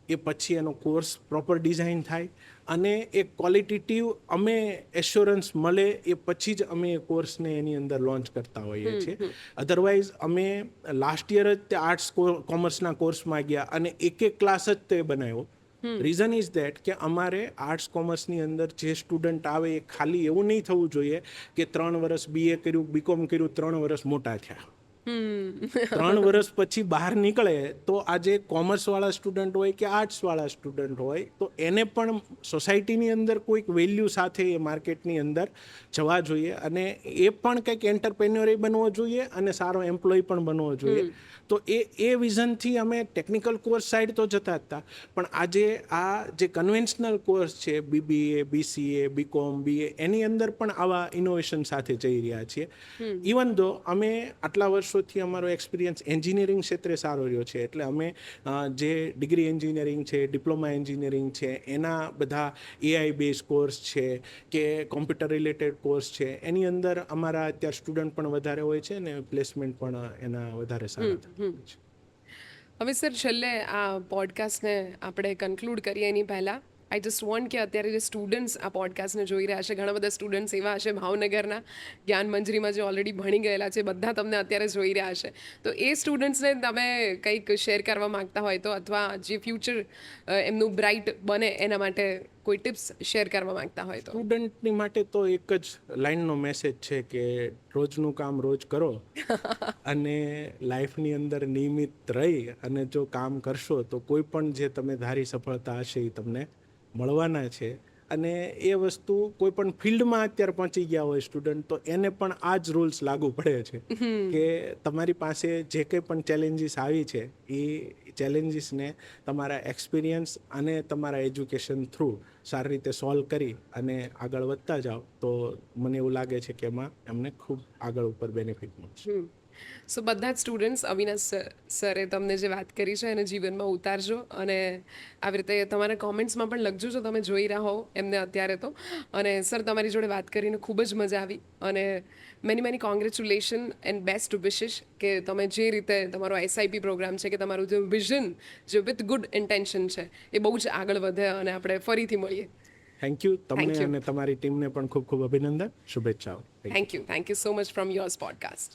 એ પછી એનો કોર્સ પ્રોપર ડિઝાઇન થાય અને એક ક્વોલિટેટિવ અમે એશ્યોરન્સ મળે એ પછી જ અમે એ કોર્સને એની અંદર લોન્ચ કરતા હોઈએ છીએ. અધરવાઇઝ અમે લાસ્ટ યર જ તે આર્ટ્સ કોમર્સના કોર્સમાં ગયા અને એક ક્લાસ જ તે બનાવ્યો. રીઝન ઇઝ દેટ કે અમારે આર્ટ્સ કોમર્સની અંદર જે સ્ટુડન્ટ આવે એ ખાલી એવું નહીં થવું જોઈએ કે 3 વર્ષ BA કર્યું, BCom કર્યું, 3 વર્ષ મોટા થયા. 3 વર્ષ પછી બહાર નીકળે તો આજે કોમર્સવાળા સ્ટુડન્ટ હોય કે આર્ટ્સવાળા સ્ટુડન્ટ હોય તો એને પણ સોસાયટીની અંદર કોઈક વેલ્યુ સાથે એ માર્કેટની અંદર જવા જોઈએ અને એ પણ કંઈક એન્ટરપ્રેન્યોર બનવો જોઈએ અને સારો એમ્પ્લોય પણ બનવો જોઈએ. તો એ વિઝનથી અમે ટેકનિકલ કોર્સ સાઈડ તો જતા હતા, પણ આજે આ જે કન્વેન્શનલ કોર્સ છે BBA, BCA, BCom, BA, એની અંદર પણ આવા ઇનોવેશન સાથે જઈ રહ્યા છીએ. ઇવન ધો અમે આટલા વર્ષો વર્ષોથી અમારો એક્સપિરિયન્સ એન્જિનિયરિંગ ક્ષેત્રે સારો રહ્યો છે. એટલે અમે જે ડિગ્રી એન્જિનિયરિંગ છે, ડિપ્લોમા એન્જિનિયરિંગ છે, એના બધા AI બેઝ કોર્સ છે કે કોમ્પ્યુટર રિલેટેડ કોર્સ છે, એની અંદર અમારા અત્યારે સ્ટુડન્ટ પણ વધારે હોય છે ને પ્લેસમેન્ટ પણ એના વધારે સારા થતા હોય છે. હવે સર છેલ્લે આ પોડકાસ્ટને આપણે કન્ક્લુડ કરીએ એની પહેલાં આઈ જસ્ટ વોન્ટ કે અત્યારે જે સ્ટુડન્ટ્સ આ પોડકાસ્ટને જોઈ રહ્યા છે, ઘણા બધા સ્ટુડન્ટ્સ એવા હશે ભાવનગરના જ્ઞાન મંજરીમાં જે ઓલરેડી ભણી ગયેલા છે, બધા તમને અત્યારે જોઈ રહ્યા છે, તો એ સ્ટુડન્ટ્સને તમે કંઈક શેર કરવા માગતા હોય તો, અથવા જે ફ્યુચર એમનું બ્રાઇટ બને એના માટે કોઈ ટિપ્સ શેર કરવા માગતા હોય તો. સ્ટુડન્ટની માટે તો એક જ લાઇનનો મેસેજ છે કે રોજનું કામ રોજ કરો અને લાઈફની અંદર નિયમિત રહી અને જો કામ કરશો તો કોઈ પણ જે તમે ધારી સફળતા હશે એ તમને મળવાના છે. અને એ વસ્તુ કોઈ પણ ફિલ્ડમાં અત્યારે પહોંચી ગયા હોય સ્ટુડન્ટ, તો એને પણ આ જ રૂલ્સ લાગુ પડે છે કે તમારી પાસે જે કંઈ પણ ચેલેન્જીસ આવી છે એ ચેલેન્જીસને તમારા એક્સપિરિયન્સ અને તમારા એજ્યુકેશન થ્રુ સારી રીતે સોલ્વ કરી અને આગળ વધતા જાઓ તો મને એવું લાગે છે કે એમાં એમને ખૂબ આગળ ઉપર બેનિફિટ મળશે. સો બધા જ સ્ટુડન્ટ્સ અવિનાશ સરે તમને જે વાત કરી છે એને જીવનમાં ઉતારજો અને આવી રીતે તમારા કોમેન્ટ્સમાં પણ લખજો જો તમે જોઈ રહ્યા હોવ એમને અત્યારે તો. અને સર તમારી જોડે વાત કરીને ખૂબ જ મજા આવી અને many congratulation and best wishes કે તમે જે રીતે તમારો SIP પ્રોગ્રામ છે કે તમારું જે વિઝન જે વિથ ગુડ ઇન્ટેન્શન છે એ બહુ જ આગળ વધે અને આપણે ફરીથી મળીએ. Thank you. તમને અને તમારી ટીમને પણ ખૂબ ખૂબ અભિનંદન, શુભેચ્છાઓ. Thank you so much from yours podcast.